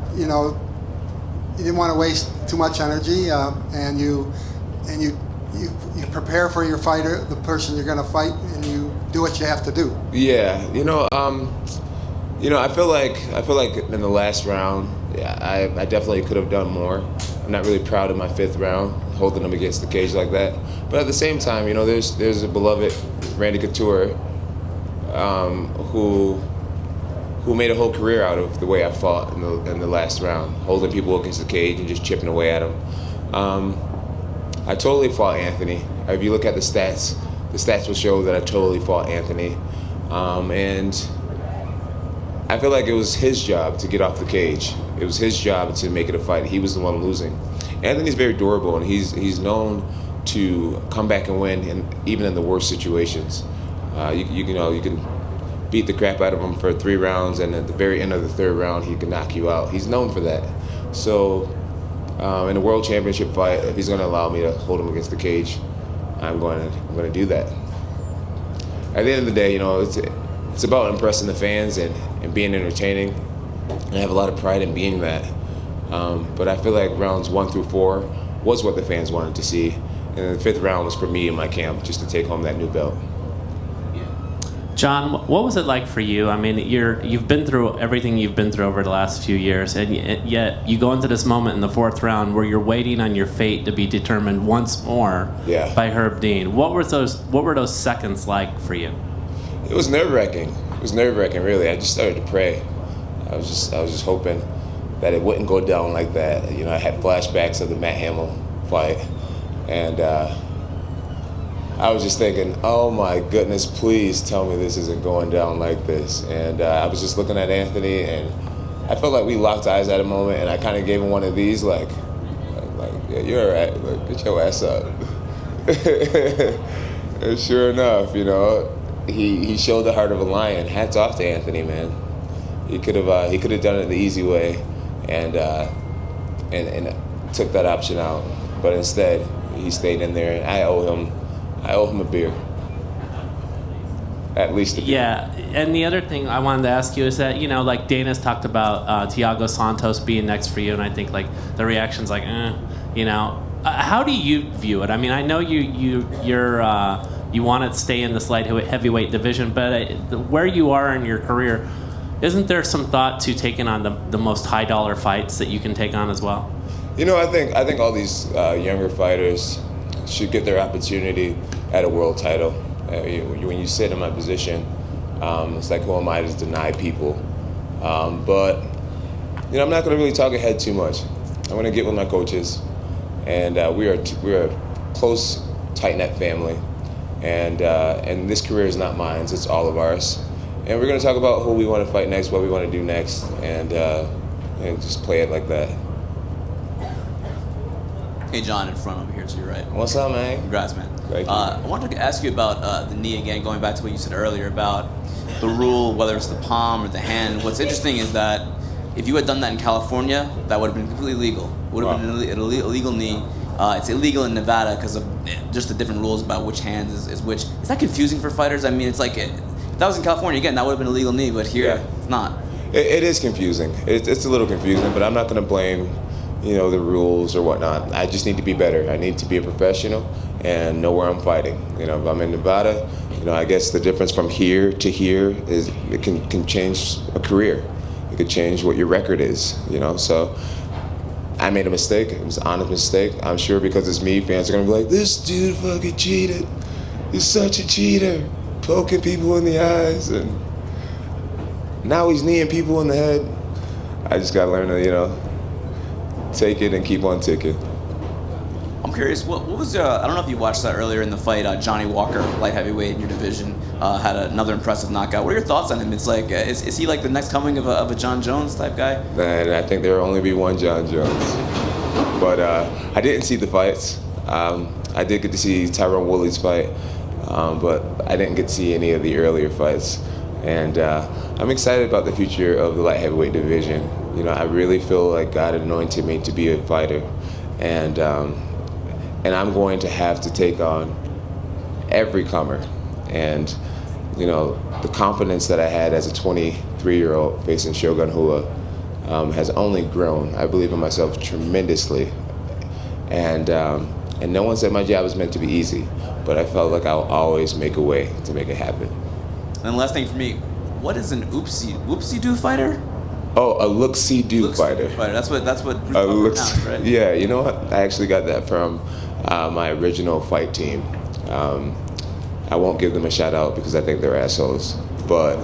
want to waste too much energy, and you prepare for your fighter, the person you're going to fight, and you do what you have to do. Yeah, I feel like in the last round, yeah, I definitely could have done more. I'm not really proud of my 5th round, holding him against the cage like that. But at the same time, there's a beloved Randy Couture who made a whole career out of the way I fought in the last round, holding people against the cage and just chipping away at them. I totally fought Anthony. If you look at the stats will show that I totally fought Anthony. And I feel like it was his job to get off the cage. It was his job to make it a fight. He was the one losing. Anthony's very durable, and he's known to come back and win, even in the worst situations. You can beat the crap out of him for 3 rounds, and at the very end of the 3rd round, he can knock you out. He's known for that. So in a world championship fight, if he's going to allow me to hold him against the cage, I'm going to do that. At the end of the day, it's about impressing the fans and being entertaining. And I have a lot of pride in being that. But I feel like rounds 1 through 4 was what the fans wanted to see. And then the 5th round was for me in my camp, just to take home that new belt. Jon, what was it like for you? I mean, you've been through everything you've been through over the last few years, and yet you go into this moment in the 4th round where you're waiting on your fate to be determined once more by Herb Dean. What were those seconds like for you? It was nerve-wracking. It was nerve-wracking, really. I just started to pray. I was just hoping that it wouldn't go down like that. I had flashbacks of the Matt Hamill fight, and I was just thinking, oh my goodness, please tell me this isn't going down like this. And I was just looking at Anthony, and I felt like we locked eyes at a moment, and I kind of gave him one of these, like, yeah, you're all right, look, get your ass up. And sure enough, he showed the heart of a lion. Hats off to Anthony, man. He could have done it the easy way, and took that option out. But instead, he stayed in there, and I owe him a beer. At least a beer. Yeah, and the other thing I wanted to ask you is that, like Dana's talked about Thiago Santos being next for you, and I think like the reaction's like, how do you view it? I mean, I know you want to stay in this light heavyweight division, but where you are in your career, isn't there some thought to taking on the most high dollar fights that you can take on as well? I think all these younger fighters should get their opportunity at a world title. When you sit in my position, it's like, who am I to deny people? But I'm not going to really talk ahead too much. I'm going to get with my coaches, and we're a close, tight-knit family, and this career is not mine; it's all of ours. And we're going to talk about who we want to fight next, what we want to do next, and just play it like that. Hey, Jon, in front over here to your right. What's up, man? Congrats, man. Thank you. I wanted to ask you about the knee again, going back to what you said earlier about the rule, whether it's the palm or the hand. What's interesting is that if you had done that in California, that would have been completely legal. It would have been an illegal knee. It's illegal in Nevada because of just the different rules about which hand is which. Is that confusing for fighters? I mean, it's like, if that was in California, again, that would have been a legal knee, but here, it's not. It is confusing. It's a little confusing, but I'm not going to blame the rules or whatnot. I just need to be better. I need to be a professional and know where I'm fighting. If I'm in Nevada, I guess the difference from here to here is it can change a career. It could change what your record is, So I made a mistake. It was an honest mistake. I'm sure because it's me, fans are going to be like, this dude fucking cheated. He's such a cheater. Poking people in the eyes, and now he's kneeing people in the head. I just got to learn to, take it and keep on ticking. I'm curious, what was, I don't know if you watched that earlier in the fight, Johnny Walker, light heavyweight in your division, had another impressive knockout. What are your thoughts on him? It's like, is he like the next coming of a Jon Jones type guy? And I think there will only be one Jon Jones. But I didn't see the fights. I did get to see Tyron Woodley's fight, but I didn't get to see any of the earlier fights. And I'm excited about the future of the light heavyweight division. I really feel like God anointed me to be a fighter, and I'm going to have to take on every comer. And the confidence that I had as a 23-year-old facing Shogun Rua has only grown. I believe in myself tremendously, and no one said my job was meant to be easy, but I felt like I'll always make a way to make it happen. And then last thing for me, what is an whoopsie-doo fighter? Oh, a look-see-do fighter. That's what A look. right? Yeah, you know what? I actually got that from my original fight team. I won't give them a shout out because I think they're assholes. But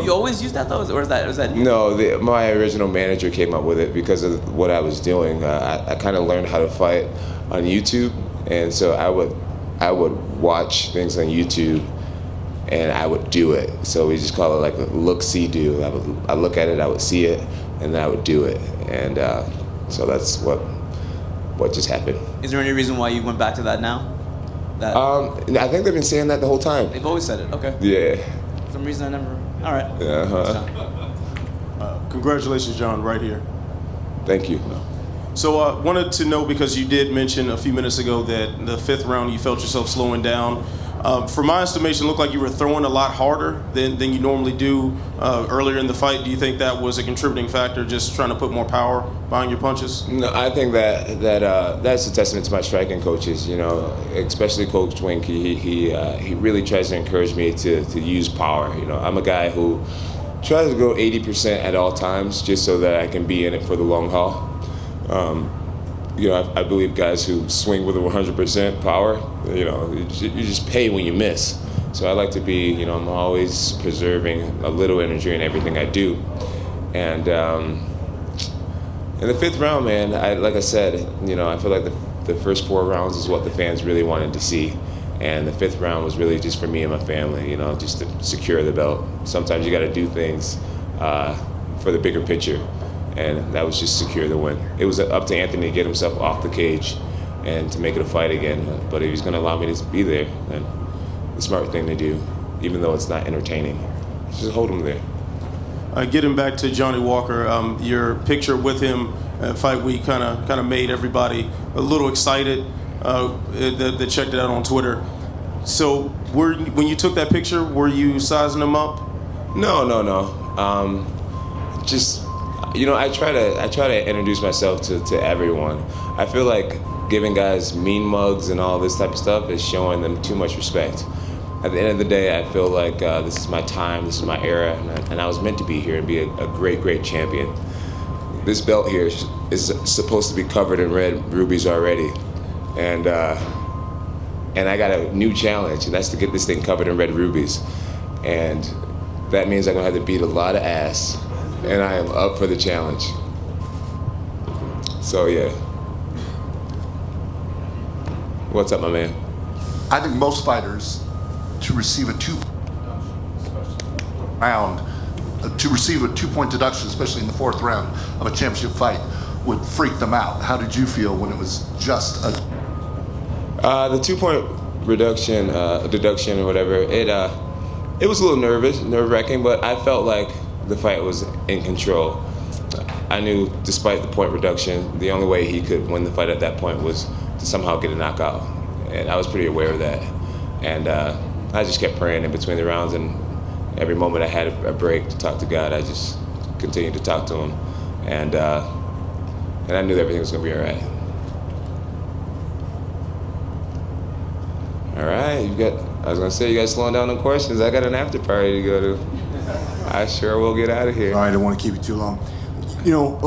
you always use that though, or is that? No, my original manager came up with it because of what I was doing. I kind of learned how to fight on YouTube, and so I would watch things on YouTube, and I would do it. So we just call it like a look-see-do. I look at it, I would see it, and then I would do it, and so that's what just happened. Is there any reason why you went back to that now? I think they've been saying that the whole time. They've always said it. Okay. Yeah. For some reason I never. All right. Congratulations, Jon, right here. Thank you. So wanted to know, because you did mention a few minutes ago that the 5th round you felt yourself slowing down. From my estimation, it looked like you were throwing a lot harder than you normally do earlier in the fight. Do you think that was a contributing factor, just trying to put more power behind your punches? No, I think that's a testament to my striking coaches. You know, especially Coach Junkie. He really tries to encourage me to use power. You know, I'm a guy who tries to go 80% at all times, just so that I can be in it for the long haul. You know, I believe guys who swing with a 100% power, you know, you just pay when you miss. So I like to be, you know, I'm always preserving a little energy in everything I do. And in the 5th round, man, like I said, you know, I feel like the first 4 rounds is what the fans really wanted to see. And the 5th round was really just for me and my family, you know, just to secure the belt. Sometimes you got to do things for the bigger picture. And that was just secure the win. It was up to Anthony to get himself off the cage and to make it a fight again. But if he's going to allow me to be there, then the smart thing to do, even though it's not entertaining, just hold him there. Getting back to Johnny Walker, your picture with him at Fight Week kind of made everybody a little excited that checked it out on Twitter. So when you took that picture, were you sizing him up? No. Just, you know, I try to introduce myself to everyone. I feel like giving guys mean mugs and all this type of stuff is showing them too much respect. At the end of the day, I feel like this is my time, this is my era, and I was meant to be here and be a great champion. This belt here is supposed to be covered in red rubies already, and I got a new challenge, and that's to get this thing covered in red rubies, and that means I'm gonna have to beat a lot of ass. And I am up for the challenge. So yeah. What's up, my man? I think most fighters, to receive a 2-point deduction, especially in the 4th round of a championship fight, would freak them out. How did you feel when it was just a? The 2-point deduction or whatever. It was a little nerve-wracking, but I felt like the fight was in control. I knew, despite the point reduction, the only way he could win the fight at that point was to somehow get a knockout. And I was pretty aware of that. And I just kept praying in between the rounds, and every moment I had a break to talk to God, I just continued to talk to him. And I knew everything was gonna be all right. All right, I was gonna say, you guys slowing down on questions. I got an after party to go to. I sure will get out of here. All right, I don't want to keep you too long. You know,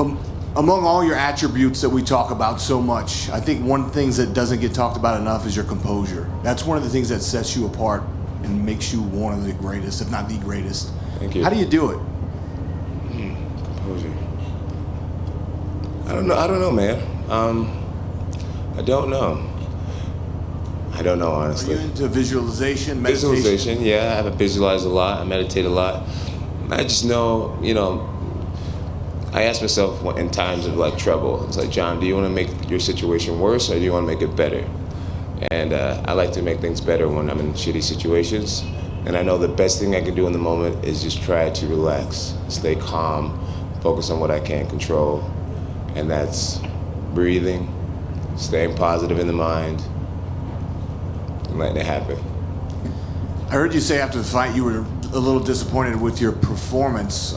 among all your attributes that we talk about so much, I think one of the things that doesn't get talked about enough is your composure. That's one of the things that sets you apart and makes you one of the greatest, if not the greatest. Thank you. How do you do it? Composure. I don't know, man. I don't know, honestly. Are you into visualization, meditation? Visualization, yeah. I visualize a lot. I meditate a lot. I just know, you know, I ask myself in times of like trouble, it's like, Jon, do you want to make your situation worse or do you want to make it better? And I like to make things better when I'm in shitty situations. And I know the best thing I can do in the moment is just try to relax, stay calm, focus on what I can control. And that's breathing, staying positive in the mind, and letting it happen. I heard you say after the fight you were a little disappointed with your performance.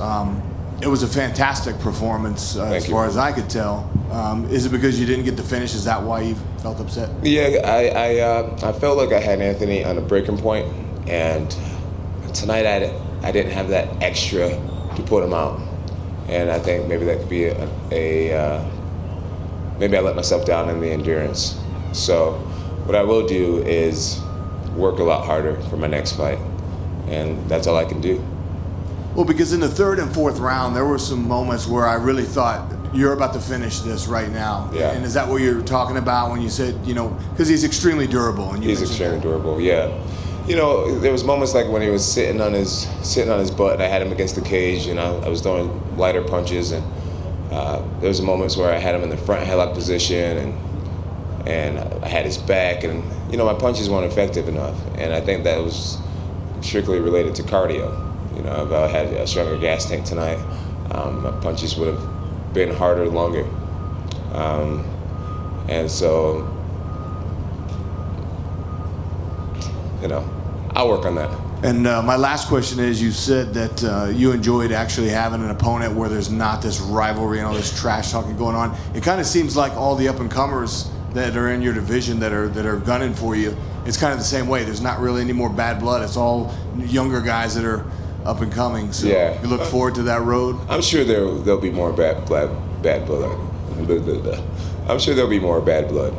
it was a fantastic performance as far as I could tell. Is it because you didn't get the finish? Is that why you felt upset? Yeah, I felt like I had Anthony on a breaking point, and tonight I didn't have that extra to put him out, and I think maybe that could be maybe I let myself down in the endurance. So what I will do is work a lot harder for my next fight, and that's all I can do. Well, because in the third and fourth round, there were some moments where I really thought, you're about to finish this right now. Yeah. And is that what you're talking about when you said, because he's extremely durable? And He's extremely durable, yeah. There was moments like when he was sitting on his butt, and I had him against the cage, and I was throwing lighter punches, and there was moments where I had him in the front headlock position, and I had his back, and my punches weren't effective enough, and I think that was strictly related to cardio. If I had a stronger gas tank tonight, my punches would have been harder, longer, and so I'll work on that. And my last question is, you said that you enjoyed actually having an opponent where there's not this rivalry and all this trash talking going on. It kind of seems like all the up-and-comers that are in your division that are gunning for you, it's kind of the same way. There's not really any more bad blood. It's all younger guys that are up and coming. So you look forward to that road? I'm sure there'll be more bad blood. I'm sure there'll be more bad blood.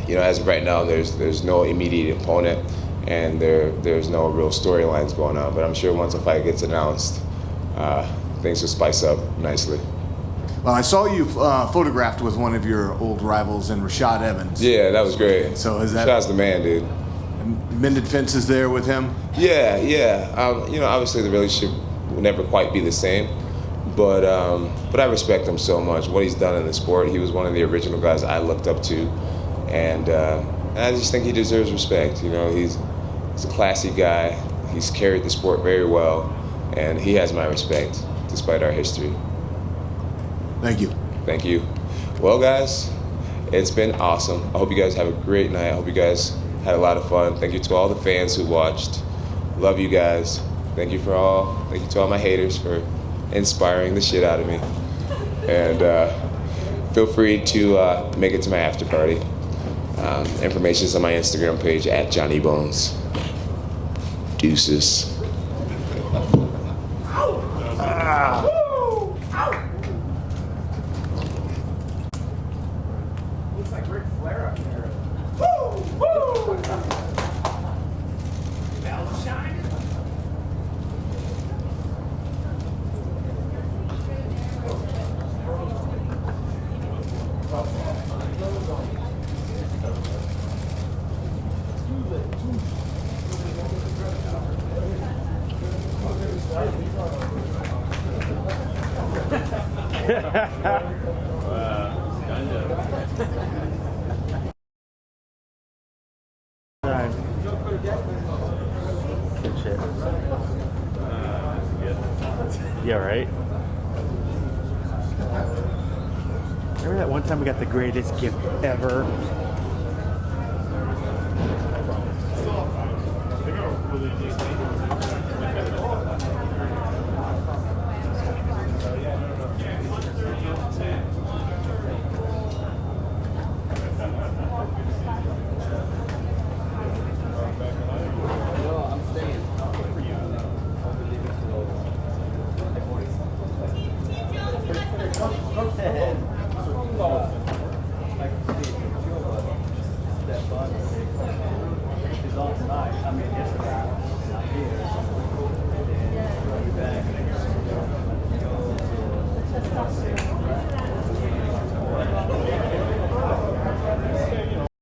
As of right now, there's no immediate opponent, and there's no real storylines going on. But I'm sure once a fight gets announced, things will spice up nicely. Well, I saw you photographed with one of your old rivals in Rashad Evans. Yeah, that was great. So is that Rashad's the man, dude. Mended fences there with him? Yeah. Obviously the relationship will never quite be the same, but I respect him so much. What he's done in the sport, he was one of the original guys I looked up to, and I just think he deserves respect. He's a classy guy. He's carried the sport very well, and he has my respect despite our history. Thank you. Thank you. Well, guys, it's been awesome. I hope you guys have a great night. I hope you guys had a lot of fun. Thank you to all the fans who watched. Love you guys. Thank you to all my haters for inspiring the shit out of me. And feel free to make it to my after party. Information is on my Instagram page at Johnny Bones. Deuces. Looks like Ric Flair up there. Bell shining. Good shit. Yeah, right? Remember that one time we got the greatest gift ever?